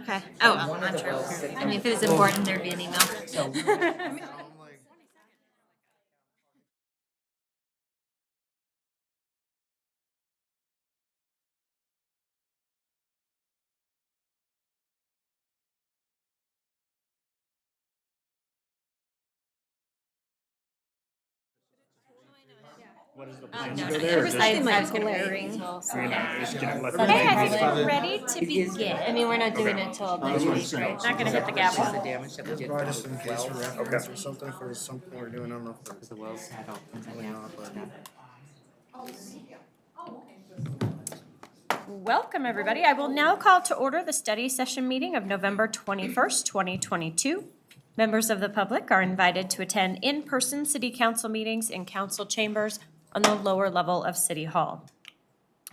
Okay. Oh, I'm sure. I mean, if it was important, there'd be an email. What is the No, plan? no, Go no, there or I just- was gonna wait until. You're gonna just gonna let Okay, I them- think we're ready to begin. I mean, we're not doing it until next week, right? Not gonna hit the gavel. The damage that we did. Probably just in case for reference or something, if there's something we're doing, I don't know if there's The wells had all. really not, but. Welcome, everybody. I will now call to order the study session meeting of November 21st, 2022. Members of the public are invited to attend in-person city council meetings in council chambers on the lower level of City Hall.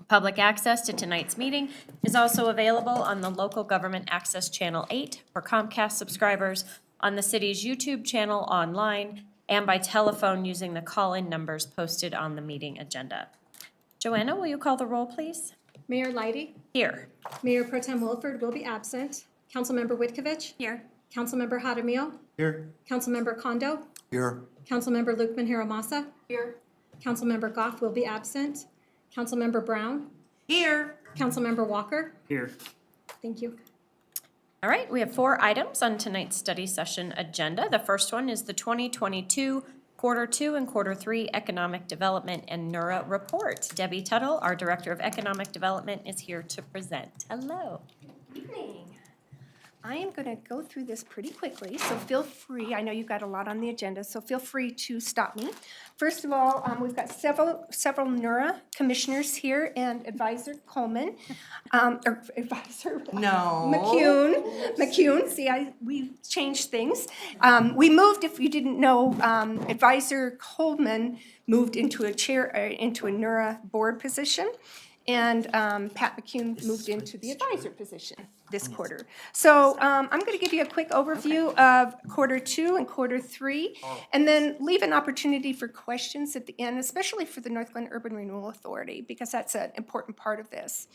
Public access to tonight's meeting is also available on the Local Government Access Channel 8 for Comcast subscribers, on the city's YouTube channel online, and by telephone using the call-in numbers posted on the meeting agenda. Joanna, will you call the roll, please? Mayor Leidy, Here. Mayor Pro Tem Wilford will be absent. Councilmember Witkovich. Here. Councilmember Hadamio. Here. Councilmember Kondo. Here. Councilmember Lukeman Hiramasa. Here. Councilmember Goff will be absent. Councilmember Brown. Here. Councilmember Walker. Here. Thank you. All right, we have 4 items on tonight's study session agenda. The first one is the 2022 Quarter 2 and Quarter 3 Economic Development and NURA Report. Debbie Tuttle, our Director of Economic Development, is here to present. Hello. Evening. I am going to go through this pretty quickly, so feel free, I know you've got a lot on the agenda, so feel free to stop me. First of all, we've got several NURA commissioners here and Advisor Coleman, or Advisor No. McCune, see, we changed things. We moved, if you didn't know, Advisor Coleman moved into a chair, into a NURA board position. And Pat McCune moved into the advisor position this quarter. So I'm going to give you a quick overview of Quarter 2 and Quarter 3, and then leave an opportunity for questions at the end, especially for the North Glen Urban Renewal Authority, because that's an important part of this.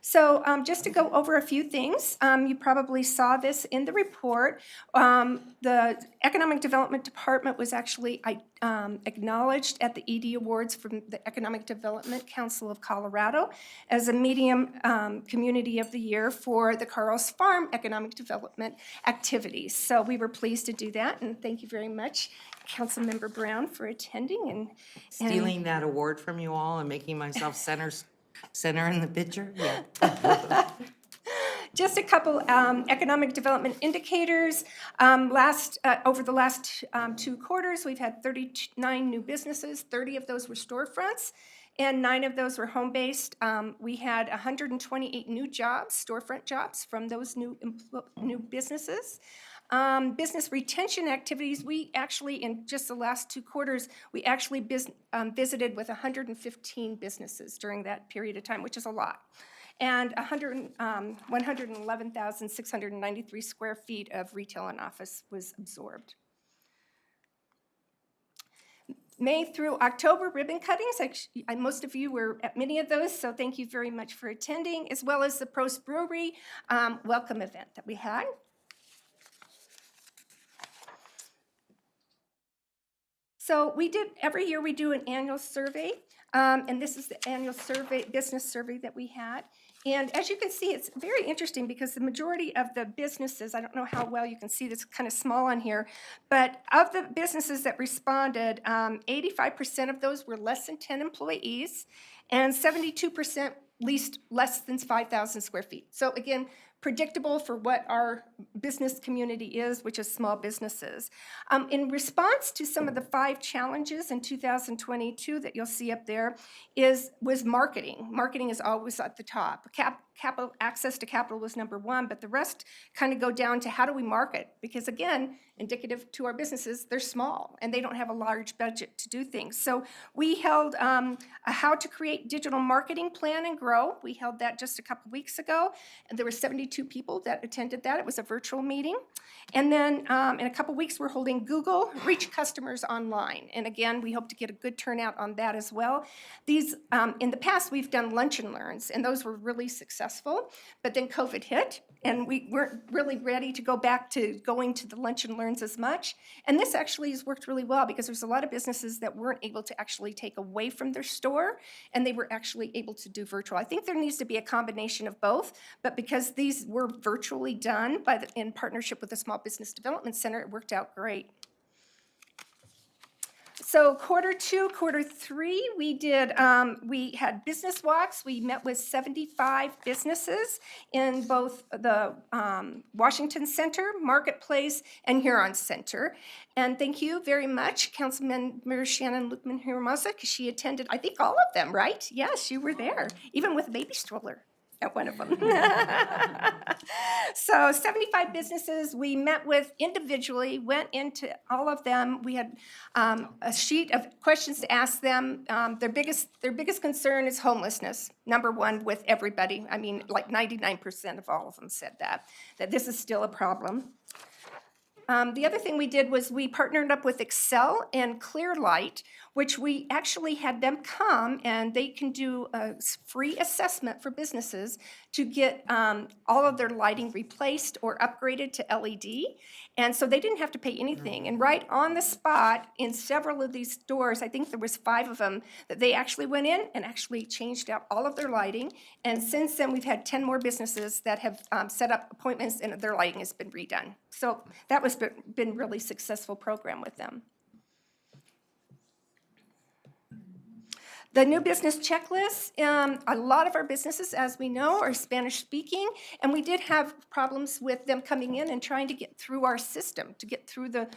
So just to go over a few things, you probably saw this in the report. The Economic Development Department was actually acknowledged at the ED Awards from the Economic Development Council of Colorado as a Medium Community of the Year for the Carl's Farm Economic Development activities. So we were pleased to do that, and thank you very much, Councilmember Brown, for attending and Stealing that award from you all and making myself center in the picture? Yeah. Just a couple economic development indicators. Over the last 2 quarters, we've had 39 new businesses. 30 of those were storefronts, and 9 of those were home-based. We had 128 new jobs, storefront jobs, from those new businesses. Business retention activities, we actually, in just the last 2 quarters, we actually visited with 115 businesses during that period of time, which is a lot. And 111,693 square feet of retail and office was absorbed. May through October ribbon cuttings, most of you were at many of those, so thank you very much for attending, as well as the Prost Brewery welcome event that we had. So every year we do an annual survey, and this is the annual survey, business survey that we had. And as you can see, it's very interesting because the majority of the businesses, I don't know how well you can see this, kind of small on here, but of the businesses that responded, 85% of those were less than 10 employees, and 72% leased less than 5,000 square feet. So again, predictable for what our business community is, which is small businesses. In response to some of the 5 challenges in 2022 that you'll see up there was marketing. Marketing is always at the top. Capital access to capital was number 1, but the rest kind of go down to how do we market? Because again, indicative to our businesses, they're small and they don't have a large budget to do things. So we held a how to create digital marketing plan and grow. We held that just a couple weeks ago, and there were 72 people that attended that. It was a virtual meeting. And then in a couple weeks, we're holding Google Reach Customers Online. And again, we hope to get a good turnout on that as well. These, in the past, we've done lunch and learns, and those were really successful. But then COVID hit, and we weren't really ready to go back to going to the lunch and learns as much. And this actually has worked really well because there's a lot of businesses that weren't able to actually take away from their store, and they were actually able to do virtual. I think there needs to be a combination of both, but because these were virtually done in partnership with the Small Business Development Center, it worked out great. So quarter 2, quarter 3, we had business walks. We met with 75 businesses in both the Washington Center, Marketplace, and Huron Center. And thank you very much, Councilmember Shannon Luqman-Hiramosa, because she attended, I think, all of them, right? Yes, you were there, even with a baby stroller at one of them. So 75 businesses we met with individually, went into all of them. We had a sheet of questions to ask them. Their biggest concern is homelessness, number one with everybody. I mean, like 99% of all of them said that this is still a problem. The other thing we did was we partnered up with Excel and Clearlight, which we actually had them come and they can do a free assessment for businesses to get all of their lighting replaced or upgraded to LED. And so they didn't have to pay anything. And right on the spot, in several of these stores, I think there was 5 of them, that they actually went in and actually changed out all of their lighting. And since then, we've had 10 more businesses that have set up appointments and their lighting has been redone. So that was been a really successful program with them. The new business checklist, a lot of our businesses, as we know, are Spanish speaking, and we did have problems with them coming in and trying to get through our system, to get through the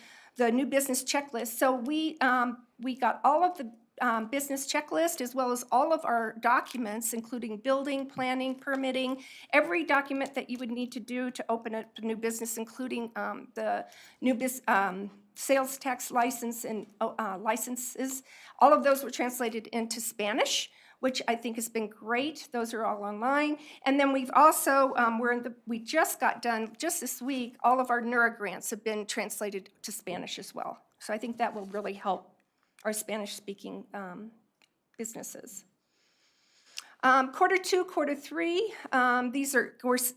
new business checklist. So we got all of the business checklist as well as all of our documents, including building, planning, permitting, every document that you would need to do to open a new business, including the new sales tax license and licenses. All of those were translated into Spanish, which I think has been great. Those are all online. And then we've also, we just got done, just this week, all of our NERA grants have been translated to Spanish as well. So I think that will really help our Spanish-speaking businesses. Quarter 2, quarter 3, these are, of course,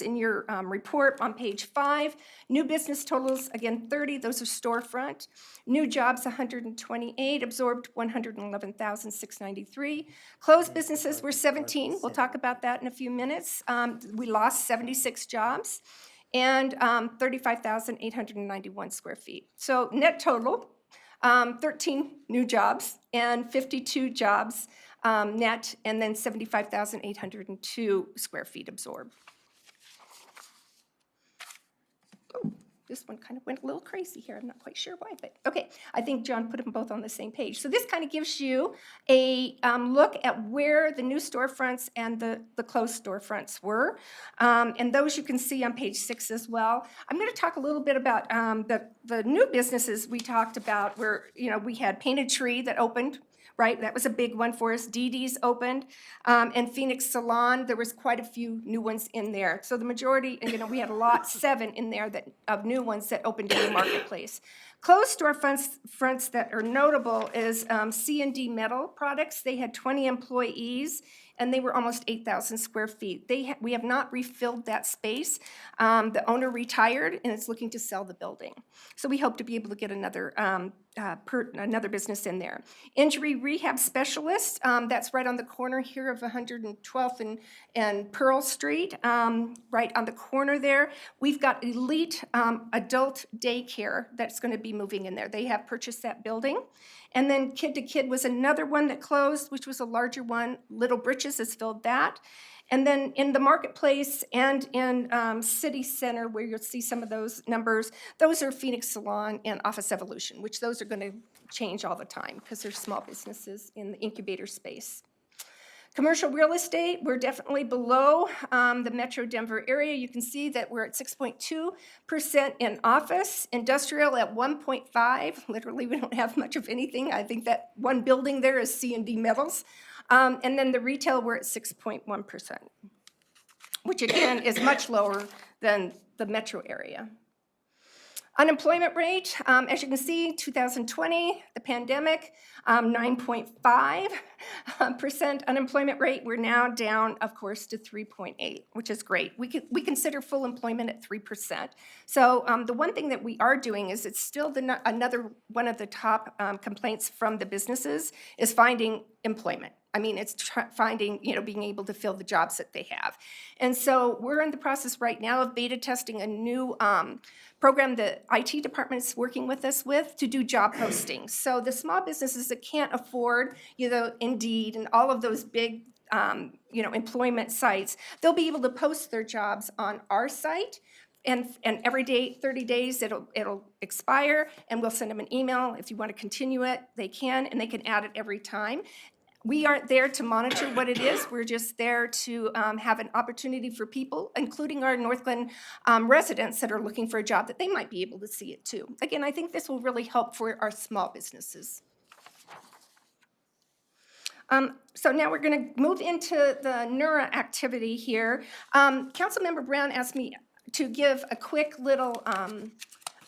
in your report on page 5. New business totals, again, 30. Those are storefront. New jobs, 128. Absorbed, 111,693. Closed businesses were 17. We'll talk about that in a few minutes. We lost 76 jobs and 35,891 square feet. So net total, 13 new jobs and 52 jobs net, and then 75,802 square feet absorbed. Oh, this one kind of went a little crazy here. I'm not quite sure why, but okay. I think John put them both on the same page. So this kind of gives you a look at where the new storefronts and the closed storefronts were. And those you can see on page 6 as well. I'm going to talk a little bit about the new businesses we talked about where, we had Painted Tree that opened. Right, that was a big one for us. DD's opened, and Phoenix Salon. There was quite a few new ones in there. So the majority, we had a lot, 7 in there of new ones that opened in the marketplace. Closed storefronts that are notable is C&D Metal Products. They had 20 employees, and they were almost 8,000 square feet. We have not refilled that space. The owner retired and is looking to sell the building. So we hope to be able to get another business in there. Injury Rehab Specialist, that's right on the corner here of 112th and Pearl Street, right on the corner there. We've got Elite Adult Daycare that's going to be moving in there. They have purchased that building. And then Kid to Kid was another one that closed, which was a larger one. Little Britches has filled that. And then in the marketplace and in City Center, where you'll see some of those numbers, those are Phoenix Salon and Office Evolution, which those are going to change all the time because they're small businesses in the incubator space. Commercial real estate, we're definitely below the Metro Denver area. You can see that we're at 6.2% in office, industrial at 1.5%. Literally, we don't have much of anything. I think that one building there is C&D Metals. And then the retail, we're at 6.1%, which again is much lower than the metro area. Unemployment rate, as you can see, 2020, the pandemic, 9.5% unemployment rate. We're now down, of course, to 3.8, which is great. We consider full employment at 3%. So the one thing that we are doing is it's still another one of the top complaints from the businesses is finding employment. I mean, it's finding, being able to fill the jobs that they have. And so we're in the process right now of beta testing a new program that IT department is working with us to do job postings. So the small businesses that can't afford, Indeed and all of those big, employment sites, they'll be able to post their jobs on our site. And every day, 30 days, it'll expire, and we'll send them an email. If you want to continue it, they can, and they can add it every time. We aren't there to monitor what it is. We're just there to have an opportunity for people, including our Northglenn residents that are looking for a job, that they might be able to see it too. Again, I think this will really help for our small businesses. So now we're going to move into the NERA activity here. Councilmember Brown asked me to give a quick little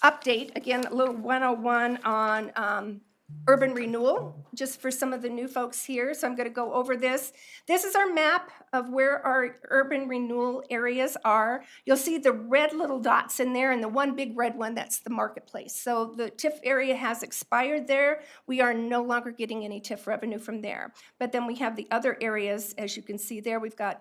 update, again, a little 101 on urban renewal, just for some of the new folks here. So I'm going to go over this. This is our map of where our urban renewal areas are. You'll see the red little dots in there, and the one big red one, that's the marketplace. So the TIF area has expired there. We are no longer getting any TIF revenue from there. But then we have the other areas, as you can see there. We've got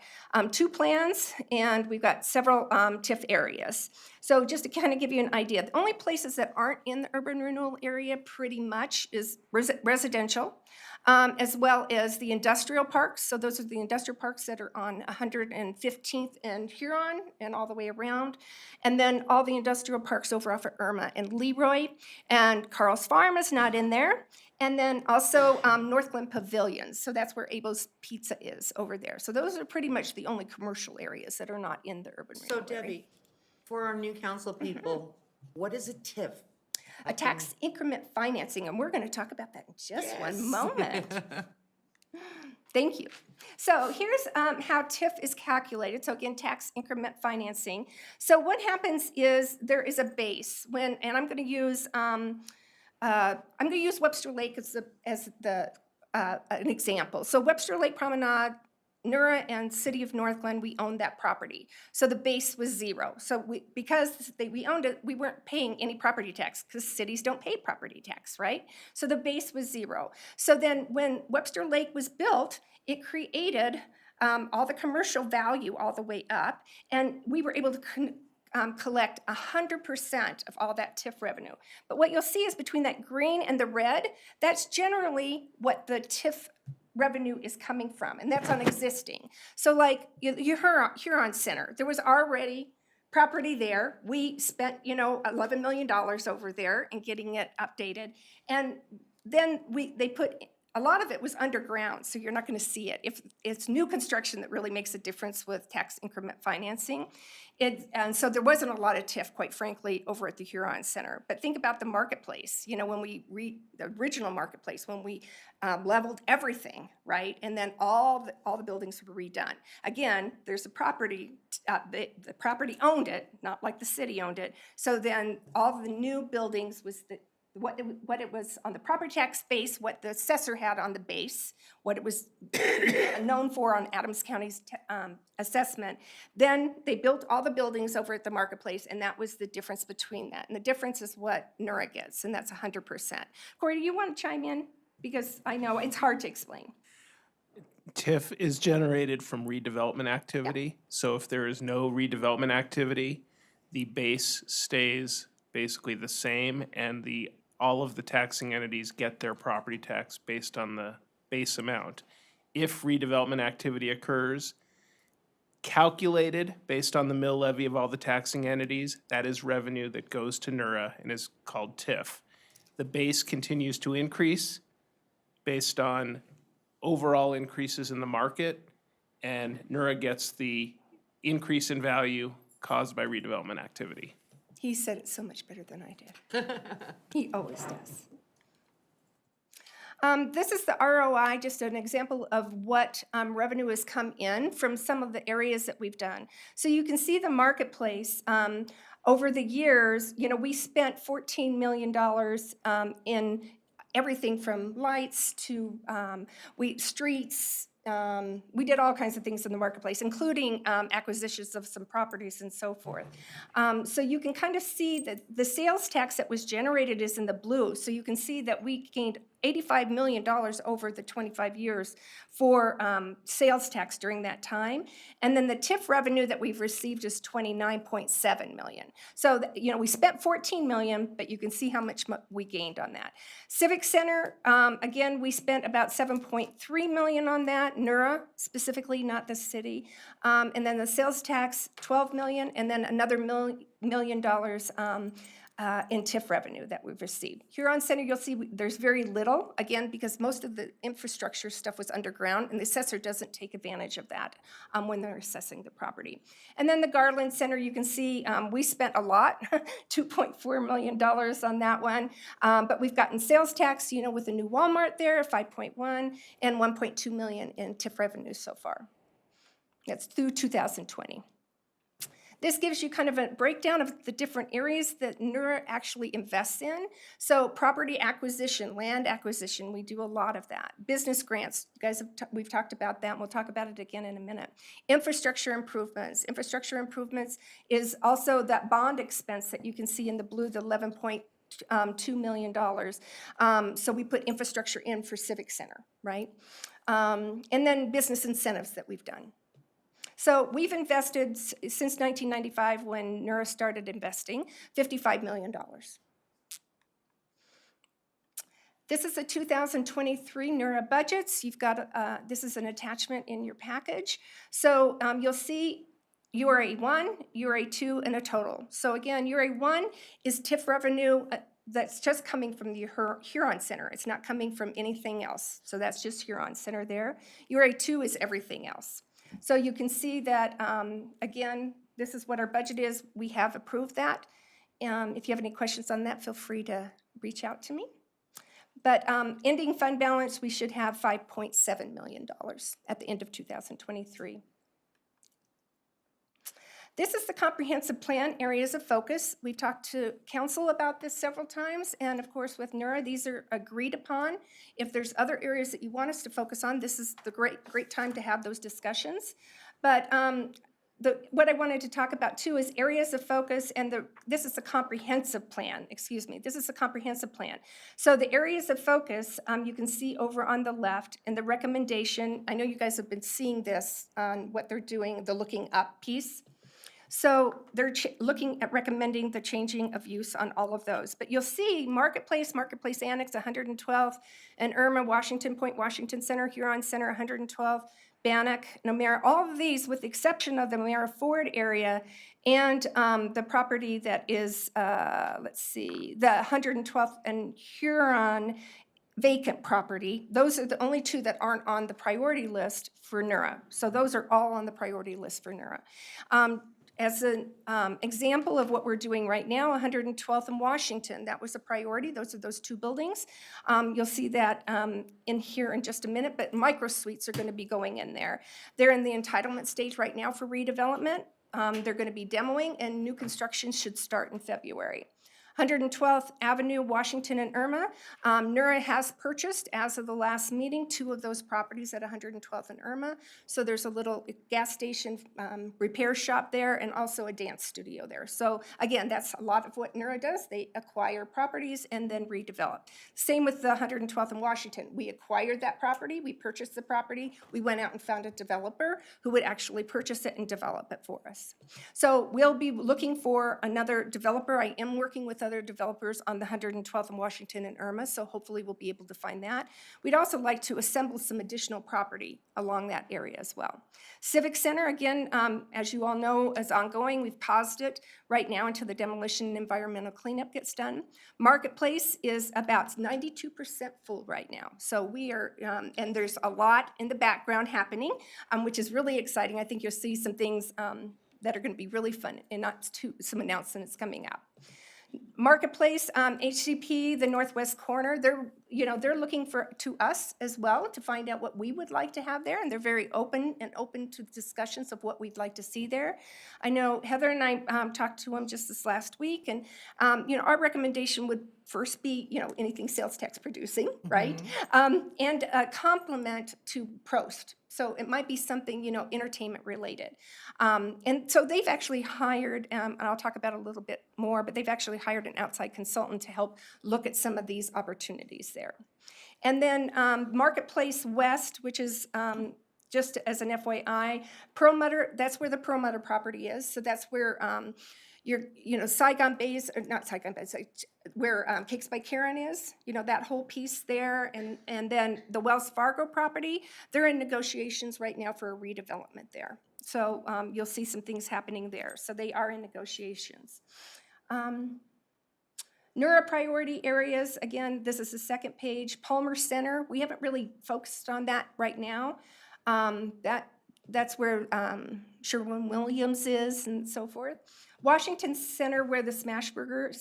2 plans, and we've got several TIF areas. So just to kind of give you an idea, the only places that aren't in the urban renewal area pretty much is residential, as well as the industrial parks. So those are the industrial parks that are on 115th and Huron and all the way around. And then all the industrial parks over off of Irma and Leroy. And Carl's Farm is not in there. And then also Northglenn Pavilions. So that's where Abel's Pizza is over there. So those are pretty much the only commercial areas that are not in the urban renewal So area. Debbie, for our new council people, what is a TIF? A tax increment financing, and we're going to talk about that in just one moment. Thank you. So here's how TIF is calculated. So again, tax increment financing. So what happens is there is a base and I'm going to use Webster Lake as an example. So Webster Lake Promenade, NERA and City of Northglenn, we owned that property. So the base was 0. So because we owned it, we weren't paying any property tax because cities don't pay property tax, right? So the base was 0. So then when Webster Lake was built, it created all the commercial value all the way up, and we were able to collect 100% of all that TIF revenue. But what you'll see is between that green and the red, that's generally what the TIF revenue is coming from, and that's on existing. So like Huron Center, there was already property there. We spent, $11 million over there in getting it updated. And then they put, a lot of it was underground, so you're not going to see it. If it's new construction that really makes a difference with tax increment financing. And so there wasn't a lot of TIF, quite frankly, over at the Huron Center. But think about the marketplace, when the original marketplace, when we leveled everything, right? And then all the buildings were redone. Again, there's a property, the property owned it, not like the city owned it. So then all the new buildings was what it was on the property tax base, what the assessor had on the base, what it was known for on Adams County's assessment. Then they built all the buildings over at the marketplace, and that was the difference between that. And the difference is what NERA gets, and that's 100%. Corey, do you want to chime in? Because I know it's hard to explain. TIF is generated from redevelopment activity. So if there is no redevelopment activity, the base stays basically the same, and all of the taxing entities get their property tax based on the base amount. If redevelopment activity occurs, calculated based on the mill levy of all the taxing entities, that is revenue that goes to NERA and is called TIF. The base continues to increase based on overall increases in the market, and NERA gets the increase in value caused by redevelopment activity. He said it so much better than I did. He always does. This is the ROI, just an example of what revenue has come in from some of the areas that we've done. So you can see the marketplace. over the years, we spent $14 million in everything from lights to streets. We did all kinds of things in the marketplace, including acquisitions of some properties and so forth. So you can kind of see that the sales tax that was generated is in the blue. So you can see that we gained $85 million over the 25 years for sales tax during that time. And then the TIF revenue that we've received is $29.7 million. So, we spent $14 million, but you can see how much we gained on that. Civic Center, again, we spent about $7.3 million on that, NURA specifically, not the city. And then the sales tax, $12 million, and then another $1 million in TIF revenue that we've received. Huron Center, you'll see there's very little, again, because most of the infrastructure stuff was underground, and the assessor doesn't take advantage of that when they're assessing the property. And then the Garland Center, you can see we spent a lot, $2.4 million on that one, but we've gotten sales tax, with the new Walmart there, 5.1, and 1.2 million in TIF revenue so far. That's through 2020. This gives you kind of a breakdown of the different areas that NURA actually invests in. So property acquisition, land acquisition, we do a lot of that. Business grants, you guys we've talked about that, and we'll talk about it again in a minute. Infrastructure improvements. Infrastructure improvements is also that bond expense that you can see in the blue, the $11.2 million. So we put infrastructure in for Civic Center, right? And then business incentives that we've done. So we've invested, since 1995, when NURA started investing, $55 million. This is the 2023 NURA budgets. You've got, this is an attachment in your package. So you'll see URA 1, URA 2, and a total. So again, URA 1 is TIF revenue that's just coming from the Huron Center. It's not coming from anything else. So that's just Huron Center there. URA 2 is everything else. So you can see that, again, this is what our budget is. We have approved that. If you have any questions on that, feel free to reach out to me. But ending fund balance, we should have $5.7 million at the end of 2023. This is the comprehensive plan, areas of focus. We've talked to council about this several times, and of course with NURA, these are agreed upon. If there's other areas that you want us to focus on, this is the great time to have those discussions. But what I wanted to talk about too is areas of focus, and this is a comprehensive plan, this is a comprehensive plan. So the areas of focus, you can see over on the left, and the recommendation, I know you guys have been seeing this on what they're doing, the looking up piece. So they're looking at recommending the changing of use on all of those. But you'll see Marketplace Annex 112, and Irma, Washington Point, Washington Center, Huron Center 112, Bannock, Nomera, all of these with the exception of the Mara Ford area and the property that is, let's see, the 112th and Huron vacant property. Those are the only two that aren't on the priority list for NURA. So those are all on the priority list for NURA. As an example of what we're doing right now, 112th and Washington, that was a priority. Those are those two buildings. You'll see that in here in just a minute, but micro suites are going to be going in there. They're in the entitlement stage right now for redevelopment. They're going to be demoing, and new construction should start in February. 112th Avenue, Washington and Irma. NURA has purchased, as of the last meeting, 2 of those properties at 112th and Irma. So there's a little gas station repair shop there and also a dance studio there. So again, that's a lot of what NURA does. They acquire properties and then redevelop. Same with the 112th and Washington. We acquired that property, we purchased the property, we went out and found a developer who would actually purchase it and develop it for us. So we'll be looking for another developer. I am working with other developers on the 112th and Washington and Irma, so hopefully we'll be able to find that. We'd also like to assemble some additional property along that area as well. Civic Center, again, as you all know, is ongoing. We've paused it right now until the demolition and environmental cleanup gets done. Marketplace is about 92% full right now. So we are, and there's a lot in the background happening, which is really exciting. I think you'll see some things that are going to be really fun and some announcements coming up. Marketplace, HCP, the northwest corner, they're looking to us as well to find out what we would like to have there, and they're very open to discussions of what we'd like to see there. I know Heather and I talked to them just this last week, and our recommendation would first be, anything sales tax producing, right? And a complement to Prost. So it might be something, entertainment related. And so they've actually hired, and I'll talk about it a little bit more, but they've actually hired an outside consultant to help look at some of these opportunities there. And then Marketplace West, which is just as an FYI, Perlmutter, that's where the Perlmutter property is. So that's where Saigon Bays, or not Saigon Bays, where Cakes by Karen is, that whole piece there. And then the Wells Fargo property, they're in negotiations right now for a redevelopment there. So you'll see some things happening there. So they are in negotiations. NERA priority areas, again, this is the second page. Palmer Center, we haven't really focused on that right now. That's where Sherwin-Williams is and so forth. Washington Center, where the Smashburger,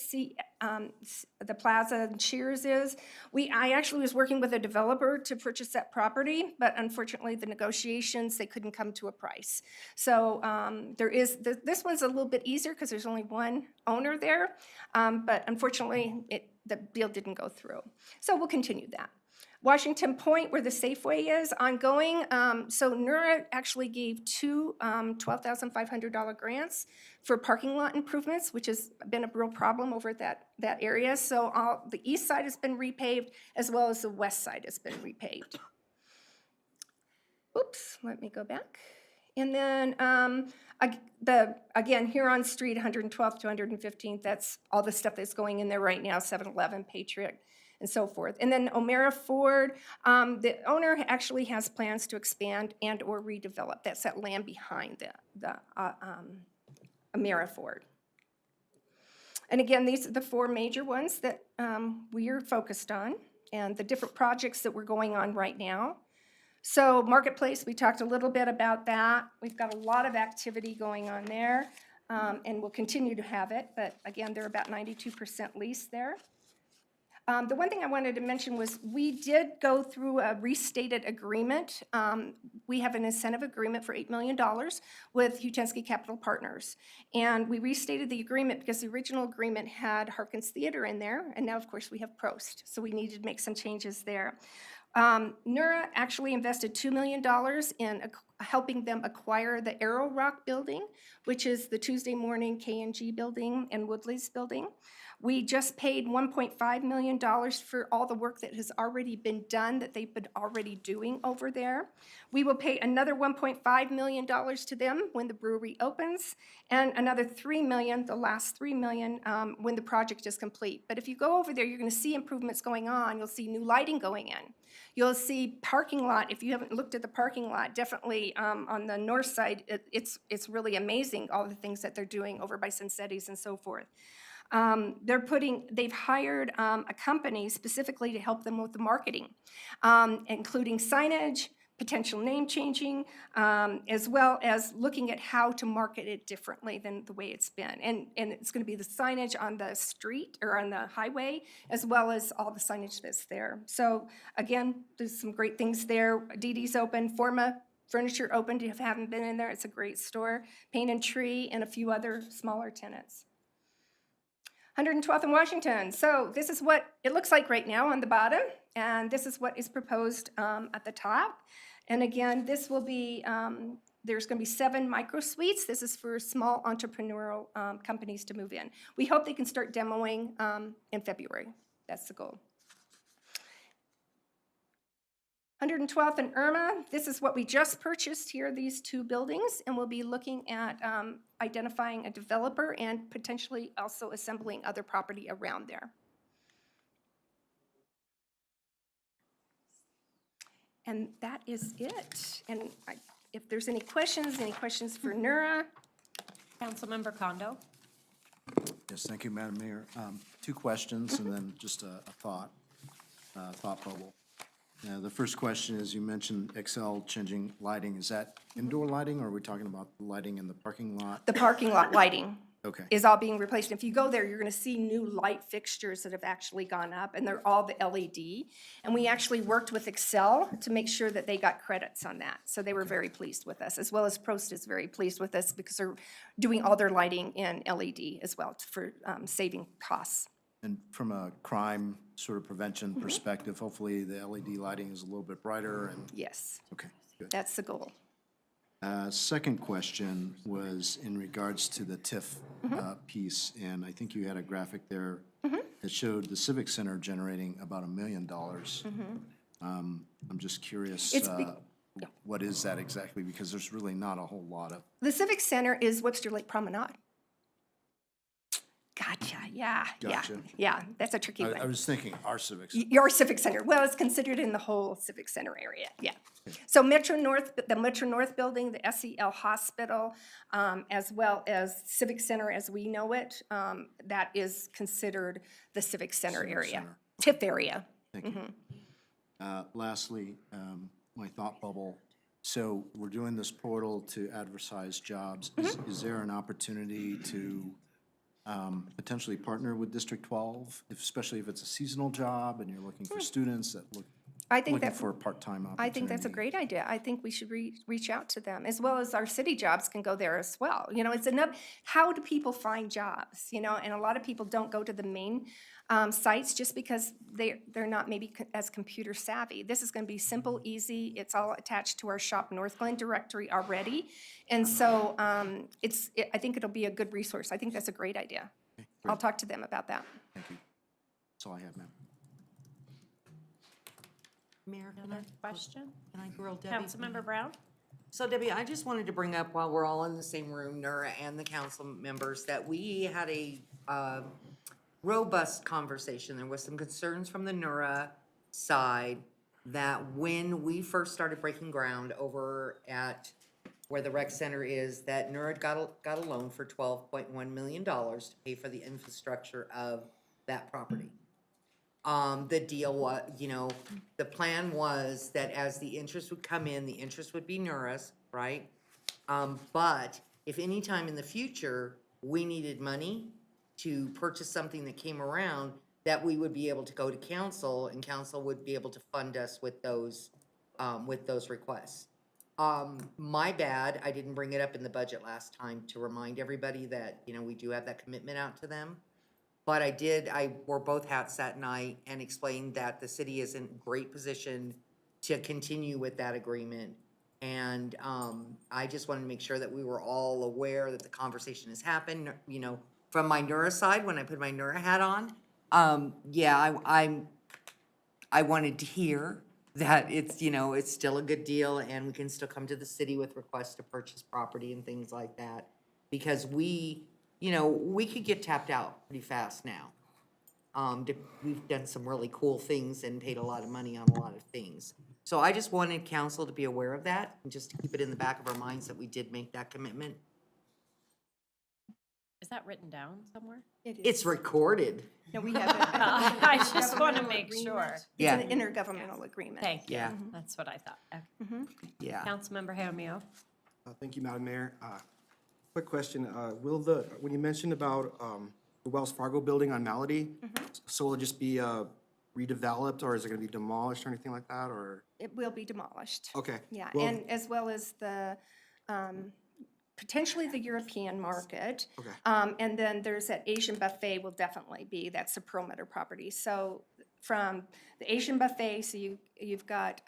the Plaza and Cheers is. I actually was working with a developer to purchase that property, but unfortunately the negotiations, they couldn't come to a price. So this one's a little bit easier because there's only one owner there, but unfortunately the deal didn't go through. So we'll continue that. Washington Point, where the Safeway is, ongoing. So NERA actually gave two $12,500 grants for parking lot improvements, which has been a real problem over at that area. So the east side has been repaved, as well as the west side has been repaved. Oops, let me go back. And then again, Huron Street, 112th to 115th, that's all the stuff that's going in there right now, 7-Eleven, Patriot, and so forth. And then O'Mara Ford, the owner actually has plans to expand and or redevelop. That's that land behind the O'Mara Ford. And again, these are the four major ones that we are focused on and the different projects that we're going on right now. So Marketplace, we talked a little bit about that. We've got a lot of activity going on there, and we'll continue to have it. But again, they're about 92% leased there. The one thing I wanted to mention was we did go through a restated agreement. We have an incentive agreement for $8 million with Hutensky Capital Partners. And we restated the agreement because the original agreement had Harkins Theater in there, and now, of course, we have Prost. So we needed to make some changes there. NERA actually invested $2 million in helping them acquire the Arrow Rock building, which is the Tuesday Morning K&G building and Woodley's building. We just paid $1.5 million for all the work that has already been done, that they've been already doing over there. We will pay another $1.5 million to them when the brewery opens, and another $3 million, the last $3 million, when the project is complete. But if you go over there, you're gonna see improvements going on. You'll see new lighting going in. You'll see parking lot. If you haven't looked at the parking lot, definitely on the north side, it's really amazing, all the things that they're doing over by Sunsetti's and so forth. They've hired a company specifically to help them with the marketing, including signage, potential name changing, as well as looking at how to market it differently than the way it's been. And it's going to be the signage on the street or on the highway, as well as all the signage that's there. So again, there's some great things there. DD's open, Forma Furniture opened. If you haven't been in there, it's a great store. Paint and Tree and a few other smaller tenants. 112th and Washington. So this is what it looks like right now on the bottom, and this is what is proposed at the top. And again, this will be, there's going to be 7 micro suites. This is for small entrepreneurial companies to move in. We hope they can start demoing in February. That's the goal. 112th and Irma, this is what we just purchased here, these 2 buildings, and we'll be looking at identifying a developer and potentially also assembling other property around there. And that is it. And if there's any questions for NERA? Councilmember Kondo. Yes, thank you, Madam Mayor. 2 questions and then just a thought bubble. The first question is, you mentioned Excel changing lighting. Is that indoor lighting, or are we talking about lighting in the parking lot? The parking lot lighting. Okay. is all being replaced. If you go there, you're gonna see new light fixtures that have actually gone up, and they're all the LED. And we actually worked with Excel to make sure that they got credits on that. So they were very pleased with us, as well as Prost is very pleased with us because they're doing all their lighting in LED as well for saving costs. And from a crime sort of prevention perspective, hopefully the LED lighting is a little bit brighter and, Yes, okay, good. that's the goal. Second question was in regards to the TIF piece, and I think you had a graphic there that showed the Civic Center generating about $1 million. I'm just curious, It's be- what is that exactly? Because there's really not a whole lot of, The Civic Center is Webster Lake Promenade. Gotcha, yeah, Gotcha. yeah, that's a tricky I one. was thinking our Civic Center. Your Civic Center, well, it's considered in the whole Civic Center area, yeah. So Metro North, the Metro North Building, the SEL Hospital, as well as Civic Center as we know it, that is considered the Civic Center Civic area, Center. TIF area. Thank you. Lastly, my thought bubble. So we're doing this portal to advertise jobs. Is there an opportunity to potentially partner with District 12, especially if it's a seasonal job and you're looking for students that I think looking that, for a part-time opportunity? I think that's a great idea. I think we should reach out to them, as well as our city jobs can go there as well. You know, it's enough, how do people find jobs, you know? And a lot of people don't go to the main sites just because they're not maybe as computer savvy. This is gonna be simple, easy. It's all attached to our Shop North Glen directory already. And so I think it'll be a good resource. I think that's a great idea. I'll talk to them about that. Thank you. That's all I have, ma'am. Mayor, Another question? can I grill Debbie? Councilmember Brown? So Debbie, I just wanted to bring up while we're all in the same room, Nura and the council members, that we had a robust conversation. There was some concerns from the Nura side that when we first started breaking ground over at where the rec center is, that Nura got a loan for $12.1 million to pay for the infrastructure of that property. The deal was, you know, the plan was that as the interest would come in, the interest would be Nura's, right? But if any time in the future, we needed money to purchase something that came around, that we would be able to go to council, and council would be able to fund us with those requests. My bad, I didn't bring it up in the budget last time to remind everybody that, you know, we do have that commitment out to them. But I wore both hats that night and explained that the city is in great position to continue with that agreement. And I just wanted to make sure that we were all aware that the conversation has happened, you know, from my Nura side, when I put my Nura hat on. I wanted to hear that it's, you know, it's still a good deal and we can still come to the city with requests to purchase property and things like that. Because we could get tapped out pretty fast now. We've done some really cool things and paid a lot of money on a lot of things. So I just wanted council to be aware of that and just to keep it in the back of our minds that we did make that commitment. Is that written down somewhere? It's recorded. No, we have it. I just want to Governmental make sure. agreement. Yeah. It's an intergovernmental agreement. Thank you. Yeah. That's what I thought. Okay. Yeah. Councilmember Jaramillo? Thank you, Madam Mayor. Quick question, when you mentioned about the Wells Fargo building on Malady, so will it just be redeveloped, or is it gonna be demolished or anything like that, or? It will be demolished. Okay. Yeah, Well- and as well as the, potentially the European market. Okay. And then there's that Asian buffet will definitely be, that's the Perlmutter property. So from the Asian buffet, so you've got,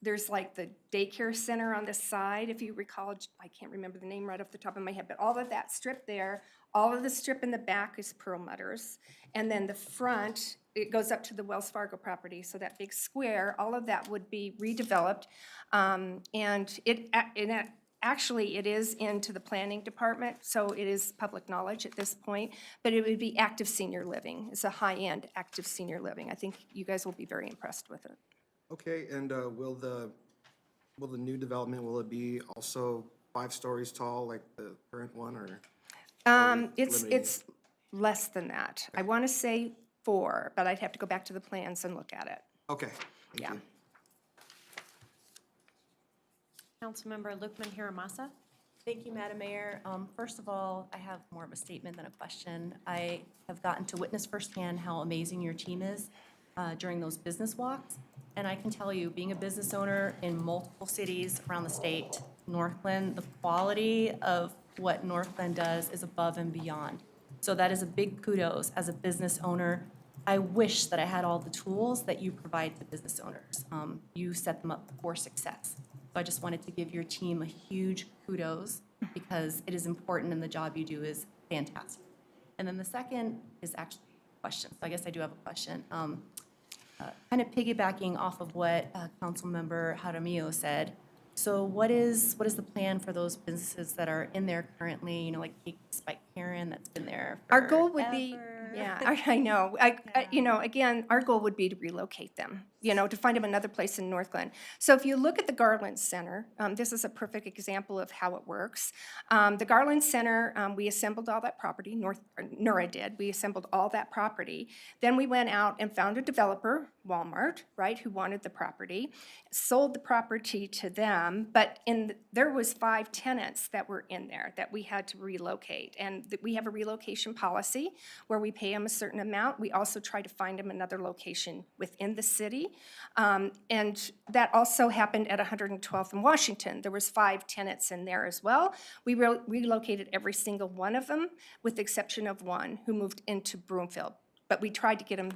there's like the daycare center on the side, if you recall, I can't remember the name right off the top of my head, but all of that strip there, all of the strip in the back is Perlmutter's. And then the front, it goes up to the Wells Fargo property, so that big square, all of that would be redeveloped. And actually, it is into the planning department, so it is public knowledge at this point, but it would be active senior living. It's a high-end active senior living. I think you guys will be very impressed with it. Okay, and will the new development, will it be also 5 stories tall like the current one, or? It's less than that. I want to say 4, but I'd have to go back to the plans and look at it. Okay, thank Yeah. you. Councilmember Lukman Hiramasa? Thank you, Madam Mayor. First of all, I have more of a statement than a question. I have gotten to witness firsthand how amazing your team is during those business walks. And I can tell you, being a business owner in multiple cities around the state, Northland, the quality of what Northland does is above and beyond. So that is a big kudos as a business owner. I wish that I had all the tools that you provide to business owners. You set them up for success. So I just wanted to give your team a huge kudos because it is important and the job you do is fantastic. And then the second is actually a question. So I guess I do have a question. Kind of piggybacking off of what Councilmember Jaramillo said. So what is the plan for those businesses that are in there currently, you know, like Cakes by Karen that's been there Our goal would be, forever? yeah, I know. You know, again, our goal would be to relocate them, you know, to find them another place in Northland. So if you look at the Garland Center, this is a perfect example of how it works. The Garland Center, we assembled all that property, NURA did. We assembled all that property. Then we went out and found a developer, Walmart, right, who wanted the property, sold the property to them, but there was 5 tenants that were in there that we had to relocate. And we have a relocation policy where we pay them a certain amount. We also try to find them another location within the city. And that also happened at 112th and Washington. There was 5 tenants in there as well. We relocated every single one of them, with the exception of one who moved into Broomfield. But we tried to get them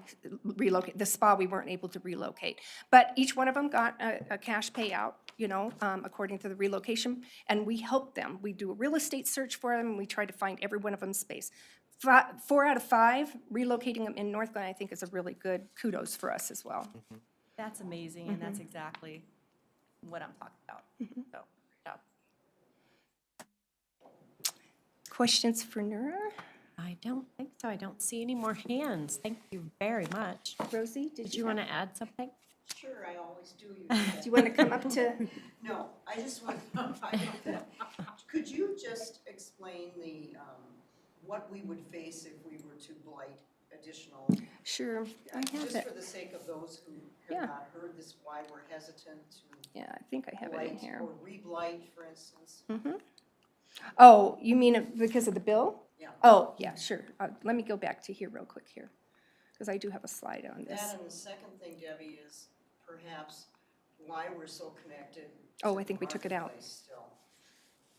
relocated. The spa, we weren't able to relocate. But each one of them got a cash payout, you know, according to the relocation, and we help them. We do a real estate search for them, and we try to find every one of them space. 4 out of 5, relocating them in Northland, I think is a really good kudos for us as well. That's amazing, and that's exactly what I'm talking about. So, good job. Questions for Nura? I don't think so. I don't see any more hands. Thank you very much. Rosie, Did you want to add something? Sure, I always do. Do you want to come up to? No, I just want, could you just explain what we would face if we were to blight additional? Sure, I have Just it. for the sake of those who Yeah. have not heard this, why we're hesitant to Yeah, I think I have it in blight here. or re-blight, for instance. Oh, you mean because of the bill? Yeah. Oh, yeah, sure. Let me go back to here real quick here, because I do have a slide on this. That and the second thing, Debbie, is perhaps why we're so connected. Oh, to I the think we took it out. marketplace still.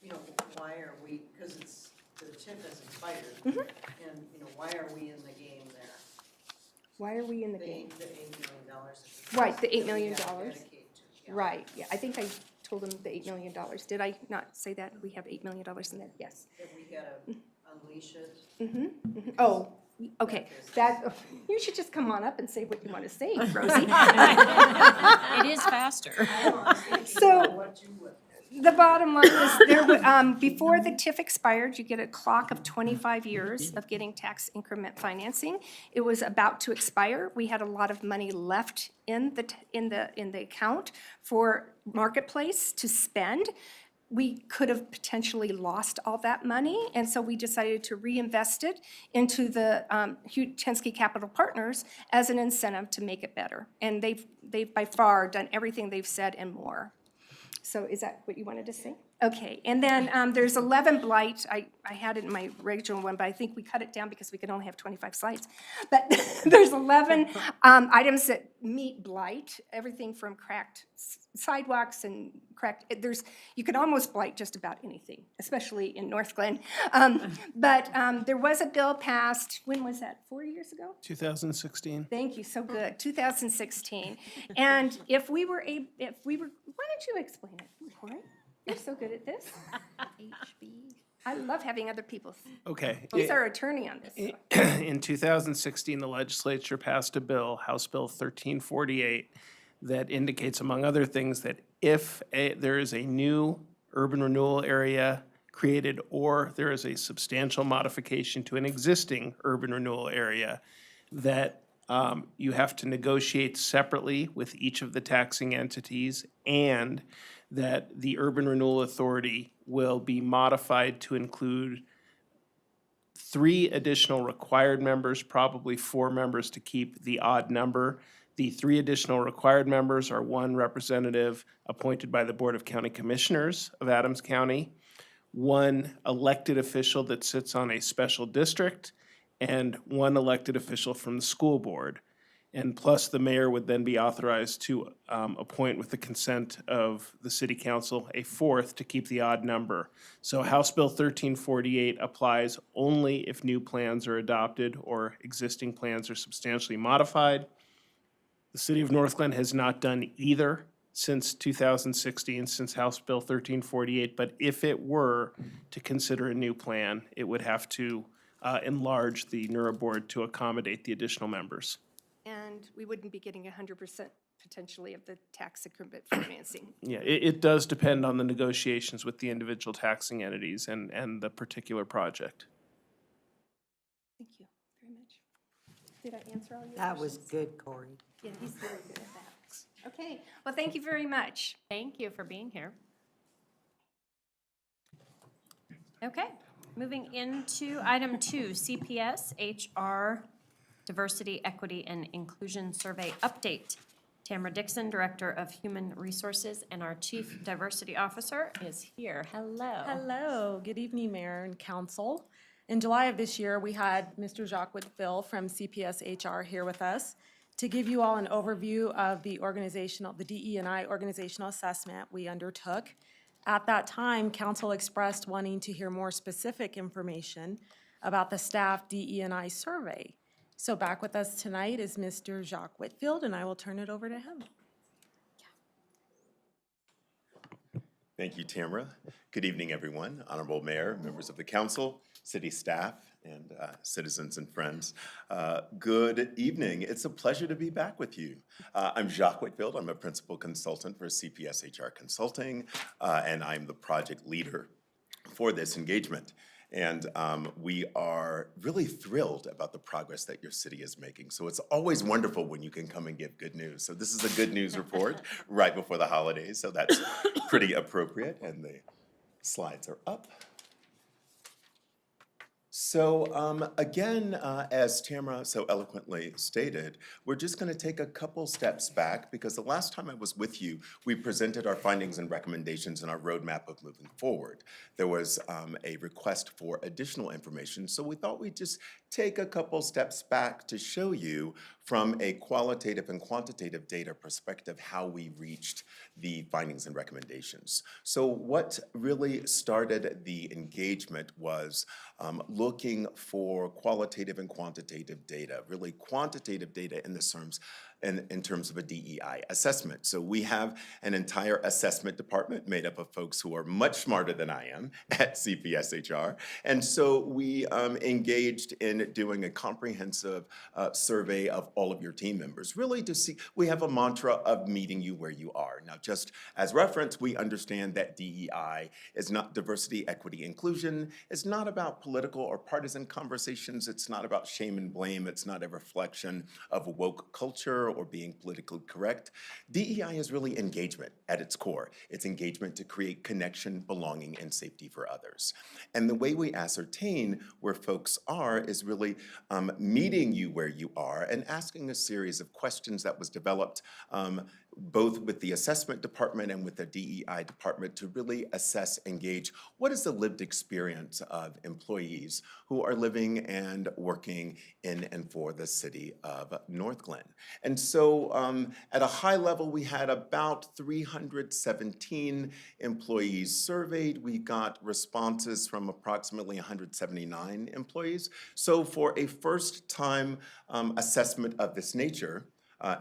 You know, why are we, because the TIF has expired. Mm-hmm. And, you know, why are we in the game there? Why are we in the The game? $8 million. Right, the $8 that we million. have to dedicate to, yeah. Right, yeah, I think I told them the $8 million. Did I not say that? We have $8 million in there, yes. That we had to unleash it. Oh, okay, that, you should just come on up and say what you want to say, Rosie. It is faster. So, What you would. the bottom line is, before the TIF expired, you get a clock of 25 years of getting tax increment financing. It was about to expire. We had a lot of money left in the account for Marketplace to spend. We could have potentially lost all that money, and so we decided to reinvest it into the Hugh Tensky Capital Partners as an incentive to make it better. And they've by far done everything they've said and more. So is that what you wanted to say? Okay, and then there's 11 blight. I had it in my original one, but I think we cut it down because we could only have 25 slides. But there's 11 items that meet blight, everything from cracked sidewalks and cracked, you can almost blight just about anything, especially in North Glen. But there was a bill passed, when was that, 4 years ago? 2016. Thank you, so good, 2016. And if we were, why don't you explain it, Corey? You're so good at this. I love having other people, Okay. he's our attorney on this. In 2016, the legislature passed a bill, House Bill 1348, that indicates, among other things, that if there is a new urban renewal area created or there is a substantial modification to an existing urban renewal area, that you have to negotiate separately with each of the taxing entities, and that the Urban Renewal Authority will be modified to include 3 additional required members, probably 4 members to keep the odd number. The 3 additional required members are 1 representative appointed by the Board of County Commissioners of Adams County, one elected official that sits on a special district, and one elected official from the school board. And plus, the mayor would then be authorized to appoint with the consent of the city council a fourth to keep the odd number. So House Bill 1348 applies only if new plans are adopted or existing plans are substantially modified. The city of North Glen has not done either since 2016, since House Bill 1348, but if it were to consider a new plan, it would have to enlarge the NURA board to accommodate the additional members. And we wouldn't be getting 100% potentially of the tax increment financing. Yeah, it does depend on the negotiations with the individual taxing entities and the particular project. Thank you very much. Did I answer all your questions? That was good, Corey. Yeah, he's very good at that. Okay, well, thank you very much. Thank you for being here. Okay, moving into item 2, CPS HR Diversity, Equity, and Inclusion Survey Update. Tamara Dixon, Director of Human Resources, and our Chief Diversity Officer is here. Hello. Hello, good evening, Mayor and Council. In July of this year, we had Mr. Jacques Whitfield from CPS HR here with us to give you all an overview of the DE&I organizational assessment we undertook. At that time, Council expressed wanting to hear more specific information about the staff DE&I survey. So back with us tonight is Mr. Jacques Whitfield, and I will turn it over to him. Thank you, Tamara. Good evening, everyone. Honorable Mayor, members of the council, city staff, and citizens and friends. Good evening. It's a pleasure to be back with you. I'm Jacques Whitfield. I'm a principal consultant for CPS HR Consulting, and I'm the project leader for this engagement. And we are really thrilled about the progress that your city is making. So it's always wonderful when you can come and give good news. So this is a good news report right before the holidays, so that's pretty appropriate. And the slides are up. So again, as Tamara so eloquently stated, we're just going to take a couple steps back because the last time I was with you, we presented our findings and recommendations and our roadmap of moving forward. There was a request for additional information, so we thought we'd just take a couple steps back to show you from a qualitative and quantitative data perspective how we reached the findings and recommendations. So what really started the engagement was looking for qualitative and quantitative data, really quantitative data in terms of a DEI assessment. So we have an entire assessment department made up of folks who are much smarter than I am at CPS HR. And so we engaged in doing a comprehensive survey of all of your team members, really to see, we have a mantra of meeting you where you are. Now, just as reference, we understand that DEI is not diversity, equity, inclusion. It's not about political or partisan conversations. It's not about shame and blame. It's not a reflection of woke culture or being politically correct. DEI is really engagement at its core. It's engagement to create connection, belonging, and safety for others. And the way we ascertain where folks are is really meeting you where you are and asking a series of questions that was developed both with the assessment department and with the DEI department to really assess, engage, what is the lived experience of employees who are living and working in and for the city of North Glen. And so at a high level, we had about 317 employees surveyed. We got responses from approximately 179 employees. So for a first-time assessment of this nature,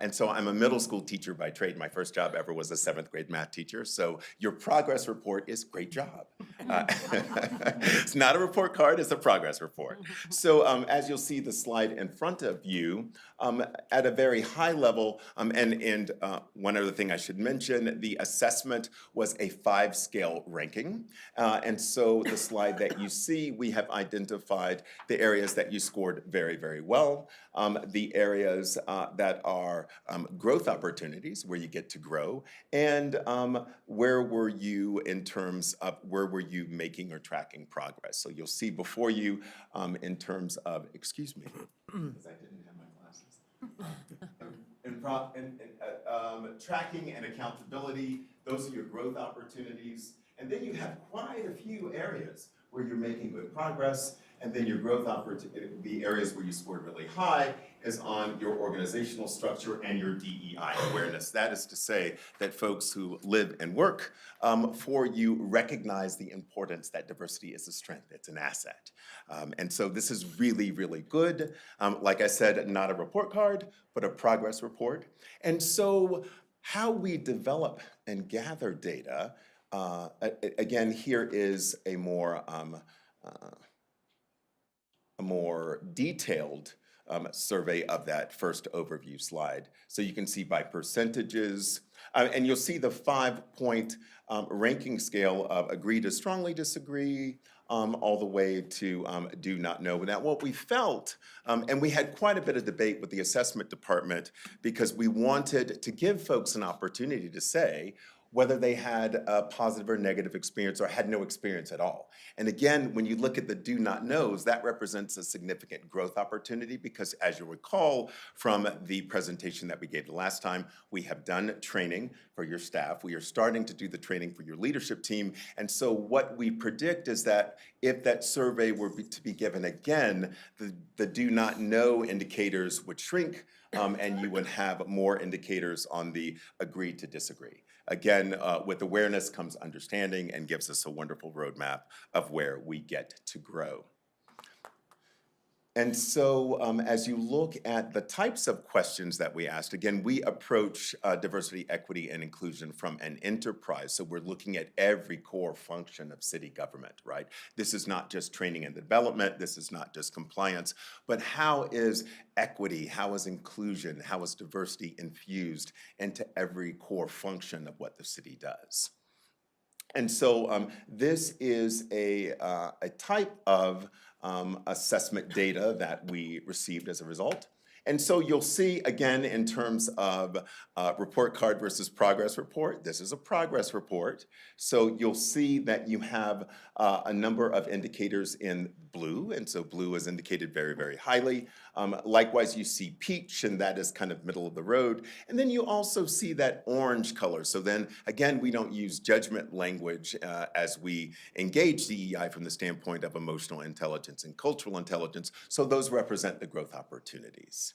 and so I'm a middle school teacher by trade. My first job ever was a 7th grade math teacher. So your progress report is great job. It's not a report card, it's a progress report. So as you'll see the slide in front of you, at a very high level, and one other thing I should mention, the assessment was a 5-scale ranking. And so the slide that you see, we have identified the areas that you scored very, very well, the areas that are growth opportunities where you get to grow, and where were you in terms of where were you making or tracking progress. So you'll see before you in terms of, excuse me, because I didn't have my glasses. Tracking and accountability, those are your growth opportunities. And then you have quite a few areas where you're making good progress, and then your growth opportunity, the areas where you scored really high is on your organizational structure and your DEI awareness. That is to say that folks who live and work for you recognize the importance that diversity is a strength, it's an asset. And so this is really, really good. Like I said, not a report card, but a progress report. And so how we develop and gather data, again, here is a more detailed survey of that first overview slide. So you can see by percentages, and you'll see the 5-point ranking scale of agree to strongly disagree, all the way to do not know. Now, what we felt, and we had quite a bit of debate with the assessment department because we wanted to give folks an opportunity to say whether they had a positive or negative experience or had no experience at all. And again, when you look at the do not knows, that represents a significant growth opportunity because as you recall from the presentation that we gave the last time, we have done training for your staff. We are starting to do the training for your leadership team. And so what we predict is that if that survey were to be given again, the do not know indicators would shrink and you would have more indicators on the agree to disagree. Again, with awareness comes understanding and gives us a wonderful roadmap of where we get to grow. And so as you look at the types of questions that we asked, again, we approach diversity, equity, and inclusion from an enterprise. So we're looking at every core function of city government, right? This is not just training and development. This is not just compliance, but how is equity, how is inclusion, how is diversity infused into every core function of what the city does? And so this is a type of assessment data that we received as a result. And so you'll see, again, in terms of report card versus progress report, this is a progress report. So you'll see that you have a number of indicators in blue, and so blue is indicated very, very highly. Likewise, you see peach, and that is kind of middle of the road. And then you also see that orange color. So then, again, we don't use judgment language as we engage DEI from the standpoint of emotional intelligence and cultural intelligence. So those represent the growth opportunities.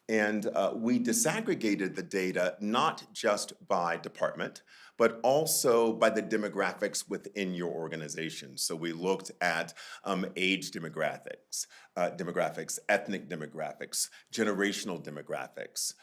And we disaggregated the data not just by department, but also by the demographics within your organization. So we looked at age demographics, ethnic demographics, generational demographics,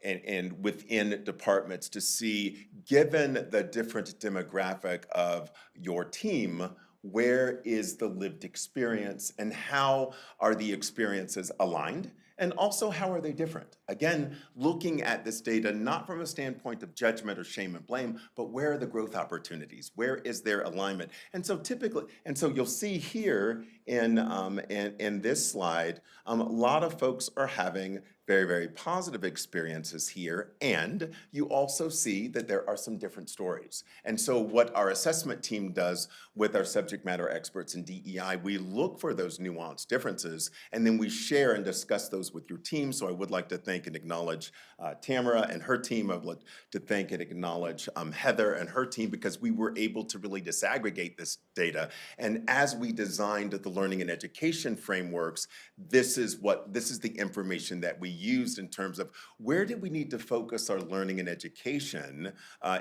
and within departments to see, given the different demographic of your team, where is the lived experience and how are the experiences aligned? And also, how are they different? Again, looking at this data not from a standpoint of judgment or shame and blame, but where are the growth opportunities? Where is their alignment? And so typically, and so you'll see here in this slide, a lot of folks are having very, very positive experiences here, and you also see that there are some different stories. And so what our assessment team does with our subject matter experts in DEI, we look for those nuanced differences, and then we share and discuss those with your team. So I would like to thank and acknowledge Tamara and her team. I'd like to thank and acknowledge Heather and her team, because we were able to really disaggregate this data. And as we designed the learning and education frameworks, this is the information that we used in terms of where did we need to focus our learning and education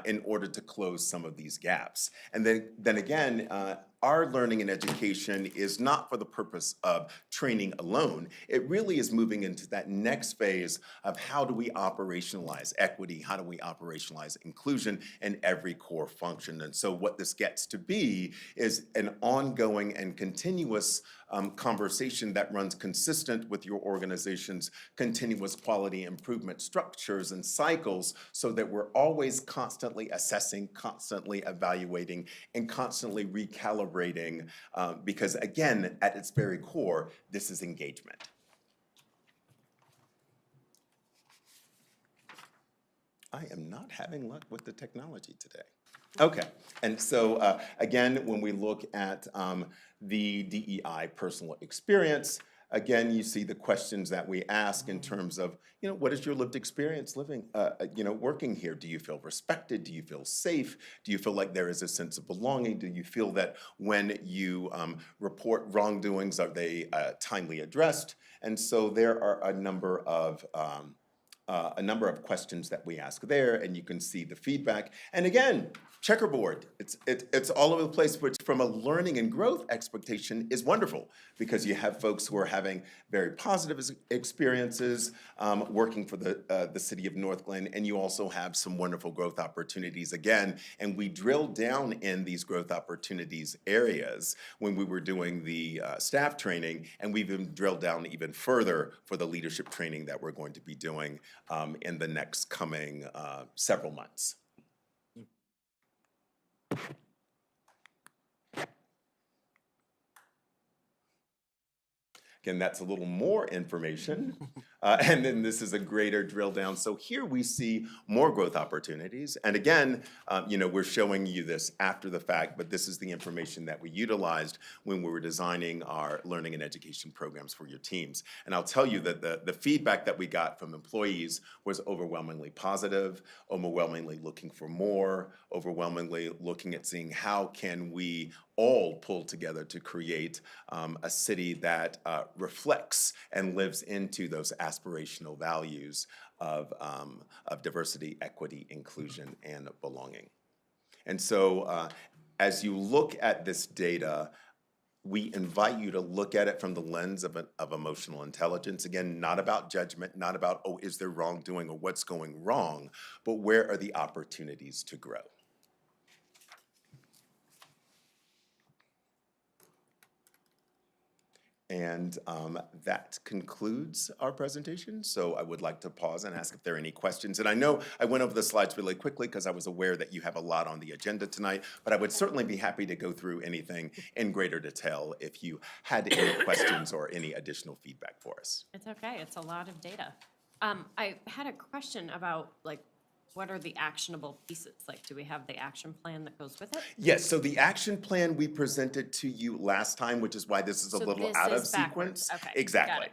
in order to close some of these gaps. And then again, our learning and education is not for the purpose of training alone. It really is moving into that next phase of how do we operationalize equity, how do we operationalize inclusion in every core function. And so what this gets to be is an ongoing and continuous conversation that runs consistent with your organization's continuous quality improvement structures and cycles, so that we're always constantly assessing, constantly evaluating, and constantly recalibrating, because again, at its very core, this is engagement. I am not having luck with the technology today. Okay, and so again, when we look at the DEI personal experience, again, you see the questions that we ask in terms of, you know, what is your lived experience living, you know, working here? Do you feel respected? Do you feel safe? Do you feel like there is a sense of belonging? Do you feel that when you report wrongdoings, are they timely addressed? And so there are a number of questions that we ask there, and you can see the feedback. And again, checkerboard. It's all over the place, which from a learning and growth expectation is wonderful, because you have folks who are having very positive experiences working for the city of North Glen, and you also have some wonderful growth opportunities again. And we drilled down in these growth opportunities areas when we were doing the staff training, and we've even drilled down even further for the leadership training that we're going to be doing in the next coming several months. Again, that's a little more information. And then this is a greater drill down. So here we see more growth opportunities. And again, you know, we're showing you this after the fact, but this is the information that we utilized when we were designing our learning and education programs for your teams. And I'll tell you that the feedback that we got from employees was overwhelmingly positive, overwhelmingly looking for more, overwhelmingly looking at seeing how can we all pull together to create a city that reflects and lives into those aspirational values of diversity, equity, inclusion, and belonging. And so as you look at this data, we invite you to look at it from the lens of emotional intelligence. Again, not about judgment, not about, oh, is there wrongdoing or what's going wrong, but where are the opportunities to grow? And that concludes our presentation. So I would like to pause and ask if there are any questions. And I know I went over the slides really quickly because I was aware that you have a lot on the agenda tonight, but I would certainly be happy to go through anything in greater detail if you had any questions or any additional feedback for us. It's okay, it's a lot of data. I had a question about, like, what are the actionable pieces? Like, do we have the action plan that goes with it? Yes, so the action plan we presented to you last time, which is why this is a So little this out of is backwards. sequence. Okay, got Exactly. it.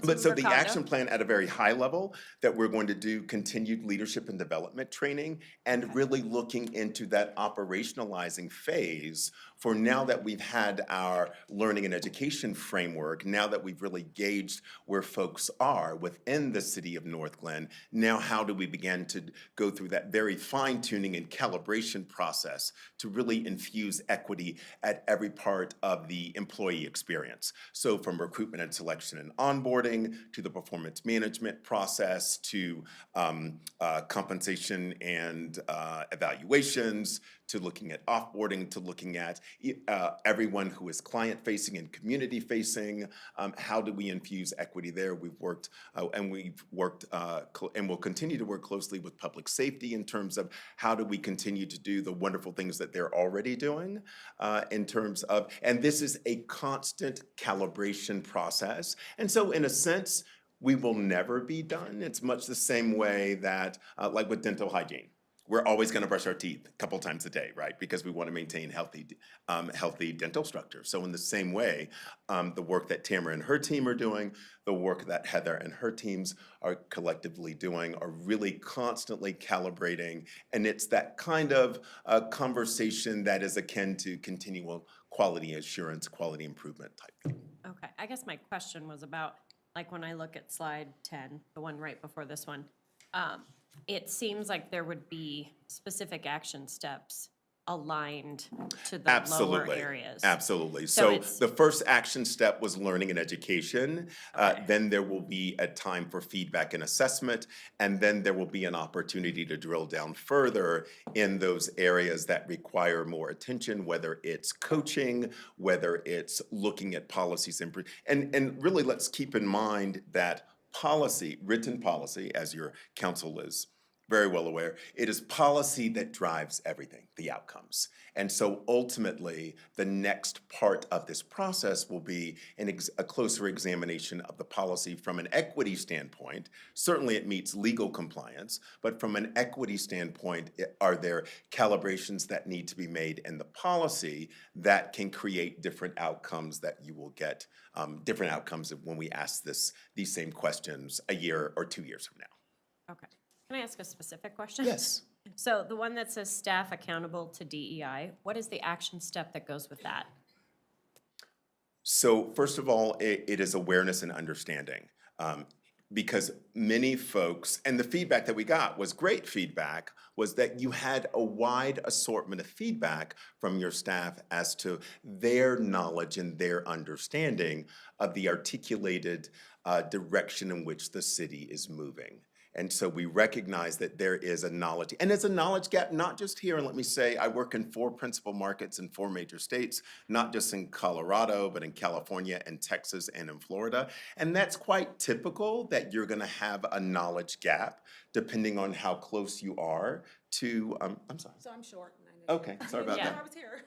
But so Councilmember the Cotto? action plan at a very high level, that we're going to do continued leadership and development training and really looking into that operationalizing phase for now that we've had our learning and education framework, now that we've really gauged where folks are within the city of North Glen, now how do we begin to go through that very fine tuning and calibration process to really infuse equity at every part of the employee experience. So from recruitment and selection and onboarding, to the performance management process, to compensation and evaluations, to looking at offboarding, to looking at everyone who is client-facing and community-facing. How do we infuse equity there? We've worked and will continue to work closely with public safety in terms of how do we continue to do the wonderful things that they're already doing in terms of, and this is a constant calibration process. And so in a sense, we will never be done. It's much the same way that, like with dental hygiene, we're always going to brush our teeth a couple times a day, right? Because we want to maintain healthy dental structure. So in the same way, the work that Tamara and her team are doing, the work that Heather and her teams are collectively doing, are really constantly calibrating. And it's that kind of conversation that is akin to continual quality assurance, quality improvement type thing. Okay, I guess my question was about, like, when I look at slide 10, the one right before this one, it seems like there would be specific action steps aligned to the lower Absolutely. areas. Absolutely. So So it's- the first action step was learning and education. Then there will be a time for feedback and assessment. And then there will be an opportunity to drill down further in those areas that require more attention, whether it's coaching, whether it's looking at policies. And really, let's keep in mind that policy, written policy, as your council is very well aware, it is policy that drives everything, the outcomes. And so ultimately, the next part of this process will be a closer examination of the policy from an equity standpoint. Certainly it meets legal compliance, but from an equity standpoint, are there calibrations that need to be made in the policy that can create different outcomes that you will get, different outcomes when we ask these same questions a year or 2 years from now. Okay. Can I ask a specific question? Yes. So the one that says staff accountable to DEI, what is the action step that goes with that? So first of all, it is awareness and understanding. Because many folks, and the feedback that we got was great feedback, was that you had a wide assortment of feedback from your staff as to their knowledge and their understanding of the articulated direction in which the city is moving. And so we recognize that there is a knowledge, and it's a knowledge gap, not just here. And let me say, I work in 4 principal markets in 4 major states, not just in Colorado, but in California and Texas and in Florida. And that's quite typical that you're gonna have a knowledge gap depending on how close you are to, I'm sorry. So I'm short. And I know. Okay, sorry about Yeah, that. I was here.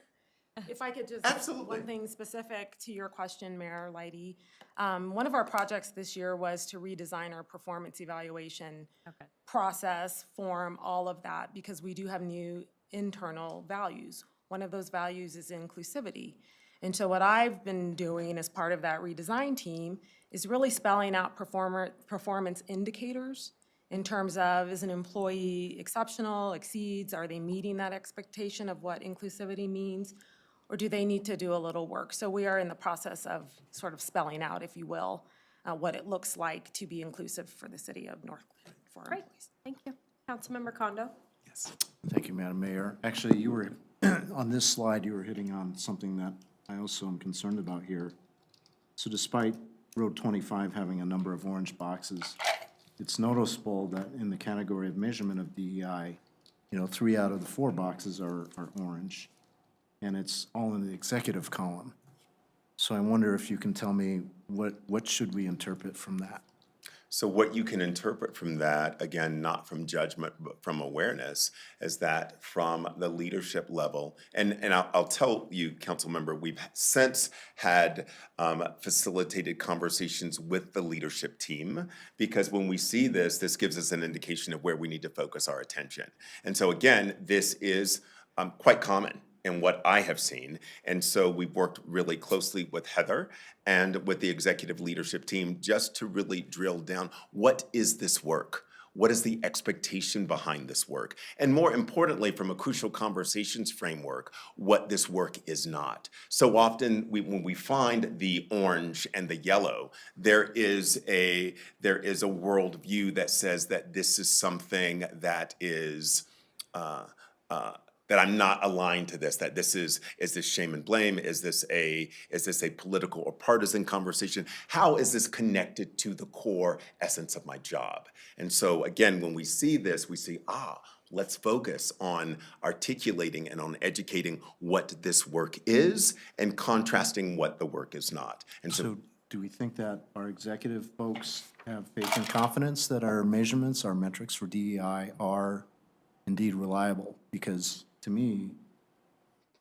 If I could just, Absolutely. one thing specific to your question, Mayor Leidy. One of our projects this year was to redesign our performance evaluation process, form, all of that, because we do have new internal values. One of those values is inclusivity. And so what I've been doing as part of that redesign team is really spelling out performance indicators in terms of, is an employee exceptional, exceeds, are they meeting that expectation of what inclusivity means? Or do they need to do a little work? So we are in the process of sort of spelling out, if you will, what it looks like to be inclusive for the city of Northland for our Great, employees. thank you. Councilmember Kondo? Thank you, Madam Mayor. Actually, you were, on this slide, you were hitting on something that I also am concerned about here. So despite Road 25 having a number of orange boxes, it's noticeable that in the category of measurement of DEI, 3 out of the 4 boxes are orange, and it's all in the executive column. So I wonder if you can tell me what should we interpret from that? So what you can interpret from that, again, not from judgment, but from awareness, is that from the leadership level, and I'll tell you, council member, we've since had facilitated conversations with the leadership team, because when we see this gives us an indication of where we need to focus our attention. And so again, this is quite common in what I have seen. And so we've worked really closely with Heather and with the executive leadership team just to really drill down, what is this work? What is the expectation behind this work? And more importantly, from a Crucial Conversations framework, what this work is not. So often when we find the orange and the yellow, there is a worldview that says that this is something that is that I'm not aligned to this, that this is this shame and blame? Is this a political or partisan conversation? How is this connected to the core essence of my job? And so again, when we see this, we see, let's focus on articulating and on educating what this work is and contrasting what the work is not. And so So do we think that our executive folks have faith and confidence that our measurements, our metrics for DEI are indeed reliable? Because to me,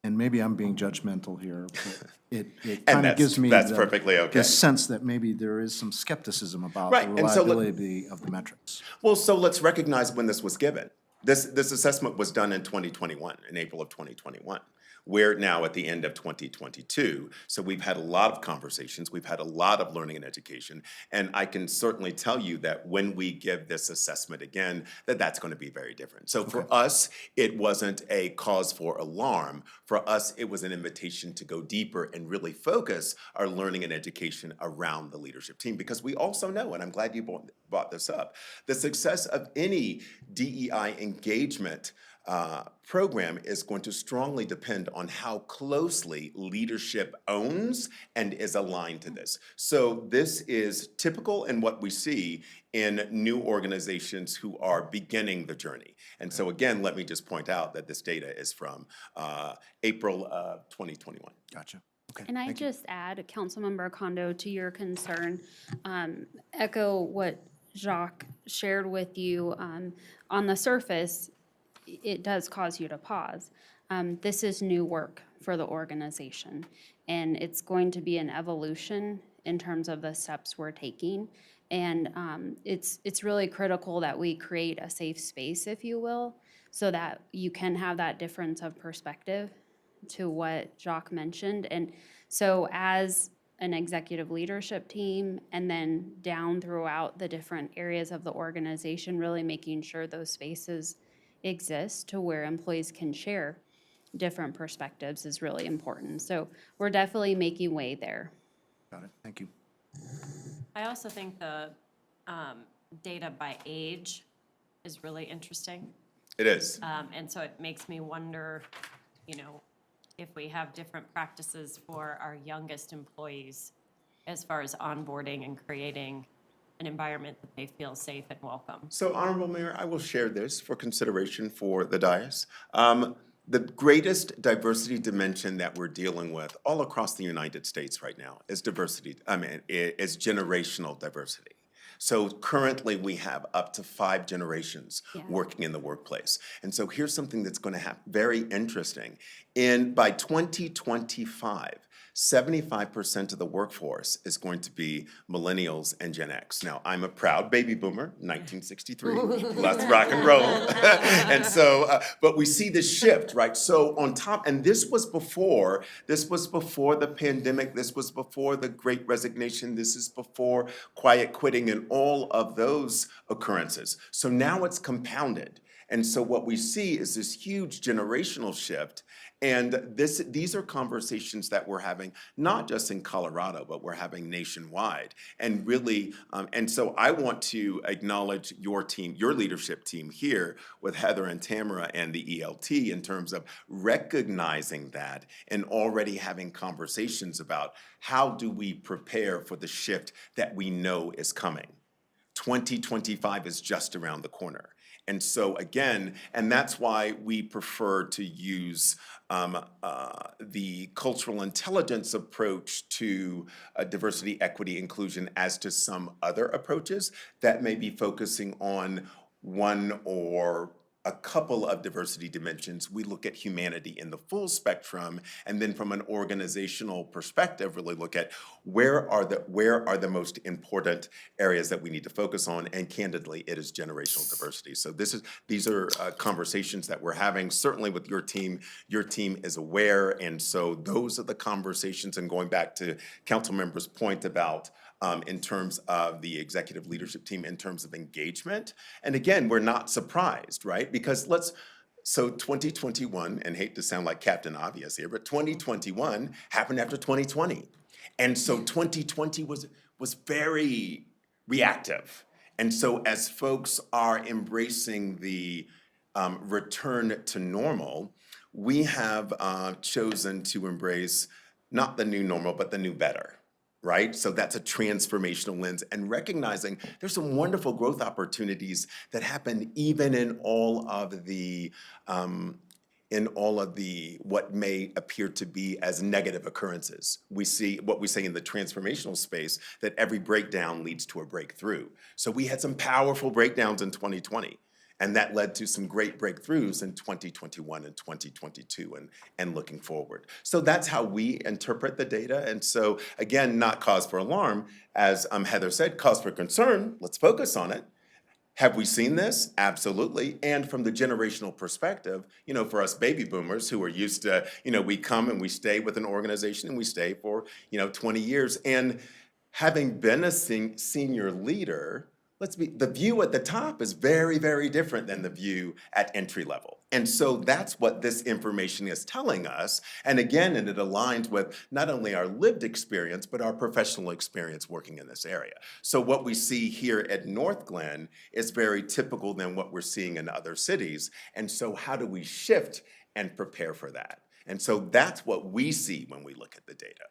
and maybe I'm being judgmental here, but it kind of gives me that's perfectly okay. the sense that maybe there is some skepticism about Right, the and so reliability of the metrics. Well, so let's recognize when this was given. This assessment was done in 2021, in April of 2021. We're now at the end of 2022, so we've had a lot of conversations, we've had a lot of learning and education, and I can certainly tell you that when we give this assessment again, that's going to be very different. So for us, it wasn't a cause for alarm. For us, it was an invitation to go deeper and really focus our learning and education around the leadership team, because we also know, and I'm glad you brought this up, the success of any DEI engagement program is going to strongly depend on how closely leadership owns and is aligned to this. So this is typical in what we see in new organizations who are beginning the journey. And so again, let me just point out that this data is from April of 2021. Gotcha. Okay. And I just add, Councilmember Kondo, to your concern, echo what Jacques shared with you, on the surface, it does cause you to pause. This is new work for the organization, and it's going to be an evolution in terms of the steps we're taking. And it's really critical that we create a safe space, if you will, so that you can have that difference of perspective to what Jacques mentioned. And so as an executive leadership team, and then down throughout the different areas of the organization, really making sure those spaces exist to where employees can share different perspectives is really important. So we're definitely making way there. Got it, thank you. I also think the data by age is really interesting. It is. And so it makes me wonder, if we have different practices for our youngest employees as far as onboarding and creating an environment that they feel safe and welcome. So, Honorable Mayor, I will share this for consideration for the dais. The greatest diversity dimension that we're dealing with all across the United States right now is is generational diversity. So currently, we have up to 5 generations working in the workplace. And so here's something that's going to happen, very interesting. By 2025, 75% of the workforce is going to be millennials and Gen X. Now, I'm a proud baby boomer, 1963. Let's rock and roll. And so, but we see this shift, right? So on top, and this was before the pandemic, this was before the Great Resignation, this is before quiet quitting and all of those occurrences. So now it's compounded. And so what we see is this huge generational shift. And these are conversations that we're having, not just in Colorado, but we're having nationwide. And really, and so I want to acknowledge your team, your leadership team here with Heather and Tamara and the ELT in terms of recognizing that and already having conversations about how do we prepare for the shift that we know is coming. 2025 is just around the corner. And so again, and that's why we prefer to use the cultural intelligence approach to diversity, equity, inclusion as to some other approaches that may be focusing on one or a couple of diversity dimensions. We look at humanity in the full spectrum, and then from an organizational perspective, really look at where are the most important areas that we need to focus on, and candidly, it is generational diversity. So these are conversations that we're having, certainly with your team. Your team is aware, and so those are the conversations, and going back to Councilmember's point about in terms of the executive leadership team, in terms of engagement. And again, we're not surprised, right? Because so 2021, and hate to sound like Captain Obvious here, but 2021 happened after 2020. And so 2020 was very reactive. And so as folks are embracing the return to normal, we have chosen to embrace not the new normal, but the new better. Right? So that's a transformational lens, and recognizing there's some wonderful growth opportunities that happen even in all of the what may appear to be as negative occurrences. We see what we say in the transformational space, that every breakdown leads to a breakthrough. So we had some powerful breakdowns in 2020. And that led to some great breakthroughs in 2021 and 2022 and looking forward. So that's how we interpret the data. And so again, not cause for alarm, as Heather said, cause for concern. Let's focus on it. Have we seen this? Absolutely. And from the generational perspective, for us baby boomers who are used to, we come and we stay with an organization and we stay for, 20 years. And having been a senior leader, the view at the top is very, very different than the view at entry level. And so that's what this information is telling us. And again, and it aligns with not only our lived experience, but our professional experience working in this area. So what we see here at North Glen is very typical than what we're seeing in other cities. And so how do we shift and prepare for that? And so that's what we see when we look at the data.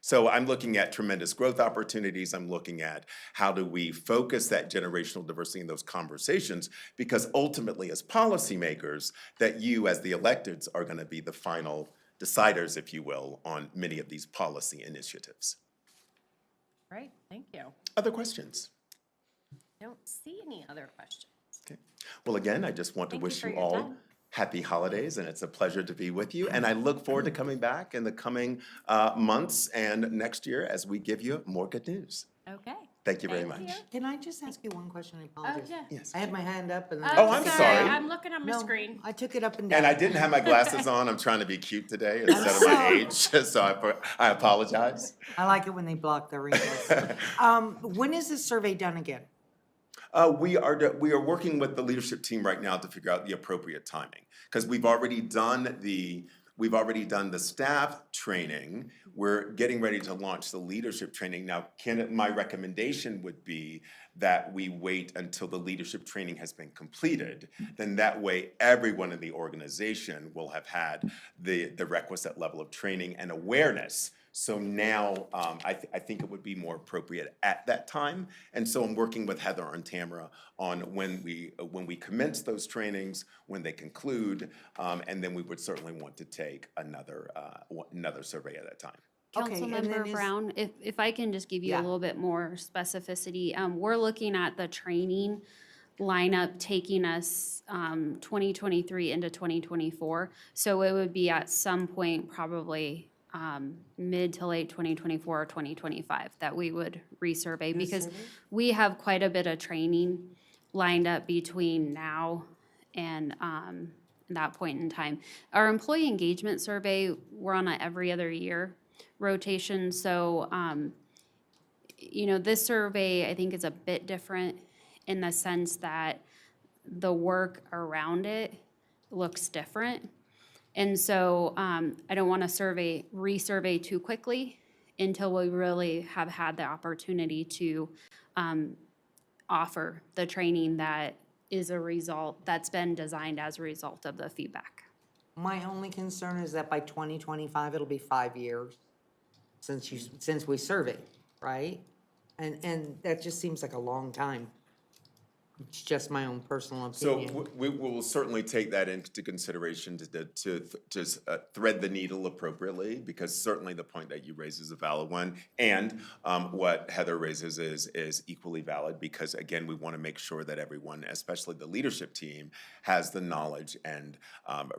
So I'm looking at tremendous growth opportunities. I'm looking at how do we focus that generational diversity in those conversations, because ultimately as policymakers, that you as the electeds are going to be the final deciders, if you will, on many of these policy initiatives. Great, thank you. Other questions? Don't see any other questions. Okay. Well, again, I just want to Thank you wish for you your all time. happy holidays, and it's a pleasure to be with you. And I look forward to coming back in the coming months and next year as we give you more good news. Okay. Thank you very Thank much. you. Can I just ask you one question? I apologize. yeah. Yes. I had my hand up and then. Oh, I'm sorry. I'm looking on my No, screen. I took it up and down. And I didn't have my glasses on. I'm trying to be cute today instead of my age, so I apologize. I like it when they block the wrinkles. When is this survey done again? We are working with the leadership team right now to figure out the appropriate timing, because we've already done the staff training. We're getting ready to launch the leadership training. Now, my recommendation would be that we wait until the leadership training has been completed. Then that way, everyone in the organization will have had the requisite level of training and awareness. So now, I think it would be more appropriate at that time. And so I'm working with Heather and Tamara on when we commence those trainings, when they conclude, and then we would certainly want to take another survey at that time. Okay, and then Councilmember Brown, if I can just give you a Yeah. little bit more specificity, we're looking at the training lineup taking us 2023 into 2024. So it would be at some point, probably mid to late 2024 or 2025, that we would resurvey, because we have quite a bit of training lined up between now and that point in time. Our employee engagement survey, we're on a every other year rotation, so this survey, I think, is a bit different in the sense that the work around it looks different. And so I don't want to resurvey too quickly until we really have had the opportunity to offer the training that is a result, that's been designed as a result of the feedback. My only concern is that by 2025, it'll be 5 years since we surveyed, right? And that just seems like a long time. It's just my own personal So opinion. we will certainly take that into consideration to thread the needle appropriately, because certainly the point that you raise is a valid one. And what Heather raises is equally valid, because again, we want to make sure that everyone, especially the leadership team, has the knowledge and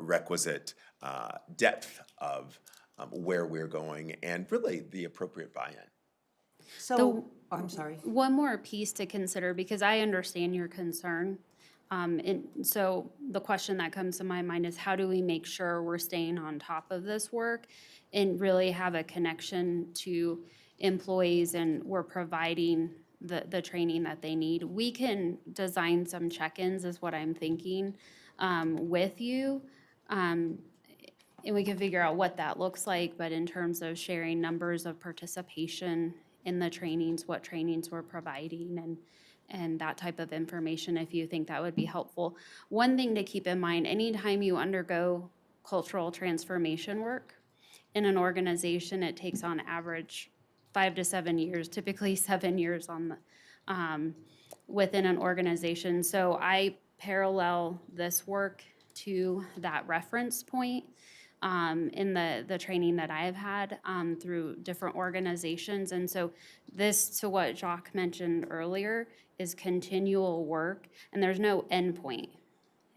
requisite depth of where we're going and really the appropriate buy-in. So, I'm sorry. One more piece to consider, because I understand your concern. And so the question that comes to my mind is, how do we make sure we're staying on top of this work and really have a connection to employees and we're providing the training that they need? We can design some check-ins, is what I'm thinking, with you. And we can figure out what that looks like, but in terms of sharing numbers of participation in the trainings, what trainings we're providing, and that type of information, if you think that would be helpful. One thing to keep in mind, anytime you undergo cultural transformation work in an organization, it takes on average 5 to 7 years, typically 7 years within an organization. So I parallel this work to that reference point in the training that I have had through different organizations. And so this, to what Jacques mentioned earlier, is continual work, and there's no end point.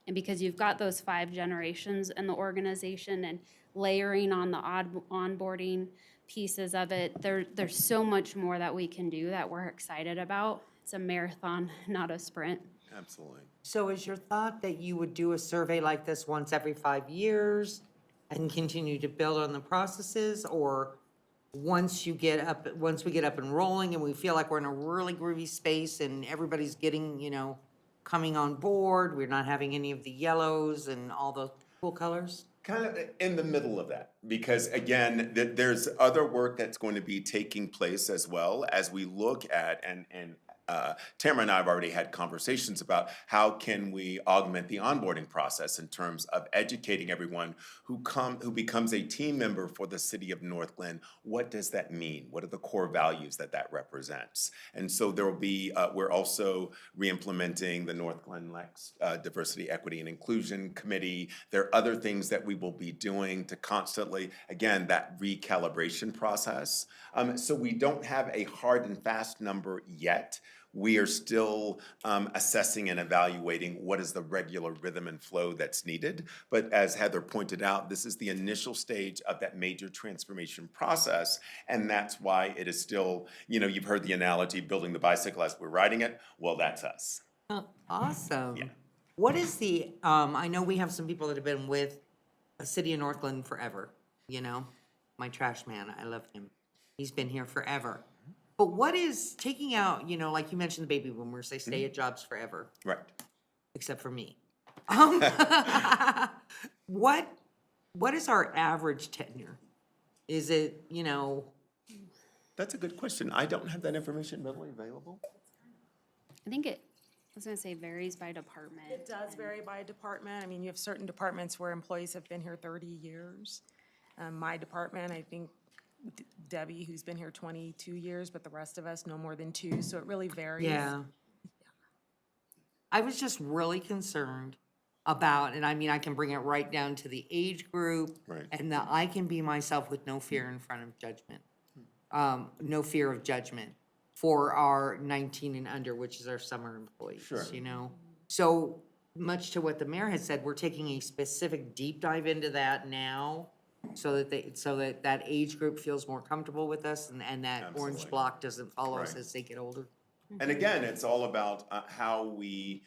And because you've got those 5 generations in the organization and layering on the onboarding pieces of it, there's so much more that we can do that we're excited about. It's a marathon, not a sprint. Absolutely. So is your thought that you would do a survey like this once every 5 years and continue to build on the processes? Or once we get up and rolling and we feel like we're in a really groovy space and everybody's getting, coming on board, we're not having any of the yellows and all the cool colors? Kind of in the middle of that, because again, there's other work that's going to be taking place as well as we look at, and Tamara and I have already had conversations about how can we augment the onboarding process in terms of educating everyone who becomes a team member for the city of North Glen. What does that mean? What are the core values that represents? And so there will be, we're also re-implementing the North Glen Lex Diversity, Equity, and Inclusion Committee. There are other things that we will be doing to constantly, again, that recalibration process. So we don't have a hard and fast number yet. We are still assessing and evaluating what is the regular rhythm and flow that's needed. But as Heather pointed out, this is the initial stage of that major transformation process. And that's why it is still, you know, you've heard the analogy, building the bicycle as we're riding it. Well, that's us. Oh, awesome. Yeah. What is the, I know we have some people that have been with the city of Northland forever, you know? My trash man, I love him. He's been here forever. But what is taking out, you know, like you mentioned the baby boomers, they stay at jobs forever, Right. except for me. What is our average tenure? Is it, you know, That's a good question. I don't have that information readily available. I think I was gonna say varies by department. It does vary by department. I mean, you have certain departments where employees have been here 30 years. My department, I think Debbie, who's been here 22 years, but the rest of us no more than 2, so it really varies. yeah. I was just really concerned about, and I mean, I can bring it right down to the age group. Right. And that I can be myself with no fear in front of judgment. No fear of judgment for our 19 and under, which is our summer employees, Sure. you know? So much to what the mayor has said, we're taking a specific deep dive into that now so that that age group feels more comfortable with us and that orange Absolutely. block doesn't follow us Right. as they get older. And again, it's all about how we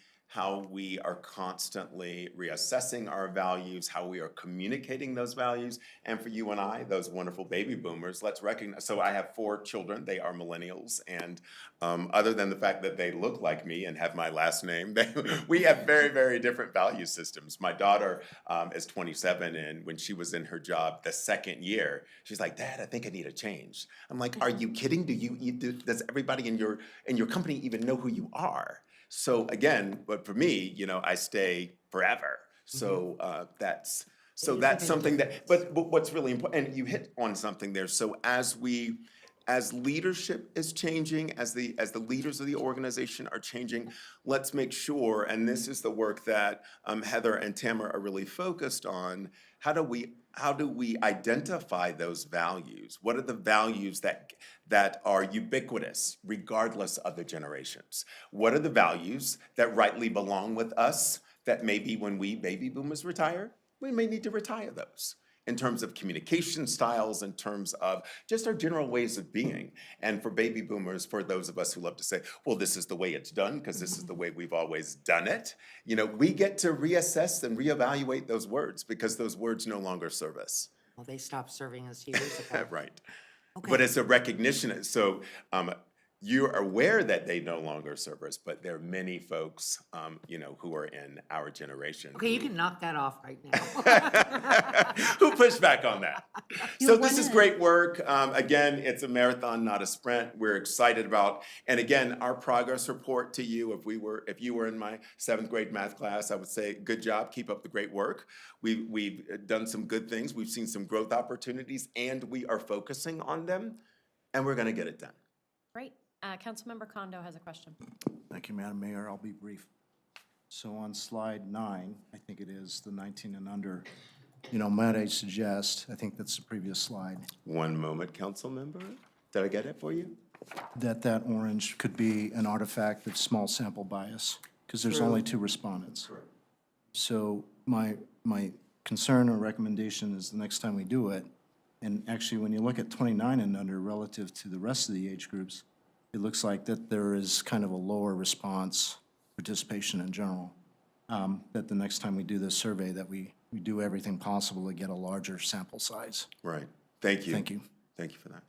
are constantly reassessing our values, how we are communicating those values. And for you and I, those wonderful baby boomers, let's recognize, so I have 4 children, they are millennials. And other than the fact that they look like me and have my last name, we have very, very different value systems. My daughter is 27, and when she was in her job the second year, she's like, Dad, I think I need a change. I'm like, are you kidding? Does everybody in your company even know who you are? So again, but for me, you know, I stay forever. So that's something that. But what's really important, and you hit on something there. So as leadership is changing, as the leaders of the organization are changing, let's make sure, and this is the work that Heather and Tamara are really focused on. How do we identify those values? What are the values that are ubiquitous regardless of the generations? What are the values that rightly belong with us that maybe when we baby boomers retire, we may need to retire those? In terms of communication styles, in terms of just our general ways of being. And for baby boomers, for those of us who love to say, well, this is the way it's done, because this is the way we've always done it, you know, we get to reassess and reevaluate those words because those words no longer serve us. Well, they stopped serving us years ago. Right. Okay. But it's a recognition, so you're aware that they no longer serve us, but there are many folks, you know, who are in our generation. Okay, you can knock that off right now. Who pushed back on that? So this is wanna- great work. Again, it's a marathon, not a sprint. We're excited about, and again, our progress report to you, if you were in my 7th grade math class, I would say, good job, keep up the great work. We've done some good things. We've seen some growth opportunities, and we are focusing on them, and we're gonna get it done. Great. Councilmember Kondo has a question. Thank you, Madam Mayor. I'll be brief. So on slide 9, I think it is, the 19 and under, you know, might I suggest, I think that's the previous slide, One moment, council member. Did I get it for you? that orange could be an artifact of small sample bias, because there's only 2 respondents. So my concern or recommendation is the next time we do it, and actually, when you look at 29 and under relative to the rest of the age groups, it looks like that there is kind of a lower response participation in general. That the next time we do this survey, that we do everything possible to get a larger sample size. Right. Thank you. Thank you. Thank you for that.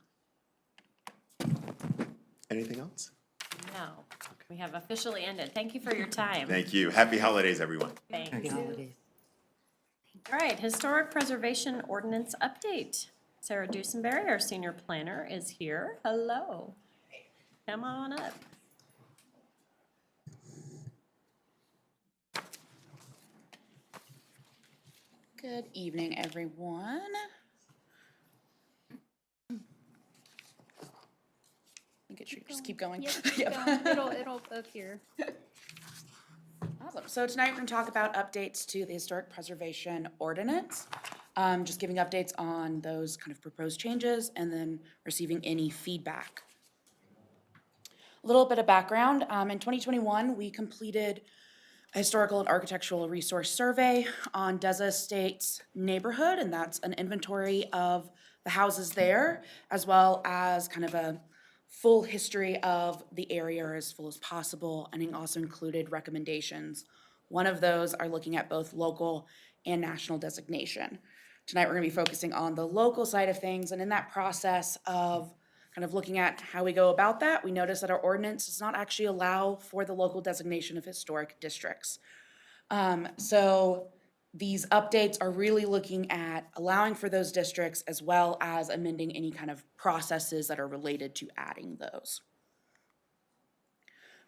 Anything else? No, we have officially ended. Thank you for your time. Thank you. Happy holidays, everyone. Thanks. Happy holidays. All right, Historic Preservation Ordinance Update. Sarah Dusenberry, our senior planner, is here. Hello. Come on up. Good evening, everyone. Just keep going. Yep, it'll appear. Awesome. So tonight we're going to talk about updates to the Historic Preservation Ordinance. Just giving updates on those kind of proposed changes and then receiving any feedback. A little bit of background, in 2021, we completed a historical and architectural resource survey on Deza Estates neighborhood, and that's an inventory of the houses there, as well as kind of a full history of the area as full as possible, and it also included recommendations. One of those are looking at both local and national designation. Tonight, we're gonna be focusing on the local side of things, and in that process of kind of looking at how we go about that, we notice that our ordinance does not actually allow for the local designation of historic districts. So these updates are really looking at allowing for those districts as well as amending any kind of processes that are related to adding those.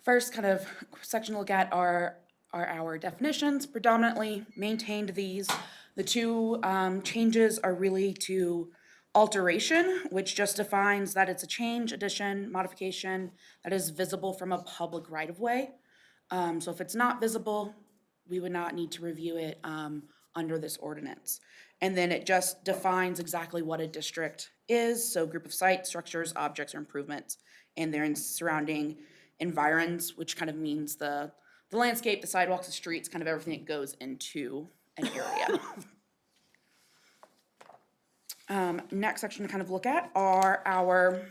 First kind of section to look at are our definitions, predominantly maintained these. The two changes are really to alteration, which just defines that it's a change, addition, modification that is visible from a public right-of-way. So if it's not visible, we would not need to review it under this ordinance. And then it just defines exactly what a district is, so group of sites, structures, objects, or improvements, and their surrounding environs, which kind of means the landscape, the sidewalks, the streets, kind of everything that goes into an area. Next section to kind of look at are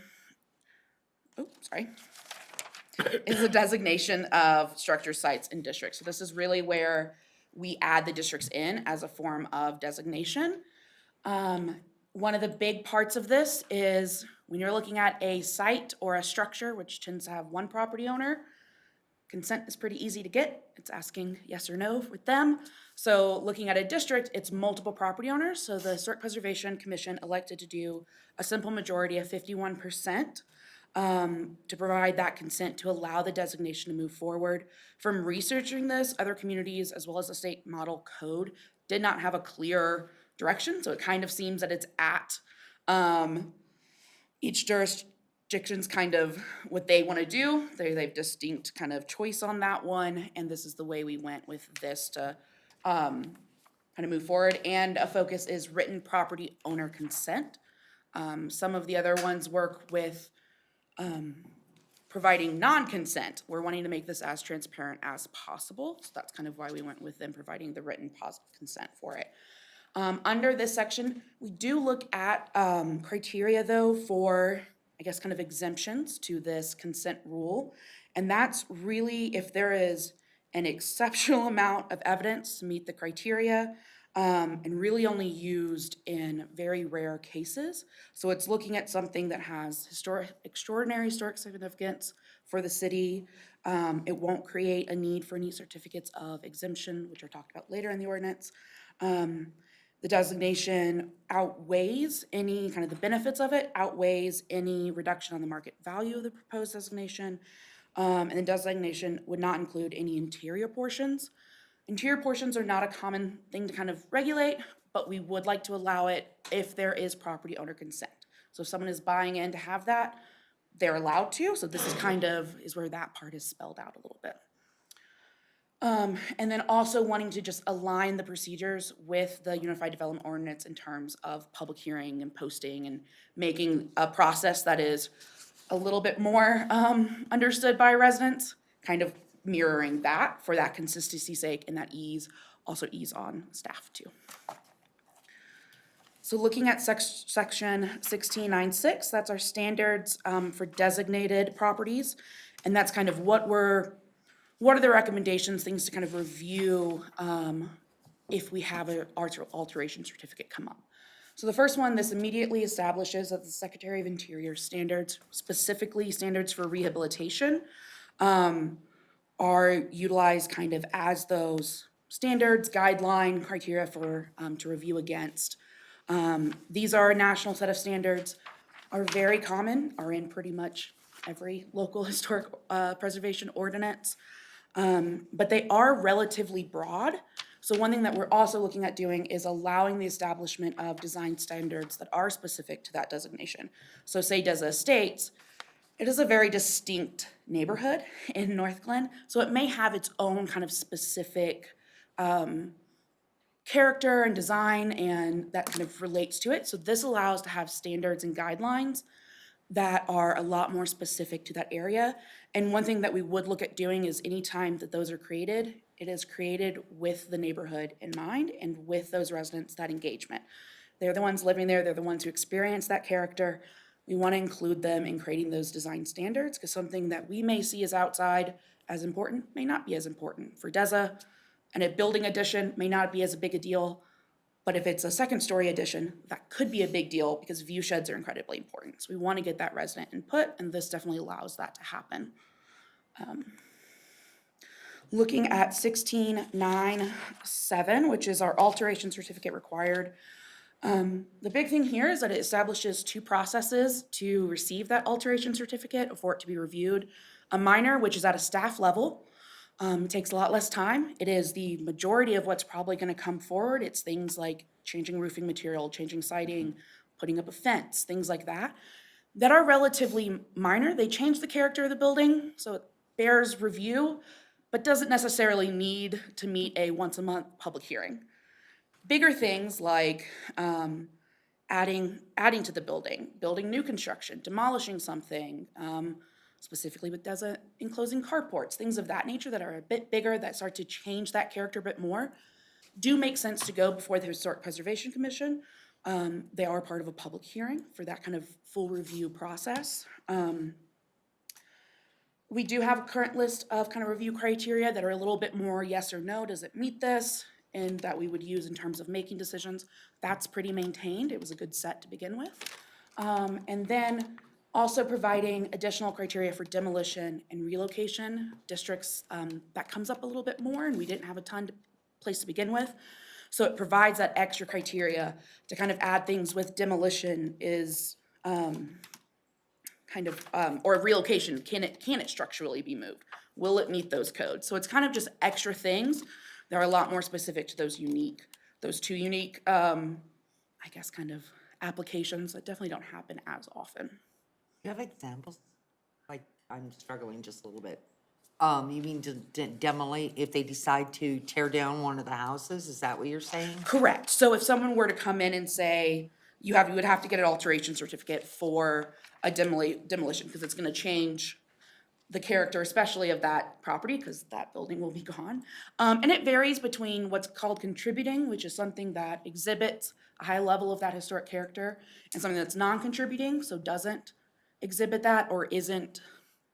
is the designation of structure, sites, and districts. So this is really where we add the districts in as a form of designation. One of the big parts of this is when you're looking at a site or a structure, which tends to have one property owner, consent is pretty easy to get. It's asking yes or no with them. So looking at a district, it's multiple property owners. So the Historic Preservation Commission elected to do a simple majority of 51% to provide that consent to allow the designation to move forward. From researching this, other communities as well as the state model code did not have a clear direction. So it kind of seems that it's at each jurisdiction's kind of what they want to do. They've distinct kind of choice on that one, and this is the way we went with this to kind of move forward. And a focus is written property owner consent. Some of the other ones work with providing non-consent. We're wanting to make this as transparent as possible, so that's kind of why we went with them providing the written positive consent for it. Under this section, we do look at criteria though for, I guess, kind of exemptions to this consent rule. And that's really if there is an exceptional amount of evidence to meet the criteria and really only used in very rare cases. So it's looking at something that has extraordinary historic significance for the city. It won't create a need for any certificates of exemption, which are talked about later in the ordinance. The designation outweighs any kind of the benefits of it, outweighs any reduction on the market value of the proposed designation. And the designation would not include any interior portions. Interior portions are not a common thing to kind of regulate, but we would like to allow it if there is property owner consent. So if someone is buying in to have that, they're allowed to. So this is kind of is where that part is spelled out a little bit. And then also wanting to just align the procedures with the Unified Development Ordinance in terms of public hearing and posting and making a process that is a little bit more understood by residents, kind of mirroring that for that consistency's sake and that ease, also ease on staff too. So looking at section 1696, that's our standards for designated properties. And that's kind of what are the recommendations, things to kind of review if we have an alteration certificate come up. So the first one, this immediately establishes that the Secretary of Interior standards, specifically standards for rehabilitation, are utilized kind of as those standards, guideline, criteria for to review against. These are a national set of standards, are very common, are in pretty much every local historic preservation ordinance. But they are relatively broad. So one thing that we're also looking at doing is allowing the establishment of design standards that are specific to that designation. So say Deza Estates, it is a very distinct neighborhood in North Glen, so it may have its own kind of specific character and design and that kind of relates to it. So this allows to have standards and guidelines that are a lot more specific to that area. And one thing that we would look at doing is anytime that those are created, it is created with the neighborhood in mind and with those residents, that engagement. They're the ones living there, they're the ones who experience that character. We want to include them in creating those design standards, because something that we may see as outside as important may not be as important. For DESA, and a building addition may not be as big a deal, but if it's a second-story addition, that could be a big deal because view sheds are incredibly important. So we want to get that resident input, and this definitely allows that to happen. Looking at 16.9.7, which is our alteration certificate required. The big thing here is that it establishes 2 processes to receive that alteration certificate or for it to be reviewed. A minor, which is at a staff level, takes a lot less time. It is the majority of what's probably gonna come forward. It's things like changing roofing material, changing siding, putting up a fence, things like that, that are relatively minor. They change the character of the building, so it bears review, but doesn't necessarily need to meet a once-a-month public hearing. Bigger things like adding to the building new construction, demolishing something, specifically with DESA enclosing carports, things of that nature that are a bit bigger, that start to change that character a bit more, do make sense to go before the Historic Preservation Commission. They are part of a public hearing for that kind of full review process. We do have a current list of kind of review criteria that are a little bit more yes or no, does it meet this? And that we would use in terms of making decisions. That's pretty maintained. It was a good set to begin with. And then also providing additional criteria for demolition and relocation districts. That comes up a little bit more, and we didn't have a place to begin with. So it provides that extra criteria to kind of add things with demolition is or relocation, can it structurally be moved? Will it meet those codes? So it's kind of just extra things. There are a lot more specific to those two unique, I guess, kind of applications that definitely don't happen as often. You have examples? Like, I'm struggling just a little bit. You mean to demolish, if they decide to tear down one of the houses, is that what you're saying? Correct. So if someone were to come in and say, you would have to get an alteration certificate for a demolition, because it's gonna change the character, especially of that property, because that building will be gone. And it varies between what's called contributing, which is something that exhibits a high level of that historic character, and something that's non-contributing, so doesn't exhibit that or isn't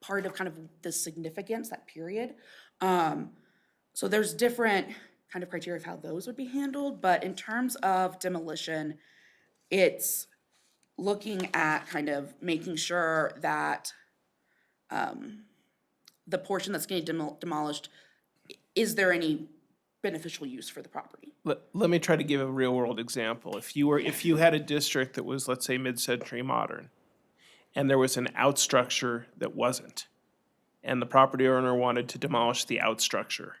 part of kind of the significance, that period. So there's different kind of criteria of how those would be handled, but in terms of demolition, it's looking at kind of making sure that the portion that's getting demolished, is there any beneficial use for the property? Let me try to give a real-world example. If you had a district that was, let's say, mid-century modern, and there was an outstructure that wasn't, and the property owner wanted to demolish the outstructure,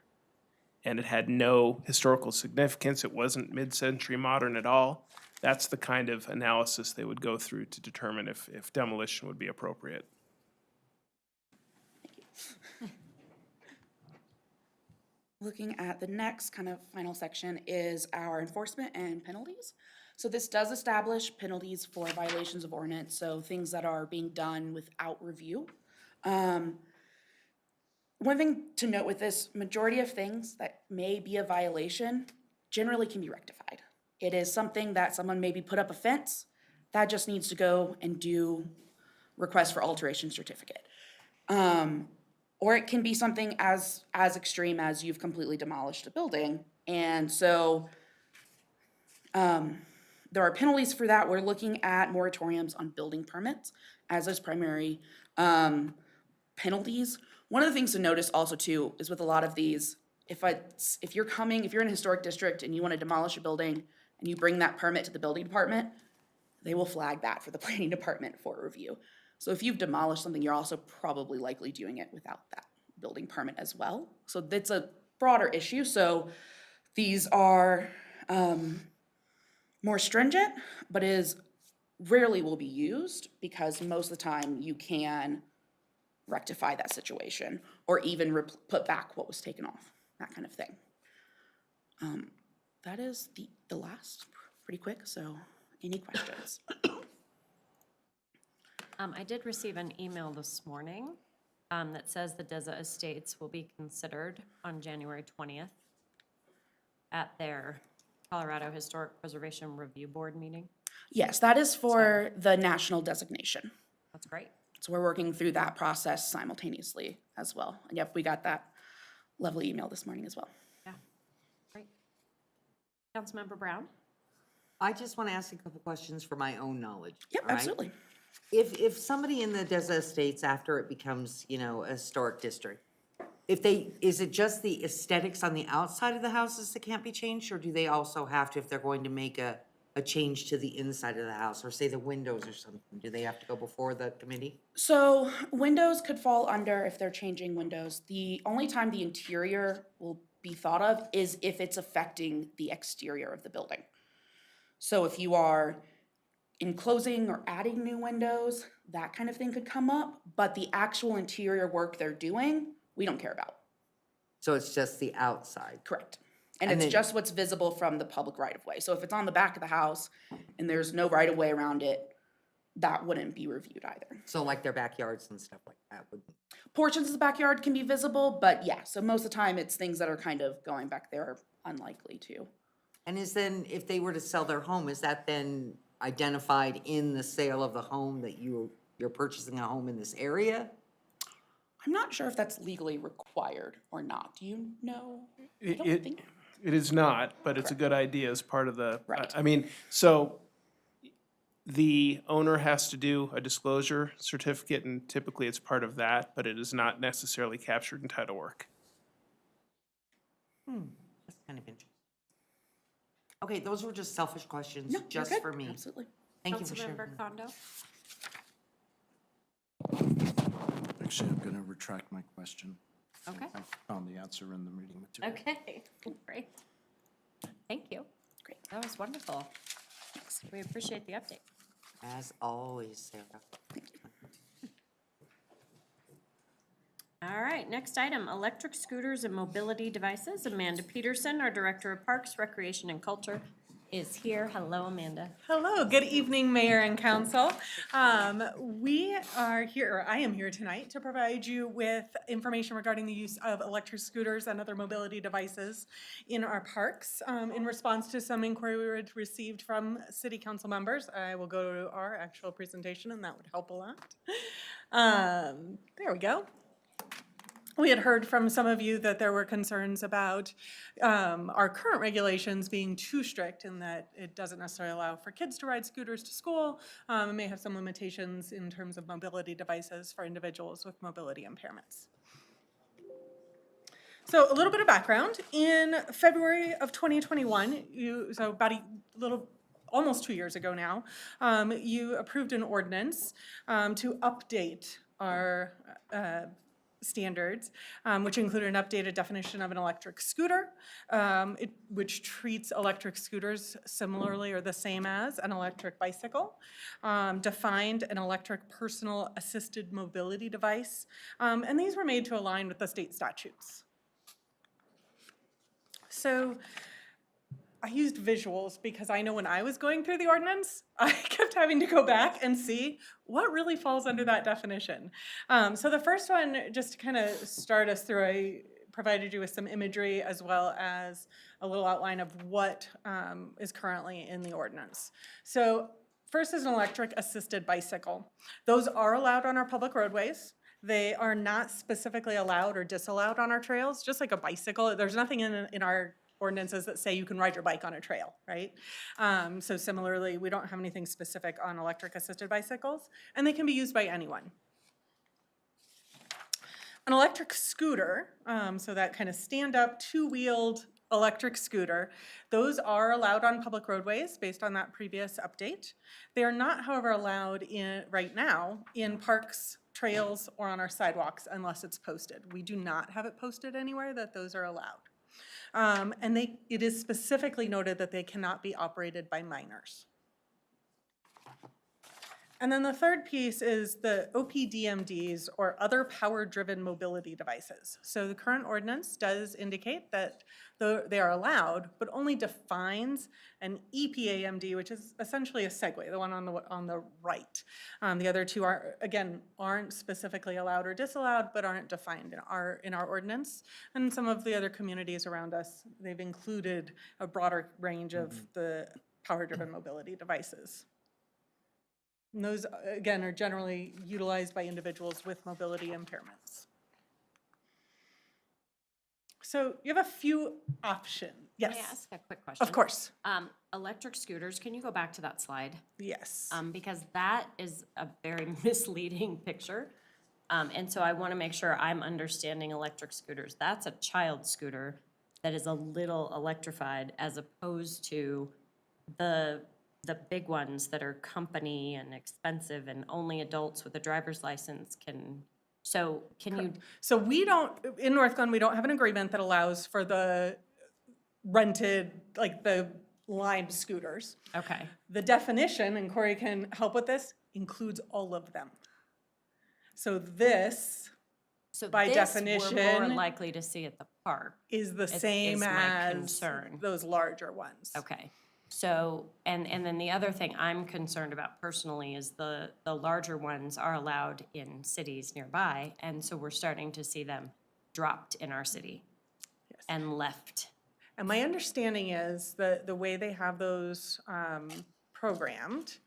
and it had no historical significance, it wasn't mid-century modern at all, that's the kind of analysis they would go through to determine if demolition would be appropriate. Looking at the next kind of final section is our enforcement and penalties. So this does establish penalties for violations of ordinance, so things that are being done without review. One thing to note with this, majority of things that may be a violation generally can be rectified. It is something that someone maybe put up a fence, that just needs to go and do request for alteration certificate. Or it can be something as extreme as you've completely demolished a building. And so there are penalties for that. We're looking at moratoriums on building permits as those primary penalties. One of the things to notice also too is with a lot of these, if you're in a historic district and you want to demolish a building and you bring that permit to the building department, they will flag that for the planning department for review. So if you've demolished something, you're also probably likely doing it without that building permit as well. So that's a broader issue. So these are more stringent, but rarely will be used because most of the time you can rectify that situation or even put back what was taken off, that kind of thing. That is the last, pretty quick, so any questions? I did receive an email this morning that says the Deza Estates will be considered on January 20th at their Colorado Historic Preservation Review Board meeting. Yes, that is for the national designation. That's great. So we're working through that process simultaneously as well. And yep, we got that lovely email this morning as well. Yeah, great. Councilmember Brown? I just want to ask a couple questions for my own knowledge. Yep, all right? absolutely. If somebody in the Deza Estates, after it becomes, you know, a historic district, is it just the aesthetics on the outside of the houses that can't be changed, or do they also have to, if they're going to make a change to the inside of the house, or say the windows or something, do they have to go before the committee? So windows could fall under if they're changing windows. The only time the interior will be thought of is if it's affecting the exterior of the building. So if you are enclosing or adding new windows, that kind of thing could come up, but the actual interior work they're doing, we don't care about. So it's just the outside? Correct. And And it's then- just what's visible from the public right-of-way. So if it's on the back of the house and there's no right-of-way around it, that wouldn't be reviewed either. So like their backyards and stuff like that would? Portions of the backyard can be visible, but yeah, so most of the time it's things that are kind of going back there are unlikely to. And is then, if they were to sell their home, is that then identified in the sale of the home that you're purchasing a home in this area? I'm not sure if that's legally required or not. Do you know? I don't It, think. it is not, but it's a good idea as part of the, Right. I mean, so the owner has to do a disclosure certificate, and typically it's part of that, but it is not necessarily captured in title work. That's kind of interesting. Okay, those were just selfish questions, No, you're just good. for me. Absolutely. Thank you for sharing. Councilmember Condo? Actually, I'm going to retract my question. Okay. I found the answer in the reading material. Okay, great. Thank you. Great. That was wonderful. We appreciate the update. As always, Sarah. All right, next item, electric scooters and mobility devices. Amanda Peterson, our Director of Parks, Recreation, and Culture, is here. Hello, Amanda. Hello, good evening, Mayor and Council. We are here, or I am here tonight to provide you with information regarding the use of electric scooters and other mobility devices in our parks. In response to some inquiry we received from city council members, I will go to our actual presentation and that would help a lot. There we go. We had heard from some of you that there were concerns about our current regulations being too strict in that it doesn't necessarily allow for kids to ride scooters to school. It may have some limitations in terms of mobility devices for individuals with mobility impairments. So a little bit of background. In February of 2021, so about a little almost 2 years ago now, you approved an ordinance to update our standards, which include an updated definition of an electric scooter, which treats electric scooters similarly or the same as an electric bicycle, defined an electric personal assisted mobility device, and these were made to align with the state statutes. So I used visuals because I know when I was going through the ordinance, I kept having to go back and see what really falls under that definition. So the first one, just to kind of start us through, I provided you with some imagery as well as a little outline of what is currently in the ordinance. So first is an electric assisted bicycle. Those are allowed on our public roadways. They are not specifically allowed or disallowed on our trails, just like a bicycle. There's nothing in our ordinances that say you can ride your bike on a trail, right? So similarly, we don't have anything specific on electric assisted bicycles, and they can be used by anyone. An electric scooter, so that kind of stand-up, two-wheeled electric scooter, those are allowed on public roadways based on that previous update. They are not, however, allowed right now in parks, trails, or on our sidewalks unless it's posted. We do not have it posted anywhere that those are allowed. And it is specifically noted that they cannot be operated by minors. And then the third piece is the OPDMDs, or other power-driven mobility devices. So the current ordinance does indicate that they are allowed, but only defines an EPAMD, which is essentially a Segway, the one on the right. The other two aren't specifically allowed or disallowed, but aren't defined in our ordinance. And some of the other communities around us, they've included a broader range of the power-driven mobility devices. And those, again, are generally utilized by individuals with mobility impairments. So you have a few options. Yes. Can I ask a quick question? Of course. Electric scooters, can you go back to that slide? Yes. Because that is a very misleading picture. And so I want to make sure I'm understanding electric scooters. That's a child scooter that is a little electrified, as opposed to the big ones that are company and expensive and only adults with a driver's license can. So can you? So we don't, in North Glen, we don't have an agreement that allows for the rented, like the Lime scooters. Okay. The definition, and Corey can help with this, includes all of them. So this, So by this definition, we're more likely to see at the park. is the is same my as concern. those larger ones. Okay. So, and then the other thing I'm concerned about personally is the larger ones are allowed in cities nearby, and so we're starting to see them dropped in our city and left. And my understanding is that the way they have those programmed,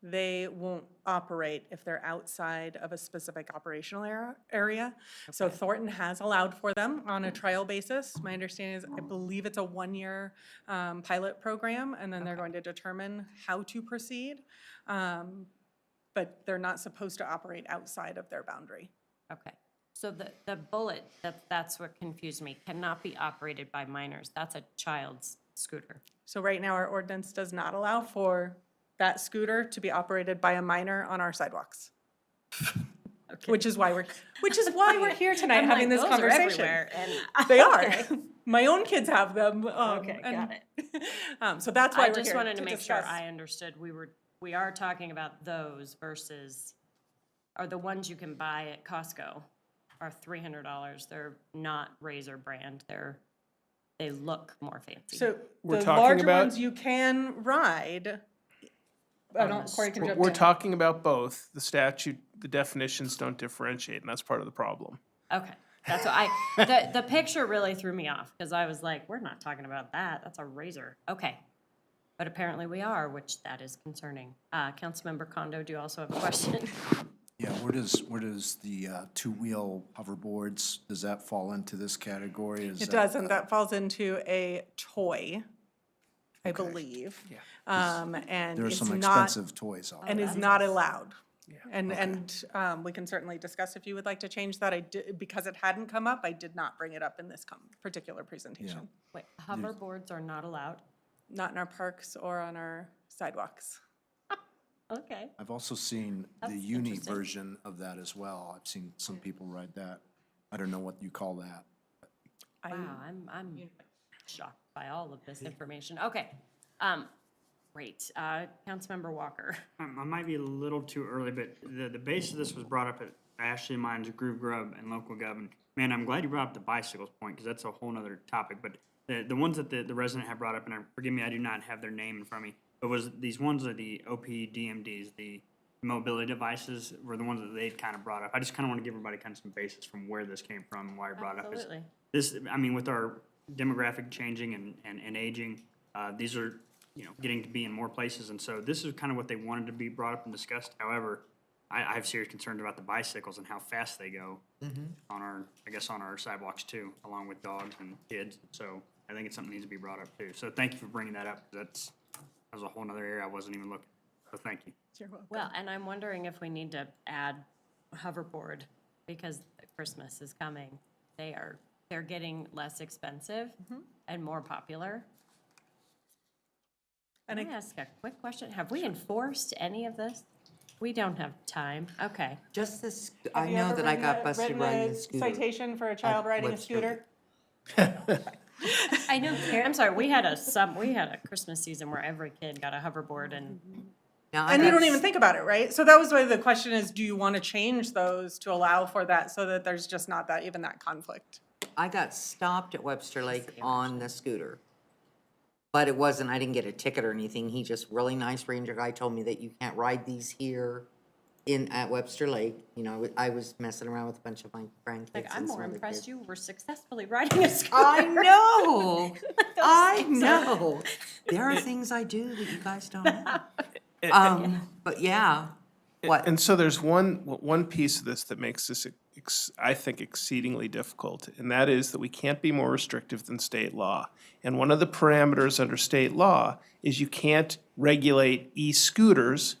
they won't operate if they're outside of a specific operational area. So Thornton has allowed for them on a trial basis. My understanding is, I believe it's a 1-year pilot program, and then they're going to determine how to proceed. But they're not supposed to operate outside of their boundary. Okay. So the bullet, that's what confused me, cannot be operated by minors. That's a child's scooter. So right now, our ordinance does not allow for that scooter to be operated by a minor on our sidewalks. Which is why we're here tonight I'm having like, this those are conversation. everywhere, and They are. Okay. My own kids have them. Okay, got it. So that's why I we're just here wanted to make sure discuss. I understood we are talking about those versus, are the ones you can buy at Costco are $300. They're not Razor brand. They look more fancy. So We're the talking larger about- ones you can ride. I don't, Corey can jump in. We're talking about both. The statute, the definitions don't differentiate, and that's part of the problem. Okay, that's what the picture really threw me off, because I was like, we're not talking about that. That's a Razor. Okay. But apparently we are, which that is concerning. Councilmember Kondo, do you also have a question? Yeah, where does the two-wheel hoverboards, does that fall into this category? Is It that, doesn't. That falls into a toy, I believe. Yeah. And There are it's some not, expensive toys out and there. is not allowed. And we can certainly discuss if you would like to change that. I did, because it hadn't come up, I did not bring it up in this particular presentation. Wait, hoverboards are not allowed? Not in our parks or on our sidewalks. Okay. I've also seen the That's uni interesting. version of that as well. I've seen some people ride that. I don't know what you call that. Wow, I'm shocked by all of this information. Okay, great. Councilmember Walker. I might be a little too early, but the base of this was brought up at Ashley Mine's Groove Grub and Local Gov. And man, I'm glad you brought up the bicycles point, because that's a whole nother topic. But the ones that the resident had brought up, and forgive me, I do not have their name in front of me, but was these ones are the OPDMDs, the mobility devices, were the ones that they'd kind of brought up. I just kind of want to give everybody kind of some basis from where this came from and why I brought it up. Absolutely. This, I mean, with our demographic changing and aging, these are, getting to be in more places. And so this is kind of what they wanted to be brought up and discussed. However, I have serious concerns about the bicycles and how fast they go on our sidewalks too, along with dogs and kids. So I think it's something that needs to be brought up too. So thank you for bringing that up. That was a whole nother area I wasn't even looking. So thank you. You're welcome. Well, and I'm wondering if we need to add hoverboard, because Christmas is coming. They're getting less expensive and more popular. And Can I ask a quick question? Have we enforced any of this? We don't have time. Okay. Just this, Have I you know ever that I written got a- busted written riding a the scooter. citation for a child riding a Webster. scooter? I know, I'm sorry, we had a Christmas season where every kid got a hoverboard, and Now, I And you don't got even think about it, right? So that was why the question is, do you want to change those to allow for that so that there's just not that, even that conflict? I got stopped at Webster Lake on the scooter. But it wasn't, I didn't get a ticket or anything. He just, really nice ranger guy told me that you can't ride these here at Webster Lake. You know, I was messing around with a bunch of my grandkids Like, I'm and some more other impressed kids. you were successfully riding a scooter. I know, I things are- know. There are things I do that you guys don't know. But yeah, what? And so there's one piece of this that makes this, I think, exceedingly difficult, and that is that we can't be more restrictive than state law. And one of the parameters under state law is you can't regulate e-scooters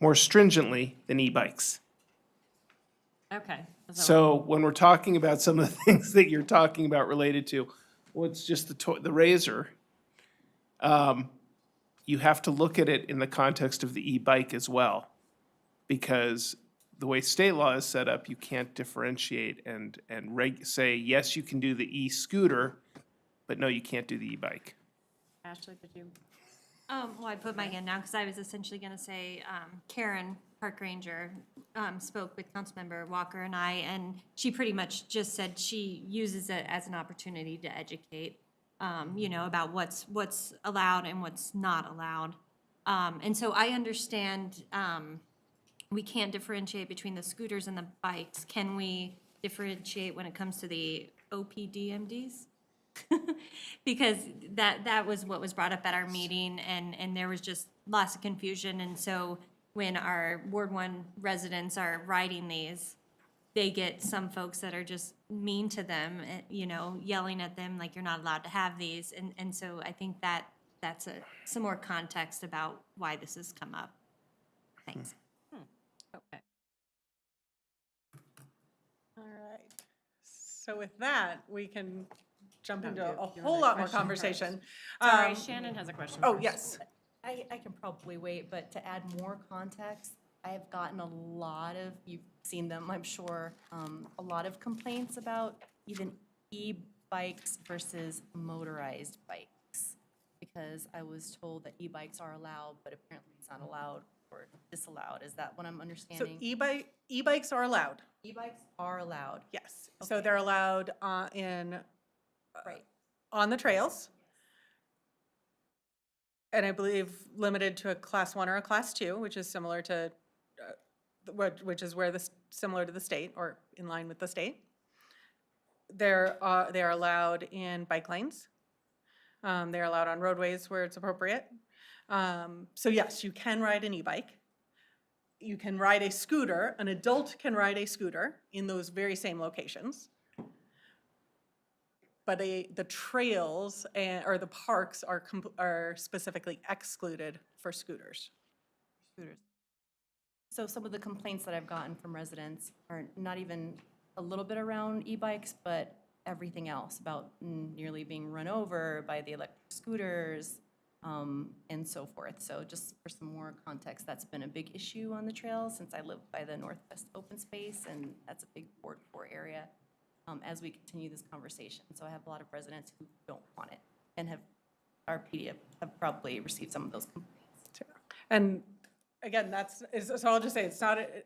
more stringently than e-bikes. Okay. So when we're talking about some of the things that you're talking about related to, what's just the razor, you have to look at it in the context of the e-bike as well. Because the way state law is set up, you can't differentiate and say, yes, you can do the e-scooter, but no, you can't do the e-bike. Ashley, could you? Well, I put my hand down because I was essentially going to say, Karen, Park Ranger, spoke with Councilmember Walker and I, and she pretty much just said she uses it as an opportunity to educate, you know, about what's allowed and what's not allowed. And so I understand, we can't differentiate between the scooters and the bikes. Can we differentiate when it comes to the OPDMDs? Because that was what was brought up at our meeting, and there was just lots of confusion. And so when our Ward 1 residents are riding these, they get some folks that are just mean to them, you know, yelling at them like you're not allowed to have these. And so I think that's some more context about why this has come up. Thanks. Okay. All right. So with that, we can jump into a whole lot more conversation. Sorry, Shannon has a question. Oh, first. yes. I can probably wait, but to add more context, I have gotten a lot of, you've seen them, I'm sure, a lot of complaints about even e-bikes versus motorized bikes. Because I was told that e-bikes are allowed, but apparently it's not allowed or disallowed. Is that what I'm So understanding? e-bikes are allowed. E-bikes are allowed. Yes. So they're allowed Right. on the trails. And I believe limited to a class 1 or a class 2, which is similar to, which is where similar to the state or in line with the state. They are allowed in bike lanes. They're allowed on roadways where it's appropriate. So yes, you can ride an e-bike. You can ride a scooter. An adult can ride a scooter in those very same locations. But the trails or the parks are specifically excluded for scooters. So some of the complaints that I've gotten from residents are not even a little bit around e-bikes, but everything else about nearly being run over by the electric scooters, and so forth. So just for some more context, that's been a big issue on the trail since I live by the Northwest Open Space, and that's a big Ward 4 area as we continue this conversation. So I have a lot of residents who don't want it and our PDF have probably received some of those complaints. And again, so I'll just say,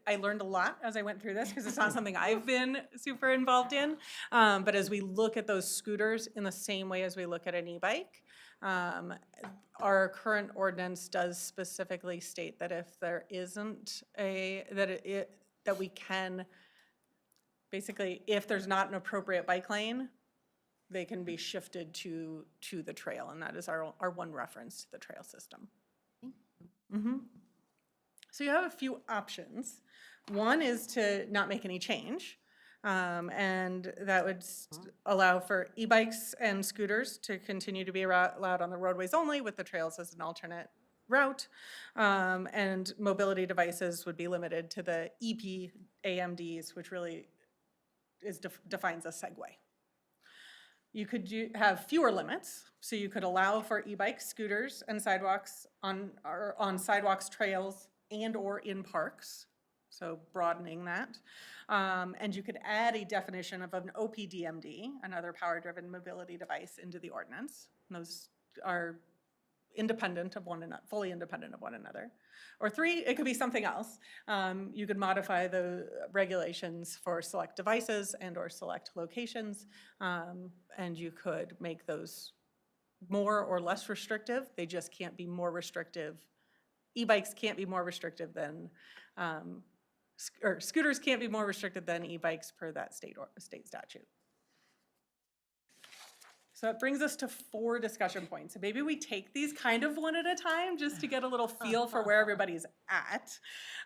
I learned a lot as I went through this because it's not something I've been super involved in. But as we look at those scooters in the same way as we look at an e-bike, our current ordinance does specifically state that if there isn't that we can, basically, if there's not an appropriate bike lane, they can be shifted to the trail, and that is our one reference to the trail system. Mm-hmm. So you have a few options. One is to not make any change, and that would allow for e-bikes and scooters to continue to be allowed on the roadways only, with the trails as an alternate route, and mobility devices would be limited to the EPAMDs, which really defines a Segway. You could have fewer limits, so you could allow for e-bikes, scooters, and sidewalks on sidewalks, trails, and or in parks, so broadening that. And you could add a definition of an OPDMD, another power-driven mobility device, into the ordinance. And those are independent of one another, fully independent of one another. Or 3, it could be something else. You could modify the regulations for select devices and or select locations, and you could make those more or less restrictive. They just can't be more restrictive. E-bikes can't be more restrictive than, or scooters can't be more restricted than e-bikes per that state statute. So it brings us to 4 discussion points. So maybe we take these kind of one at a time just to get a little feel for where everybody's at.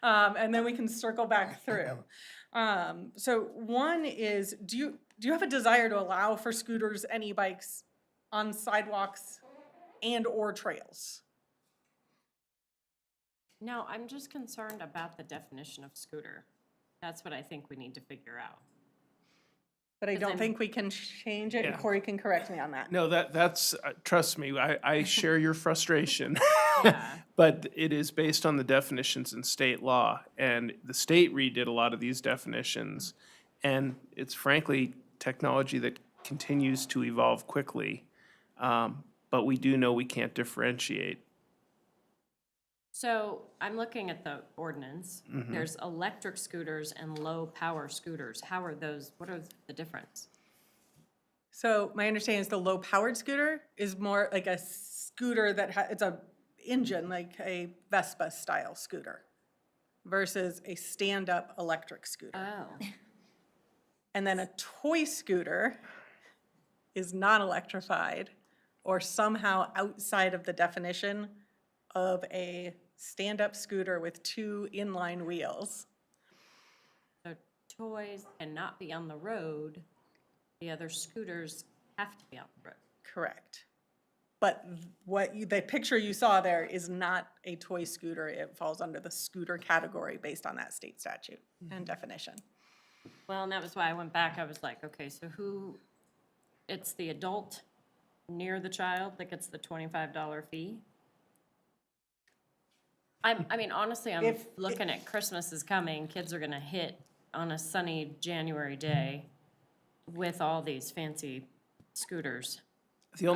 And then we can circle back through. So one is, do you have a desire to allow for scooters and e-bikes on sidewalks and or trails? No, I'm just concerned about the definition of scooter. That's what I think we need to figure out. But I 'Cause don't I'm- think we can change it, and Yeah. Corey can correct me on that. No, that's, trust me, I share your frustration. Yeah. But it is based on the definitions in state law, and the state redid a lot of these definitions. And it's frankly technology that continues to evolve quickly. But we do know we can't differentiate. So I'm looking at the ordinance. There's electric scooters and low-power scooters. How are those, what are the difference? So my understanding is the low-powered scooter is more like a scooter that it's a engine, like a Vespa-style scooter, versus a stand-up electric scooter. Oh. And then a toy scooter is not electrified or somehow outside of the definition of a stand-up scooter with 2 inline wheels. So toys cannot be on the road. The other scooters have to be on the road. Correct. But the picture you saw there is not a toy scooter. It falls under the scooter category based on that state statute and definition. Well, and that was why I went back. I was like, okay, so it's the adult near the child that gets the $25 fee? I mean, honestly, I'm looking at Christmas is coming. Kids are gonna hit on a sunny January day with all these fancy scooters. The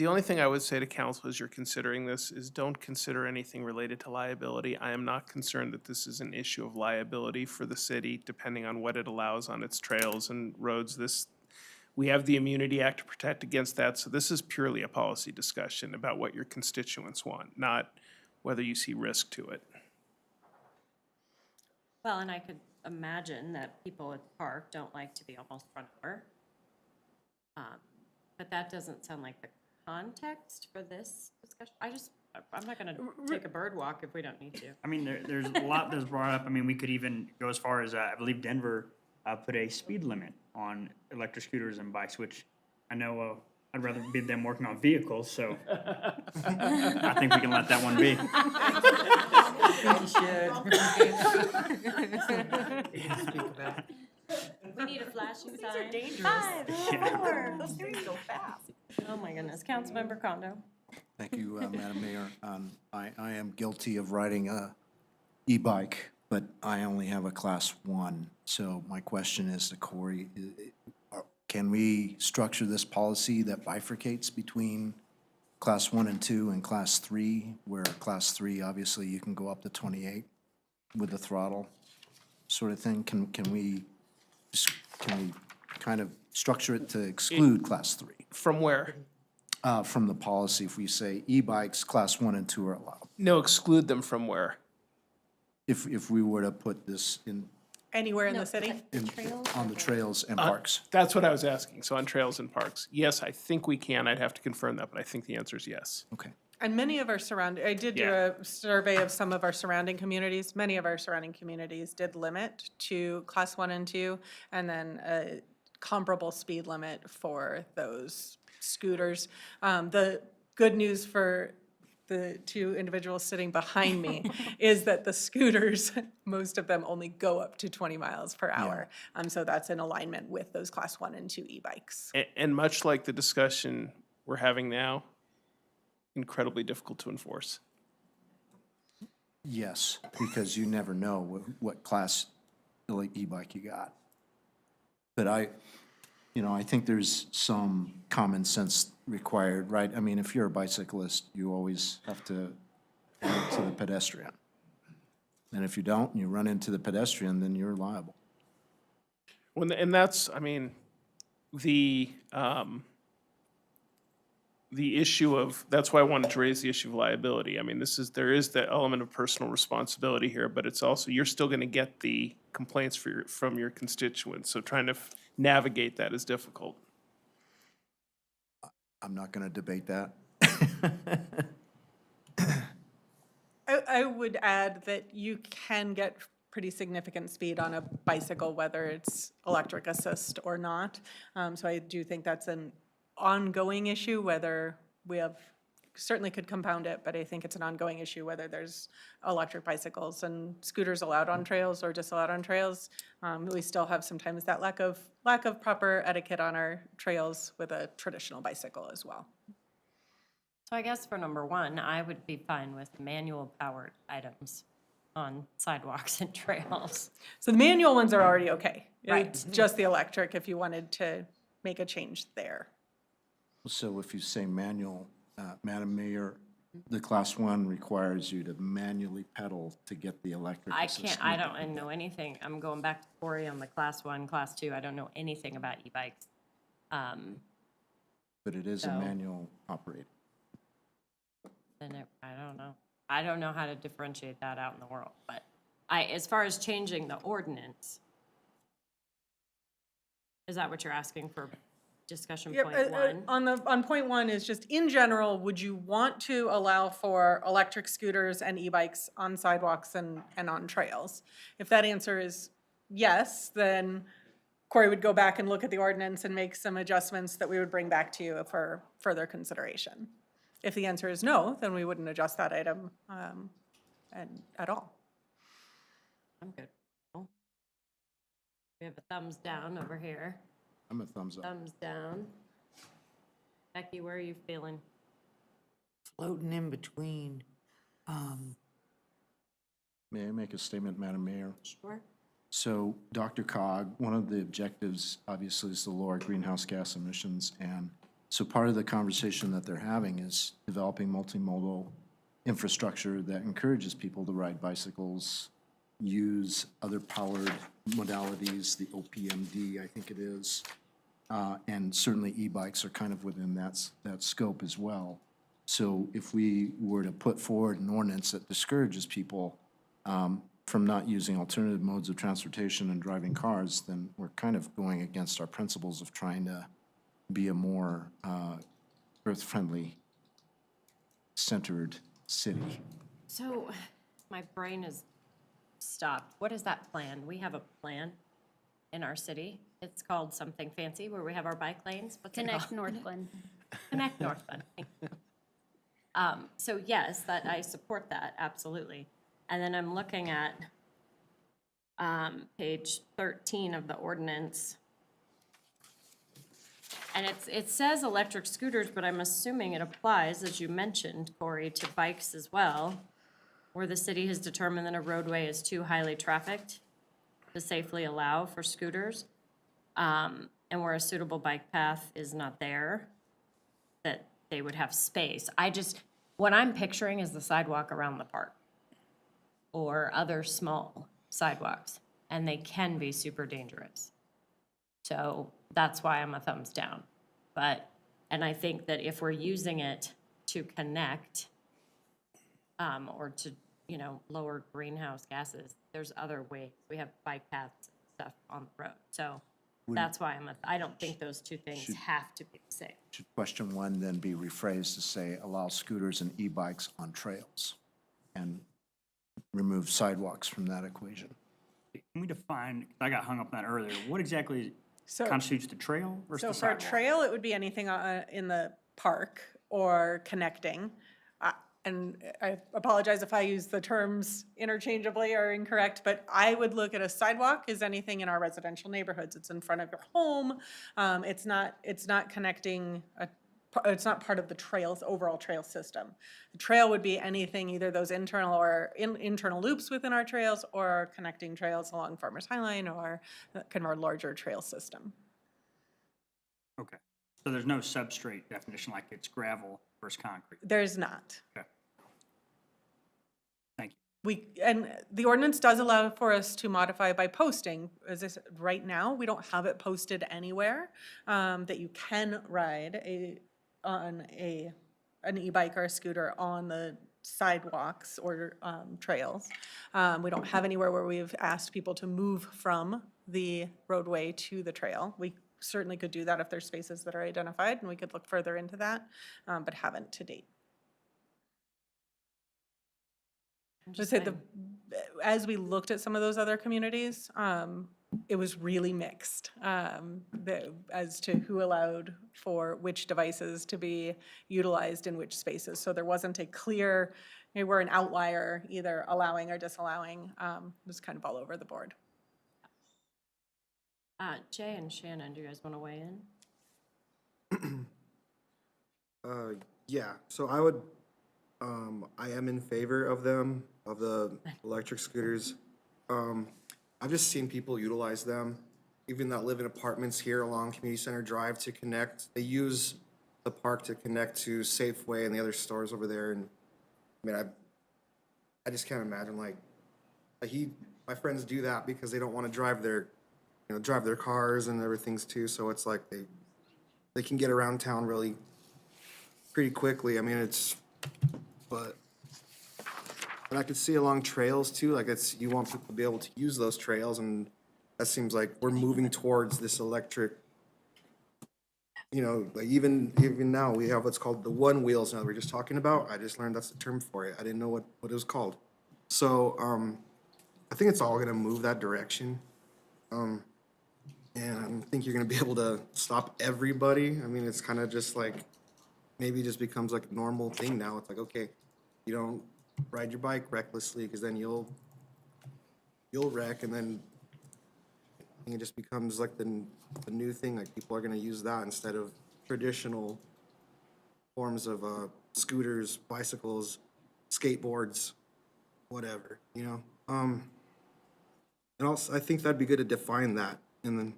only thing I would say to council as you're considering this is don't consider anything related to liability. I am not concerned that this is an issue of liability for the city, depending on what it allows on its trails and roads. We have the Immunity Act to protect against that, so this is purely a policy discussion about what your constituents want, not whether you see risk to it. Well, and I could imagine that people at the park don't like to be almost run over. But that doesn't sound like the context for this discussion. I'm not gonna take a bird walk if we don't need to. I mean, there's a lot that's brought up. I mean, we could even go as far as, I believe Denver put a speed limit on electric scooters and bikes, which I know I'd rather be them working on vehicles, so I think we can let that one be. We need a flashing sign. are dangerous. 5, Yeah. 4. Those things go fast. Oh, my goodness. Councilmember Condo. Thank you, Madam Mayor. I am guilty of riding a e-bike, but I only have a Class 1. So my question is to Corey, can we structure this policy that bifurcates between Class 1 and 2 and Class 3, where Class 3, obviously, you can go up to 28 with the throttle sort of thing? Can we kind of structure it to exclude Class 3? From where? From the policy, if we say e-bikes, Class 1 and 2 are allowed. No, exclude them from where? If we were to put this Anywhere in the city? on the trails and parks. That's what I was asking. So on trails and parks. Yes, I think we can. I'd have to confirm that, but I think the answer is yes. Okay. And many of our I did do Yeah. a survey of some of our surrounding communities. Many of our surrounding communities did limit to Class 1 and 2, and then a comparable speed limit for those scooters. The good news for the 2 individuals sitting behind me is that the scooters, most of them only go up to 20 miles per hour. So that's in alignment with those Class 1 and 2 e-bikes. And much like the discussion we're having now, incredibly difficult to enforce. Yes, because you never know what class e-bike you got. But I think there's some common sense required, right? I mean, if you're a bicyclist, you always have to add to the pedestrian. And if you don't, and you run into the pedestrian, then you're liable. And that's, I mean, the issue of, that's why I wanted to raise the issue of liability. I mean, there is the element of personal responsibility here, but it's also, you're still gonna get the complaints from your constituents, so trying to navigate that is difficult. I'm not gonna debate that. I would add that you can get pretty significant speed on a bicycle, whether it's electric assist or not. So I do think that's an ongoing issue, whether we have, certainly could compound it, but I think it's an ongoing issue whether there's electric bicycles and scooters allowed on trails or disallowed on trails. We still have sometimes that lack of proper etiquette on our trails with a traditional bicycle as well. So I guess for number one, I would be fine with manual powered items on sidewalks and trails. So the manual ones are already okay. Right. It's just the electric if you wanted to make a change there. So if you say manual, Madam Mayor, the Class 1 requires you to manually pedal to get the electric I assist. can't, I don't know anything. I'm going back to Corey on the class 1, class 2. I don't know anything about e-bikes. But it is a So- manual operated. I don't know. I don't know how to differentiate that out in the world, but as far as changing the ordinance, is that what you're asking for discussion Yep, point one? on point one is just, in general, would you want to allow for electric scooters and e-bikes on sidewalks and on trails? If that answer is yes, then Corey would go back and look at the ordinance and make some adjustments that we would bring back to you for further consideration. If the answer is no, then we wouldn't adjust that item at all. I'm good. We have a thumbs down over here. I'm a thumbs up. Thumbs down. Becky, where are you feeling? Floating in between. May I make a statement, Madam Mayor? Sure. So, Dr. Cog, one of the objectives, obviously, is to lower greenhouse gas emissions. And so part of the conversation that they're having is developing multimodal infrastructure that encourages people to ride bicycles, use other powered modalities, the OPMD, I think it is. And certainly e-bikes are kind of within that scope as well. So if we were to put forward an ordinance that discourages people from not using alternative modes of transportation and driving cars, then we're kind of going against our principles of trying to be a more earth-friendly, centered city. So my brain is stopped. What is that plan? We have a plan in our city. It's called something fancy where we have our bike lanes. What's it Connect called? Northland. Connect Northland. So yes, that I support that, absolutely. And then I'm looking at page 13 of the ordinance. And it says electric scooters, but I'm assuming it applies, as you mentioned, Corey, to bikes as well, where the city has determined that a roadway is too highly trafficked to safely allow for scooters, and where a suitable bike path is not there, that they would have space. What I'm picturing is the sidewalk around the park or other small sidewalks, and they can be super dangerous. So that's why I'm a thumbs down. And I think that if we're using it to connect, or to, lower greenhouse gases, there's other ways. We have bike paths and stuff on the road. So that's why I don't think those two things have to be the same. Should question one then be rephrased to say, allow scooters and e-bikes on trails and remove sidewalks from that equation? Can we define, I got hung up on that earlier, what exactly So- constitutes the trail versus So the for a sidewalk? trail, it would be anything in the park or connecting. And I apologize if I use the terms interchangeably or incorrect, but I would look at a sidewalk as anything in our residential neighborhoods. It's in front of your home. It's not connecting, it's not part of the trails, overall trail system. The trail would be anything, either those internal or internal loops within our trails or connecting trails along Farmers Highline or kind of our larger trail system. Okay. So there's no substrate definition like it's gravel versus concrete. There's not. Okay. Thank you. And the ordinance does allow for us to modify by posting. As I said, right now, we don't have it posted anywhere that you can ride an e-bike or a scooter on the sidewalks or trails. We don't have anywhere where we've asked people to move from the roadway to the trail. We certainly could do that if there's spaces that are identified, and we could look further into that, but haven't to date. Just say as we looked at some of those other communities, it was really mixed as to who allowed for which devices to be utilized in which spaces. So there wasn't a clear, we're an outlier either allowing or disallowing. It was kind of all over the board. Jay and Shannon, do you guys want to weigh in? Yeah, so I am in favor of them, of the electric scooters. I've just seen people utilize them, even that live in apartments here along Community Center Drive to connect. They use the park to connect to Safeway and the other stores over there. And I mean, I just can't imagine my friends do that because they don't want to drive their cars and everything too. So it's like they can get around town really pretty quickly. I mean, and I could see along trails too, like you want people to be able to use those trails, and that seems like we're moving towards this electric, like even now we have what's called the one wheels now that we're just talking about. I just learned that's the term for it. I didn't know what it was called. So I think it's all gonna move that direction. And I don't think you're gonna be able to stop everybody. I mean, it's kind of just like, maybe it just becomes like a normal thing now. It's like, okay, you don't ride your bike recklessly because then you'll wreck, and then I think it just becomes like the new thing. Like people are gonna use that instead of traditional forms of scooters, bicycles, skateboards, whatever, And also, I think that'd be good to define that in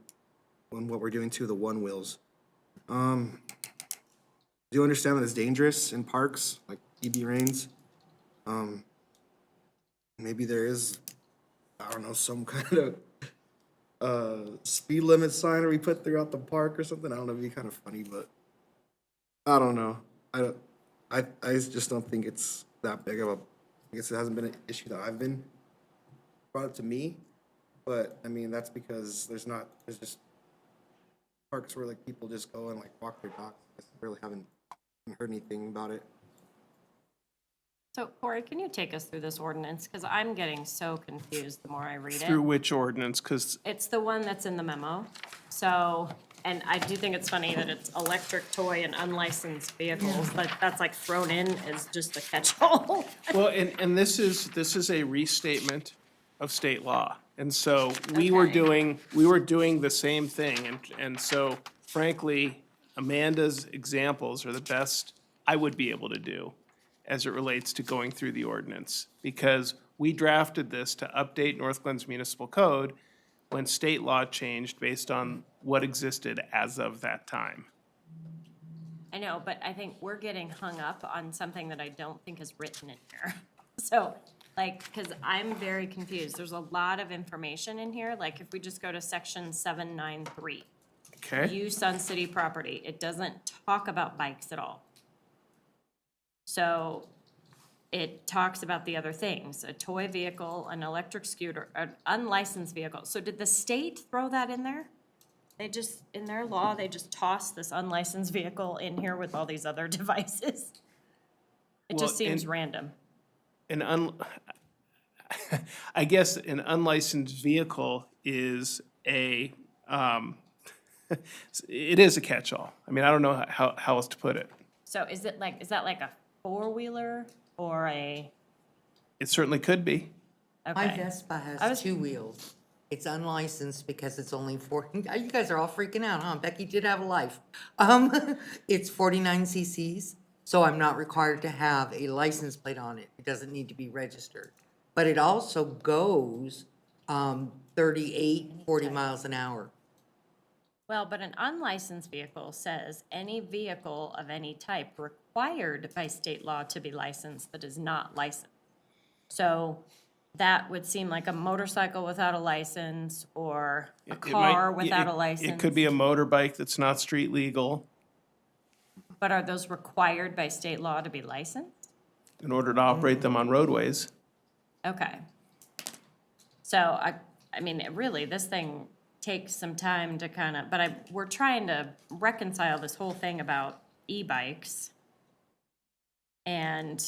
what we're doing to the one wheels. Do you understand that it's dangerous in parks, like EB Rains? Maybe there is, I don't know, some kind of speed limit sign we put throughout the park or something. I don't know, it'd be kind of funny, but I don't know. I just don't think it's that big of I guess it hasn't been an issue that I've been brought up to me, but I mean, that's because there's just parks where like people just go and like walk their dogs. I really haven't heard anything about it. So Corey, can you take us through this ordinance? Because I'm getting so confused the more I read Through it. which ordinance? Because It's the one that's in the memo. So, and I do think it's funny that it's electric toy and unlicensed vehicles, but that's like thrown in as just a catch-all. well, and this is a restatement of state law. And so we were doing the same thing. And so frankly, Amanda's examples are the best I would be able to do as it relates to going through the ordinance. Because we drafted this to update North Glenn's municipal code when state law changed based on what existed as of that time. I know, but I think we're getting hung up on something that I don't think is written in here. So, because I'm very confused. There's a lot of information in here. Like, if we just go to section 793. Okay? Use on city property. It doesn't talk about bikes at all. So it talks about the other things, a toy vehicle, an electric scooter, an unlicensed vehicle. So did the state throw that in there? They just, in their law, they just tossed this unlicensed vehicle in here with all these other devices? It Well, just seems and- random. I guess an unlicensed vehicle is it is a catch-all. I mean, I don't know how else to put it. So is that like a four-wheeler or a, It certainly could be. My okay. Vespa I has was- 2 wheels. It's unlicensed because it's only you guys are all freaking out, huh? Becky did have a life. It's 49 cc's, so I'm not required to have a license plate on it. It doesn't need to be registered. But it also goes 38, 40 miles an hour. Well, but an unlicensed vehicle says any vehicle of any type required by state law to be licensed that is not licensed. So that would seem like a motorcycle without a license or a It might- car without a it license. could be a motorbike that's not street legal. But are those required by state law to be licensed? In order to operate them on roadways. Okay. So I mean, really, this thing takes some time to kind of, but we're trying to reconcile this whole thing about e-bikes. And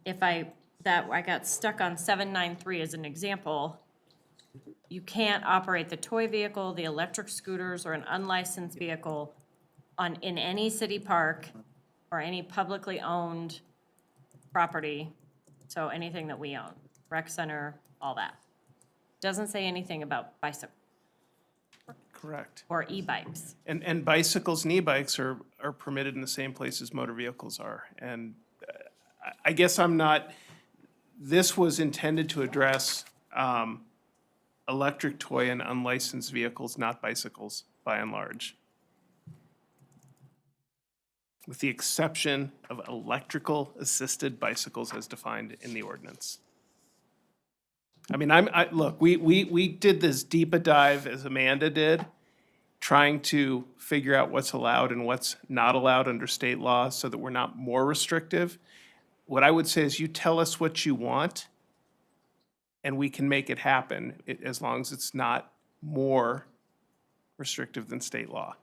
if I got stuck on 793 as an example, you can't operate the toy vehicle, the electric scooters, or an unlicensed vehicle in any city park or any publicly owned property, so anything that we own, rec center, all that. Doesn't say anything about bicycle Correct. or e-bikes. And bicycles and e-bikes are permitted in the same place as motor vehicles are. And I guess this was intended to address electric toy and unlicensed vehicles, not bicycles, by and large. With the exception of electrical assisted bicycles as defined in the ordinance. I mean, look, we did this deep a dive as Amanda did, trying to figure out what's allowed and what's not allowed under state law so that we're not more restrictive. What I would say is you tell us what you want and we can make it happen as long as it's not more restrictive than state law.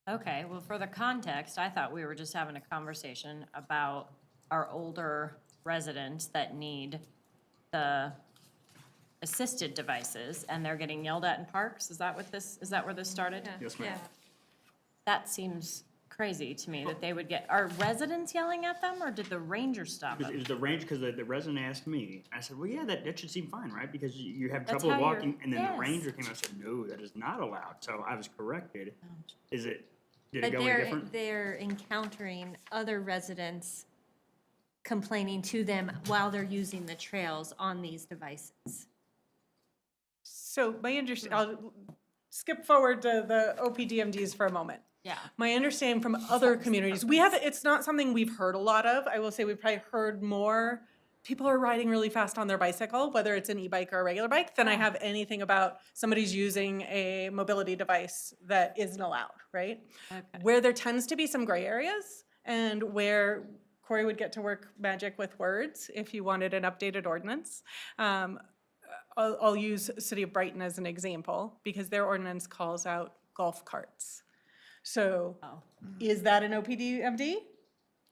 Okay, well, for the context, I thought we were just having a conversation about our older residents that need the assisted devices, and they're getting yelled at in parks? Is that where this started? Yes, ma'am. That seems crazy to me, that they would are residents yelling at them, or did the ranger stop It them? was the range, because the resident asked me, I said, well, yeah, that should seem fine, right? Because you have That's trouble how you're- walking, and then the yes. ranger came out and said, no, that is not allowed. So I was corrected. Did it But go any different? they're encountering other residents complaining to them while they're using the trails on these devices. So I'll skip forward to the OPDMDs for a moment. Yeah. My understanding from other communities, it's not something we've heard a lot of. I will say we've probably heard more, people are riding really fast on their bicycle, whether it's an e-bike or a regular bike, than I have anything about somebody's using a mobility device that isn't allowed, right? Okay. Where there tends to be some gray areas and where Corey would get to work magic with words if you wanted an updated ordinance. I'll use City of Brighton as an example because their ordinance calls out golf carts. So is that an OPDMD?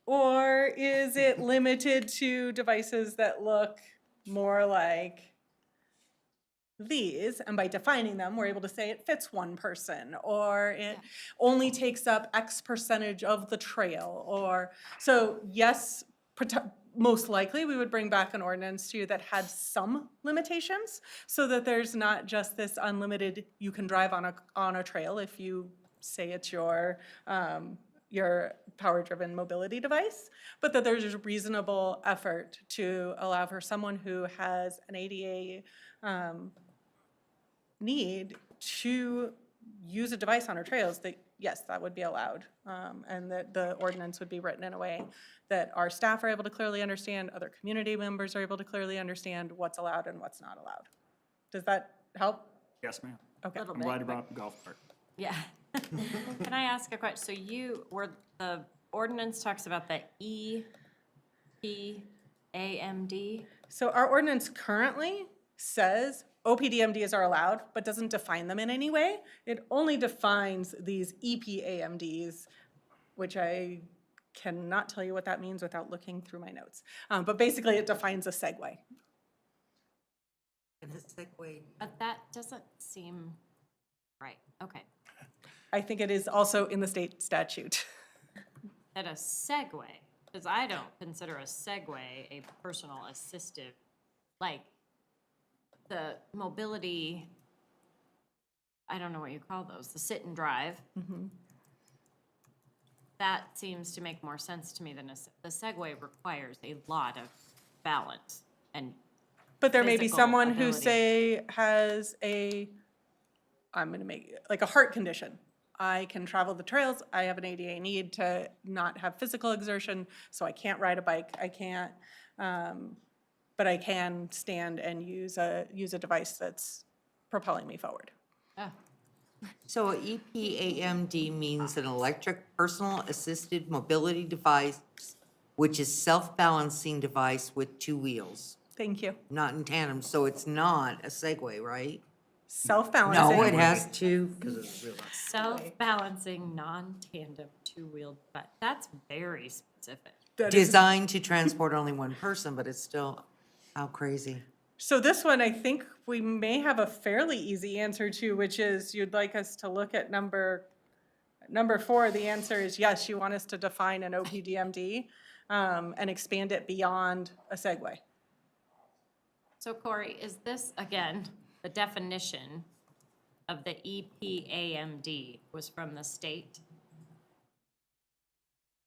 Or is it limited to devices that look more like these? And by defining them, we're able to say it fits one person, or it only takes up X percentage of the trail, or, so yes, most likely we would bring back an ordinance to you that had some limitations so that there's not just this unlimited, you can drive on a trail if you say it's your power-driven mobility device, but that there's a reasonable effort to allow for someone who has an ADA need to use a device on our trails, that yes, that would be allowed. And that the ordinance would be written in a way that our staff are able to clearly understand, other community members are able to clearly understand what's allowed and what's not allowed. Does that help? Yes, ma'am. Okay. I'm glad you brought up the golf cart. Yeah. Can I ask a question? So the ordinance talks about the EPAMD? So our ordinance currently says OPDMDs are allowed, but doesn't define them in any way. It only defines these EPAMDs, which I cannot tell you what that means without looking through my notes. But basically, it defines a Segway. And the Segway, But that doesn't seem right. Okay. I think it is also in the state statute. That a Segway, because I don't consider a Segway a personal assistive, like the mobility, I don't know what you call those, the sit and drive. That seems to make more sense to me than the Segway requires a lot of balance and But there may be physical someone who, ability. say, has a I'm gonna make, like a heart condition. I can travel the trails, I have an ADA need to not have physical exertion, so I can't ride a bike, I can't, but I can stand and use a device that's propelling me forward. So EPAMD means an electric personal assisted mobility device, which is self-balancing device with two wheels, Thank you. not in tandem, so it's not a Segway, right? Self-balancing. No, it has two. Self-balancing, non-tandem, two-wheeled, but that's very specific. Designed to transport only one person, but it's still, how crazy. So this one, I think we may have a fairly easy answer to, which is you'd like us to look at number 4. The answer is yes, you want us to define an OPDMD and expand it beyond a Segway. So Corey, is this, again, the definition of the EPAMD was from the state?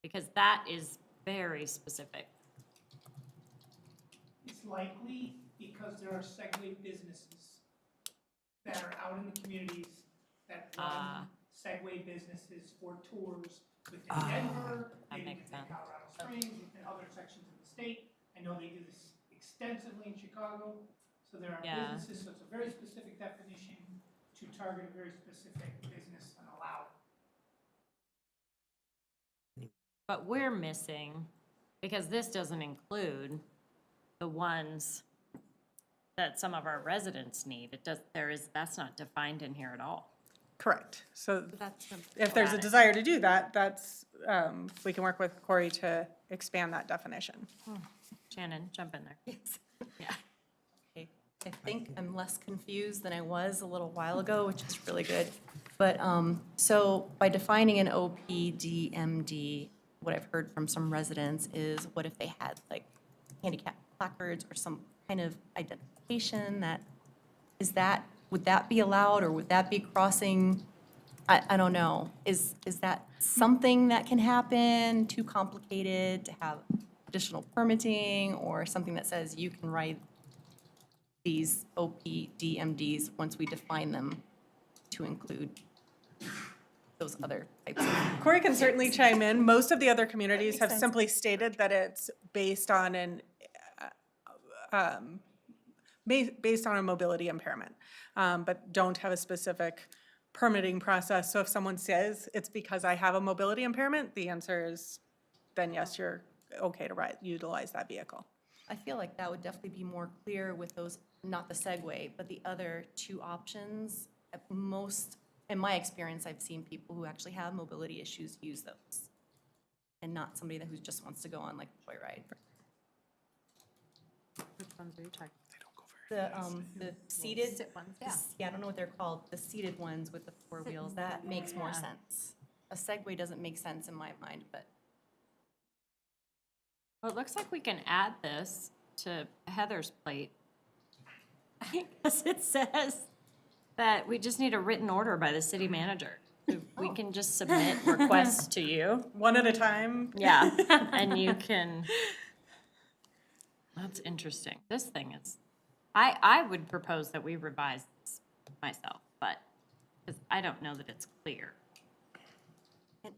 Because that is very specific. It's likely because there are Segway businesses that are out in the communities that run Segway businesses for tours within Denver, maybe makes within sense. Colorado Springs, within other sections of the state. I know they do this extensively in Chicago, so there are Yeah. businesses, so it's a very specific definition to target a very specific business and allow it. But we're missing, because this doesn't include the ones that some of our residents need. It does, that's not defined in here at all. Correct. So That's if there's a desire to do that, that's, we can work with Corey to expand that definition. Shannon, jump in there. Yes. Yeah. Okay, I think I'm less confused than I was a little while ago, which is really good. But, so by defining an OPDMD, what I've heard from some residents is, what if they had like handicap placards or some kind of identification that, would that be allowed, or would that be crossing? I don't know. Is that something that can happen, too complicated to have additional permitting, or something that says you can ride these OPDMDs once we define them to include those other types of? Corey can certainly chime in. Most of the other communities Makes have sense. simply stated that it's based on based on a mobility impairment, but don't have a specific permitting process. So if someone says it's because I have a mobility impairment, the answer is, then yes, you're okay to utilize that vehicle. I feel like that would definitely be more clear with those, not the Segway, but the other two options. At most, in my experience, I've seen people who actually have mobility issues use those, and not somebody who just wants to go on like a joyride. Which ones are you talking? The seated ones, yeah, I don't know what they're called, the seated ones with the four wheels, that makes more sense. A Segway doesn't make sense in my mind, but Well, it looks like we can add this to Heather's plate. Because it says that we just need a written order by the city manager. We can just submit requests to you. One at a time? Yeah, and you can, that's interesting. This thing is, I would propose that we revise this myself, but, because I don't know that it's clear.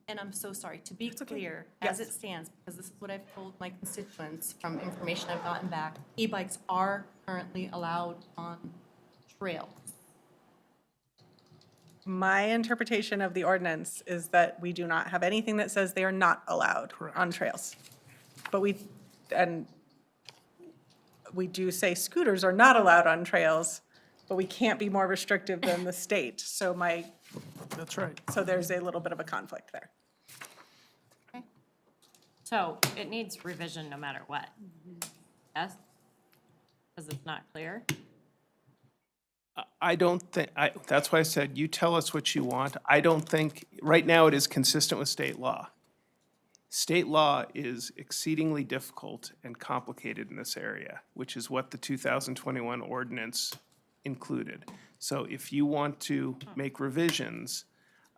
And I'm so sorry, to be clear, as it stands, because this is what I've told my constituents from information I've gotten back, e-bikes are currently allowed on trails. My interpretation of the ordinance is that we do not have anything that says they are not allowed on trails. But we do say scooters are not allowed on trails, but we can't be more restrictive than the state. So That's right. so there's a little bit of a conflict there. So it needs revision no matter what. Yes? Because it's not clear? I don't think, that's why I said, you tell us what you want. I don't think, right now it is consistent with state law. State law is exceedingly difficult and complicated in this area, which is what the 2021 ordinance included. So if you want to make revisions,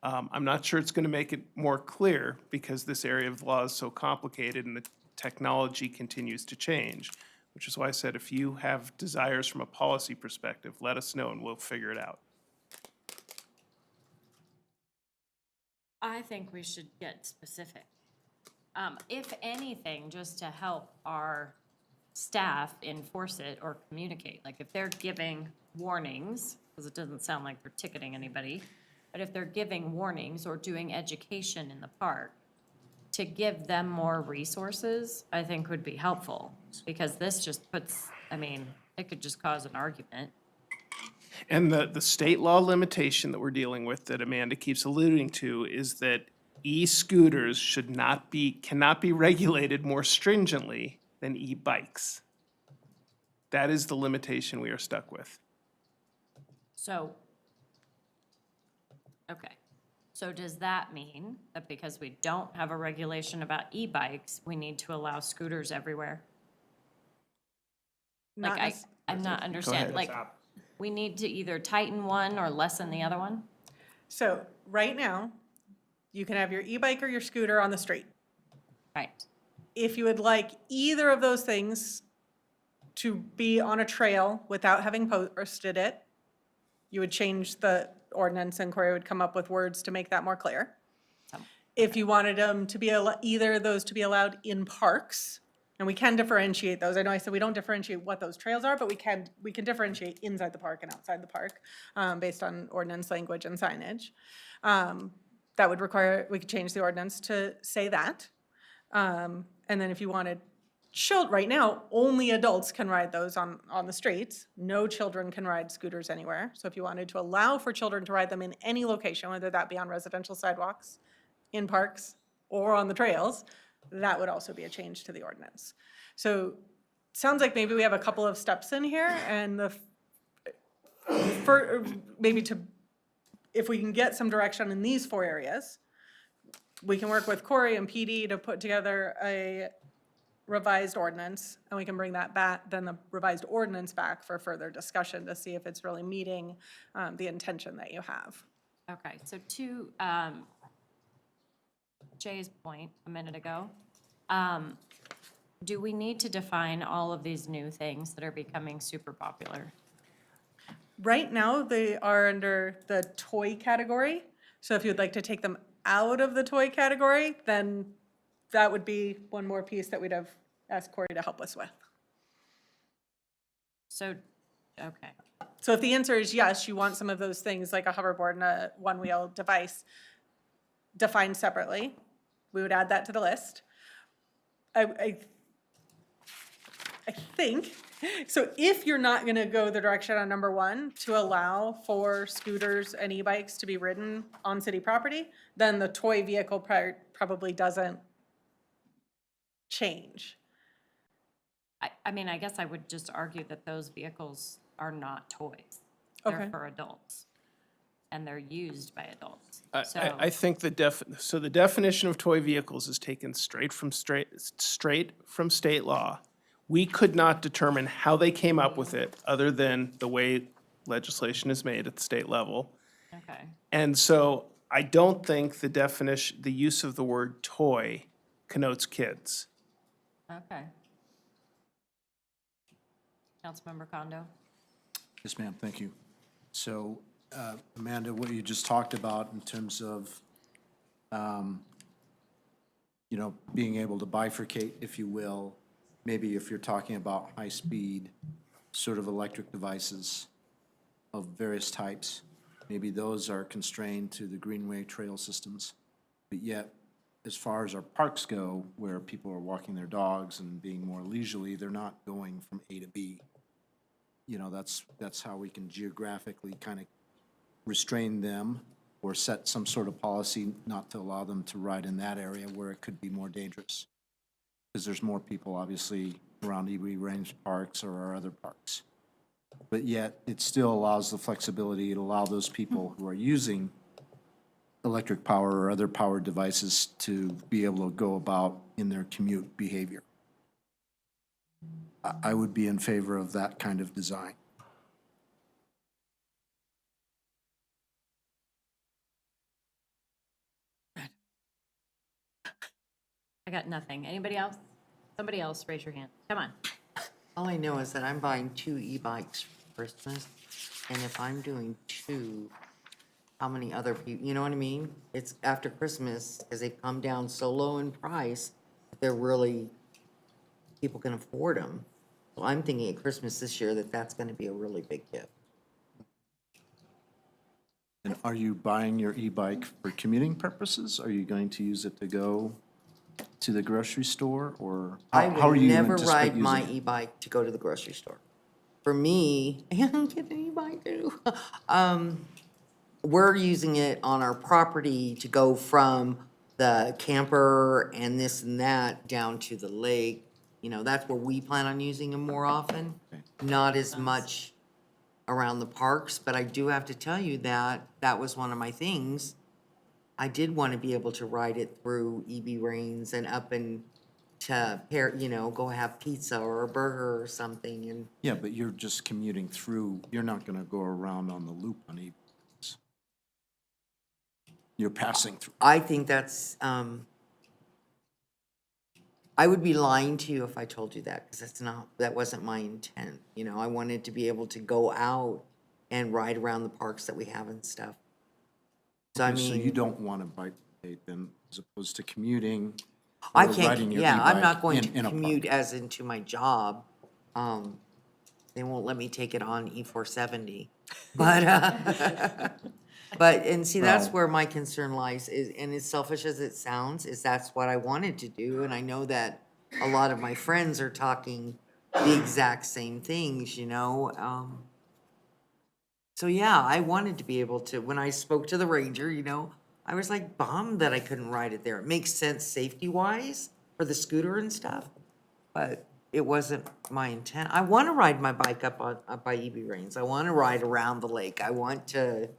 I'm not sure it's going to make it more clear because this area of law is so complicated and the technology continues to change, which is why I said if you have desires from a policy perspective, let us know and we'll figure it out. I think we should get specific. If anything, just to help our staff enforce it or communicate. Like if they're giving warnings, because it doesn't sound like they're ticketing anybody, but if they're giving warnings or doing education in the park, to give them more resources, I think would be helpful. Because this just puts, I mean, it could just cause an argument. And the state law limitation that we're dealing with that Amanda keeps alluding to is that e-scooters cannot be regulated more stringently than e-bikes. That is the limitation we are stuck with. So, okay. So does that mean that because we don't have a regulation about e-bikes, we need to allow scooters everywhere? Not Like, nec- I'm not understanding, like, we need to either tighten one or lessen the other one? So right now, you can have your e-bike or your scooter on the street. Right. If you would like either of those things to be on a trail without having posted it, you would change the ordinance and Corey would come up with words to make that more clear. If you wanted them to be, either of those to be allowed in parks, and we can differentiate those. I know I said we don't differentiate what those trails are, but we can differentiate inside the park and outside the park based on ordinance language and signage. That would require, we could change the ordinance to say that. And then if you wanted right now, only adults can ride those on the streets. No children can ride scooters anywhere. So if you wanted to allow for children to ride them in any location, whether that be on residential sidewalks, in parks, or on the trails, that would also be a change to the ordinance. So sounds like maybe we have a couple of steps in here, and if we can get some direction in these 4 areas, we can work with Corey and PD to put together a revised ordinance, and we can bring that back, then the revised ordinance back for further discussion to see if it's really meeting the intention that you have. Okay, so to Jay's point a minute ago, do we need to define all of these new things that are becoming super popular? Right now, they are under the toy category. So if you'd like to take them out of the toy category, then that would be one more piece that we'd have asked Corey to help us with. So, okay. So if the answer is yes, you want some of those things like a hoverboard and a one-wheel device defined separately, we would add that to the list. I think, so if you're not gonna go the direction on number 1 to allow for scooters and e-bikes to be ridden on city property, then the toy vehicle part probably doesn't change. I mean, I guess I would just argue that those vehicles are not toys. They're Okay. for adults, and they're used by adults. So, I think the definition of toy vehicles is taken straight from state law. We could not determine how they came up with it, other than the way legislation is made at the state level. okay. And so I don't think the use of the word toy connotes kids. Okay. Councilmember Kondo? Yes, ma'am, thank you. So, Amanda, what you just talked about in terms of, being able to bifurcate, if you will, maybe if you're talking about high-speed sort of electric devices of various types, maybe those are constrained to the greenway trail systems. But yet, as far as our parks go, where people are walking their dogs and being more leisurely, they're not going from A to B. That's how we can geographically kind of restrain them or set some sort of policy not to allow them to ride in that area where it could be more dangerous. Because there's more people, obviously, around EB Range parks or our other parks. But yet, it still allows the flexibility to allow those people who are using electric power or other powered devices to be able to go about in their commute behavior. I would be in favor of that kind of design. I got nothing. Anybody else? Somebody else, raise your hand. Come on. All I know is that I'm buying 2 e-bikes for Christmas, and if I'm doing 2, how many other people, you know what I mean? It's after Christmas, because they've come down so low in price, they're really, people can afford them. So I'm thinking at Christmas this year that that's gonna be a really big gift. And are you buying your e-bike for commuting purposes? Are you going to use it to go to the grocery store, or I how are would you never anticipate ride using my it? e-bike to go to the grocery store. For me, I don't get an e-bike too. We're using it on our property to go from the camper and this and that down to the lake. You know, that's where we plan on using them more often, not as much around the parks, but I do have to tell you that that was one of my things. I did want to be able to ride it through EB Rains and up and to pair, you know, go have pizza or a burger or something and Yeah, but you're just commuting through, you're not gonna go around on the loop on e-bikes. You're passing through. I think that's, I would be lying to you if I told you that, because that's not, that wasn't my intent. You know, I wanted to be able to go out and ride around the parks that we have and stuff. So I Okay, So you mean, don't want a bike date then, as opposed to commuting I or can't, riding your yeah, I'm not e-bike going in to a park? commute as into my job. They won't let me take it on E470. But, but, and see, that's Well- where my concern lies, is, and as selfish as it sounds, is that's what I wanted to do, and I know that a lot of my friends are talking the exact same things, you know? So yeah, I wanted to be able to, when I spoke to the ranger, you know, I was like bummed that I couldn't ride it there. It makes sense safety-wise for the scooter and stuff, but it wasn't my intent. I want to ride my bike up by EB Rains. I want to ride around the lake. I want to,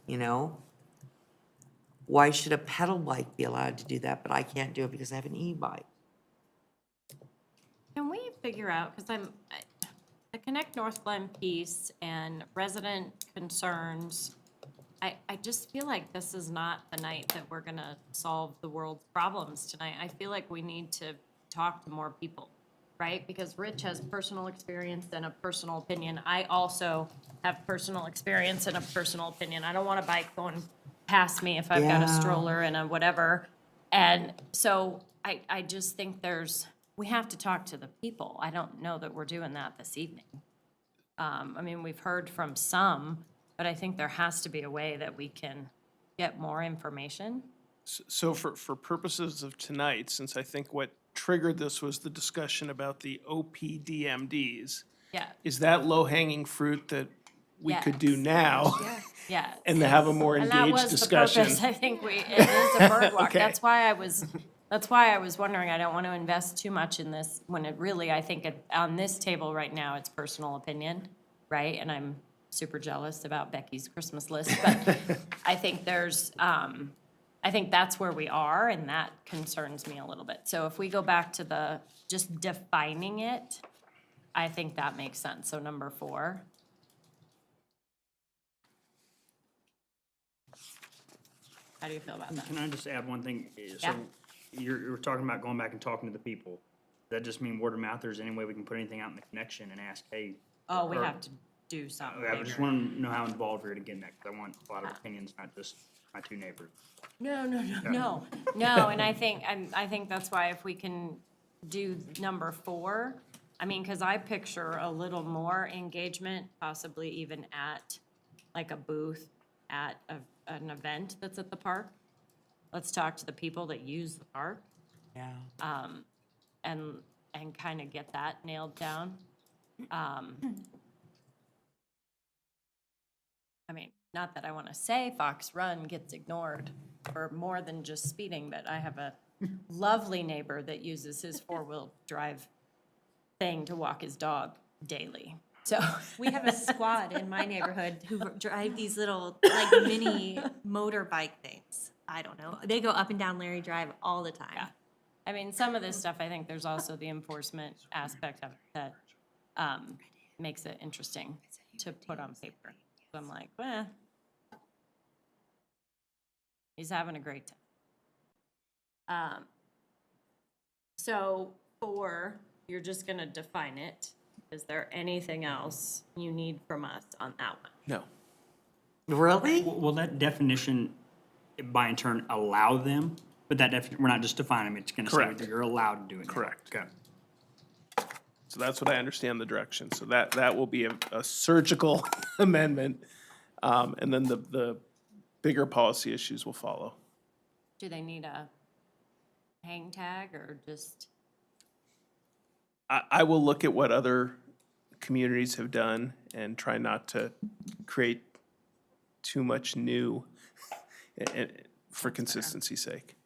you know. Why should a pedal bike be allowed to do that, but I can't do it because I have an e-bike? Can we figure out, because the Connect Northland piece and resident concerns, I just feel like this is not the night that we're gonna solve the world's problems tonight. I feel like we need to talk to more people, right? Because Rich has personal experience and a personal opinion. I also have personal experience and a personal opinion. I don't want a bike going past me if I've got a Yeah. stroller and a whatever. And so I just think we have to talk to the people. I don't know that we're doing that this evening. I mean, we've heard from some, but I think there has to be a way that we can get more information. So for purposes of tonight, since I think what triggered this was the discussion about the OPDMDs, Yeah, is that low-hanging fruit that we could do Yes. now? yeah. And to have a more And that engaged was the discussion? purpose. I think it is a bird walk. Okay. That's why I was wondering, I don't want to invest too much in this when it really, I think on this table right now, it's personal opinion, right? And I'm super jealous about Becky's Christmas list, but I think I think that's where we are, and that concerns me a little bit. So if we go back to just defining it, I think that makes sense. So number 4. How do you feel about that? Can I just add one thing? Yeah. So you're talking about going back and talking to the people. Does that just mean word of mouth, or is there any way we can put anything out in the connection and ask, hey? Oh, we or- have to do something I just bigger. want to know how involved we're gonna get in that, because I want a lot of opinions, not just my 2 neighbors. No, and I think that's why if we can do number 4, I mean, because I picture a little more engagement, possibly even at, like, a booth at an event that's at the park. Let's talk to the people that use the park, Yeah. and kind of get that nailed down. I mean, not that I want to say Fox Run gets ignored for more than just speeding, but I have a lovely neighbor that uses his 4-wheel drive thing to walk his dog daily. So We have a squad in my neighborhood who drive these little, like, mini motorbike things. I don't know. They go up and down Larry Drive all the time. Yeah. I mean, some of this stuff, I think there's also the enforcement aspect of it that makes it interesting to put on paper. So I'm like, he's having a great time. So 4, you're just gonna define it. Is there anything else you need from us on that one? No. Really? Will that definition, by in turn, allow them? But we're not just defining them, it's gonna say Correct. that you're allowed to do it now. Correct. Okay. So that's what I understand the direction. So that will be a surgical amendment. And then the bigger policy issues will follow. Do they need a hang tag or just? I will look at what other communities have done and try not to create too much new for consistency's sake.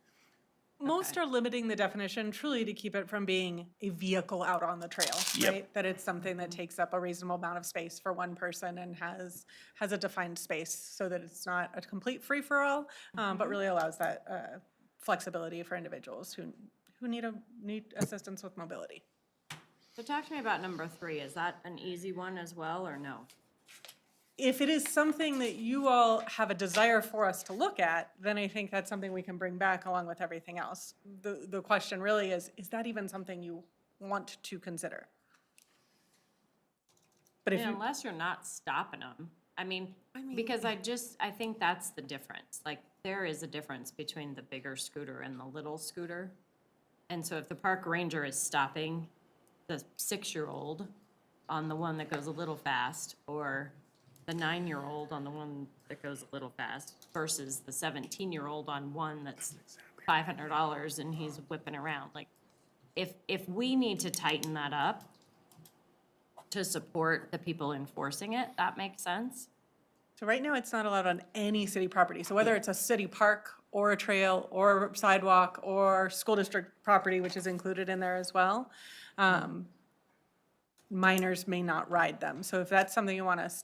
Most are limiting the definition truly to keep it from being a vehicle out on the trail, Yep. right? That it's something that takes up a reasonable amount of space for one person and has a defined space so that it's not a complete free-for-all, but really allows that flexibility for individuals who need assistance with mobility. So talk to me about number 3. Is that an easy one as well, or no? If it is something that you all have a desire for us to look at, then I think that's something we can bring back along with everything else. The question really is that even something you want to consider? But if Yeah, you, unless you're not stopping them. I mean, because I think that's the difference. Like, there is a difference between the bigger scooter and the little scooter. And so if the park ranger is stopping the 6-year-old on the one that goes a little fast, or the 9-year-old on the one that goes a little fast, versus the 17-year-old on one that's $500 and he's whipping around, like, if we need to tighten that up to support the people enforcing it, that makes sense. so right now it's not allowed on any city property. So whether it's a city park or a trail or sidewalk or school district property, which is included in there as well, minors may not ride them. So if that's something you want us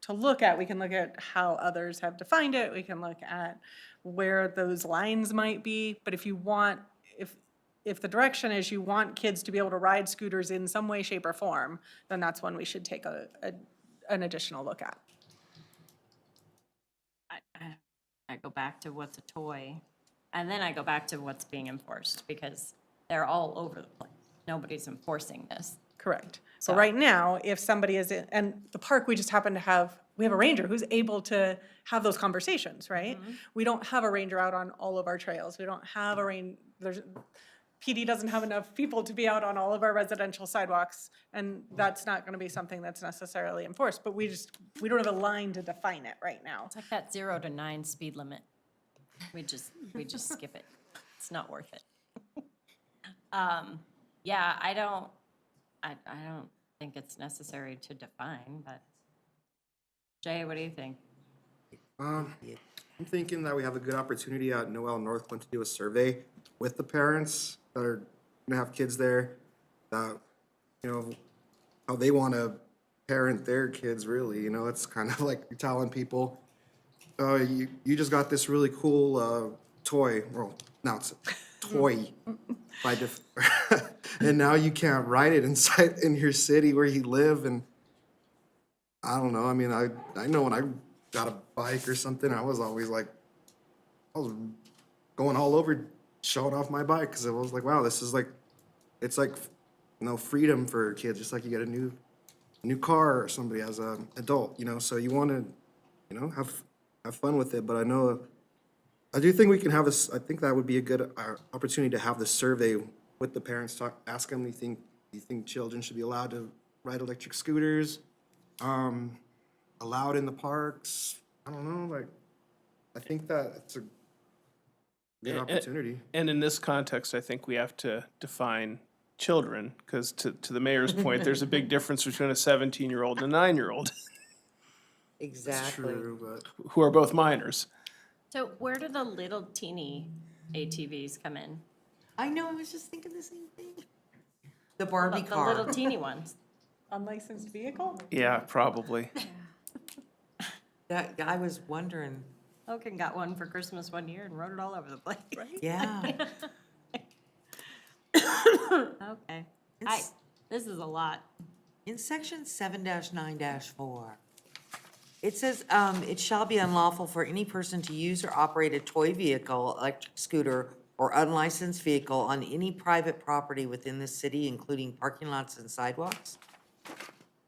to look at, we can look at how others have defined it. We can look at where those lines might be. But if you want, if the direction is you want kids to be able to ride scooters in some way, shape, or form, then that's one we should take an additional look at. I go back to what's a toy, and then I go back to what's being enforced, because they're all over the place. Nobody's enforcing this. Correct. So- So right now, if somebody is in, and the park, we just happen to have, we have a ranger who's able to have those conversations, right? We don't have a ranger out on all of our trails. We don't have PD doesn't have enough people to be out on all of our residential sidewalks, and that's not gonna be something that's necessarily enforced, but we don't have a line to define it right now. It's like that 0 to 9 speed limit. We just skip it. It's not worth it. Yeah, I don't think it's necessary to define, but Jay, what do you think? I'm thinking that we have a good opportunity at Noel Northland to do a survey with the parents that are gonna have kids there, that, you know, how they wanna parent their kids, really, you know, it's kind of like you're telling people, you just got this really cool, toy, well, now it's a toy by and now you can't ride it in your city where you live, and I don't know, I mean, I know when I got a bike or something, I was always like, I was going all over showing off my bike, because I was like, wow, this is like, it's like, you know, freedom for kids, just like you get a new car or somebody as an adult, you know, so you want to, you know, have fun with it, but I do think we can have this, I think that would be a good opportunity to have this survey with the parents, ask them, do you think children should be allowed to ride electric scooters? Allowed in the parks? I don't know, like, I think that it's a good opportunity. And in this context, I think we have to define children, because to the mayor's point, there's a big difference between a 17-year-old and a 9-year-old Exactly. True, but who are both minors. So where do the little teeny ATVs come in? I know, I was just thinking the same thing. The Barbie The car. little teeny ones. Unlicensed vehicle? Yeah, probably. That, I was wondering, Logan got one for Christmas one year and rode it all over the place. yeah. Okay. It's- This is a lot. In section 7-9-4, it says, it shall be unlawful for any person to use or operate a toy vehicle, electric scooter, or unlicensed vehicle on any private property within the city, including parking lots and sidewalks,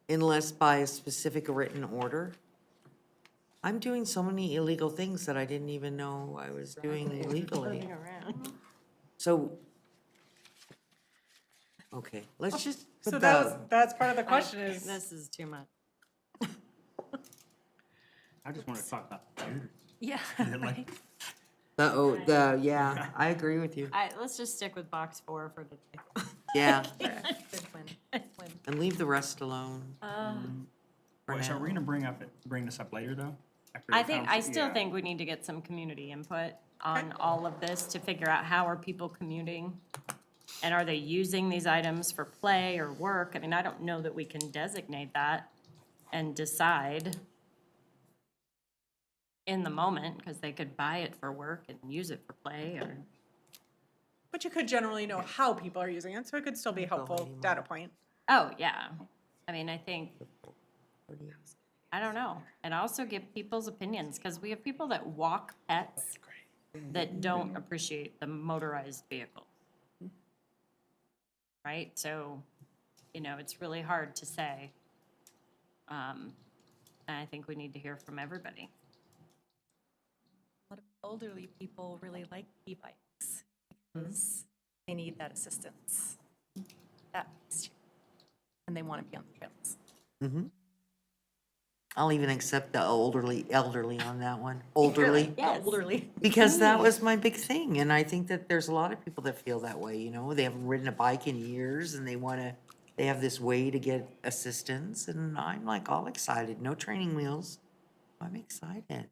unless by a specific written order. I'm doing so many illegal things that I didn't even know I was doing illegally. So, okay, let's just So put that's part of the question is. This is too much. I just want to talk about food. Yeah, Like, yeah, I agree with you. let's just stick with box 4 for today. Yeah, Good win. and leave the rest alone. for Wait, so now. we're gonna bring this up later, though? After I the think, I council- still yeah. think we need to get some community input on all of this to figure out how are people commuting? And are they using these items for play or work? I mean, I don't know that we can designate that and decide in the moment, because they could buy it for work and use it for play or. But you could generally know how people are using it, so it could still be a helpful data point. Oh, yeah. I mean, I think, I don't know. And also get people's opinions, because we have people that walk pets that don't appreciate the motorized vehicle. Right? So, it's really hard to say. And I think we need to hear from everybody. A lot of elderly people really like e-bikes because they need that assistance. That's true. And they want to be on the trails. Mm-hmm. I'll even accept the elderly on that one. Elderly. Yes. Elderly. Because that was my big thing, and I think that there's a lot of people that feel that way, they haven't ridden a bike in years, and they have this way to get assistance, and I'm like all excited, no training wheels. I'm excited.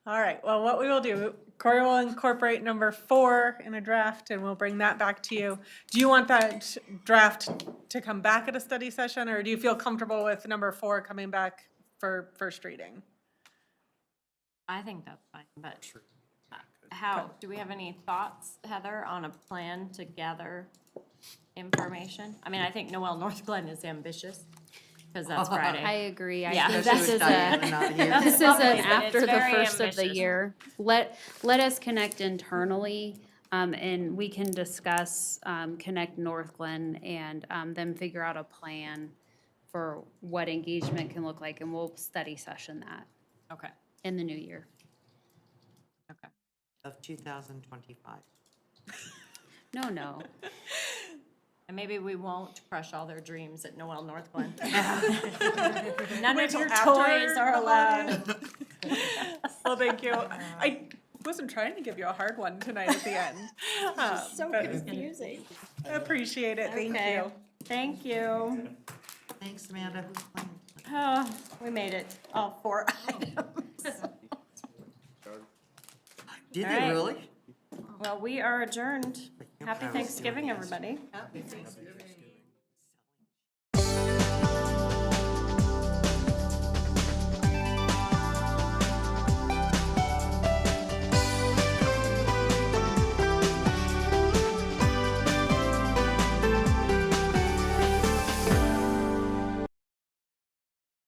All right, well, what we will do, Corey will incorporate number 4 in a draft, and we'll bring that back to you. Do you want that draft to come back at a study session, or do you feel comfortable with number 4 coming back for first reading? I think that's fine, but how, do we have any thoughts, Heather, on a plan to gather information? I mean, I think Noel North Glen is ambitious, because that's I Friday. agree. Yeah. I think Especially this with is Diana not here. this is Lovely, an but after it's the very first of the ambitious. year. Let us connect internally, and we can discuss, Connect North Glen and, then figure out a plan for what engagement can look like, and we'll study session that Okay, in the new year. okay. Of 2025. No. And maybe we won't crush all their dreams at Noel North Glen. None Wait of till your after toys are the allowed. Well, thank you. I wasn't trying to give you a hard one tonight at the end. So but confusing. I appreciate it, thank Okay. you. Thank you. Thanks, Amanda. Oh, we made it, all 4 items. Did All they right. really? Well, we are adjourned. Happy I was Thanksgiving, doing everybody. Happy Thanksgiving.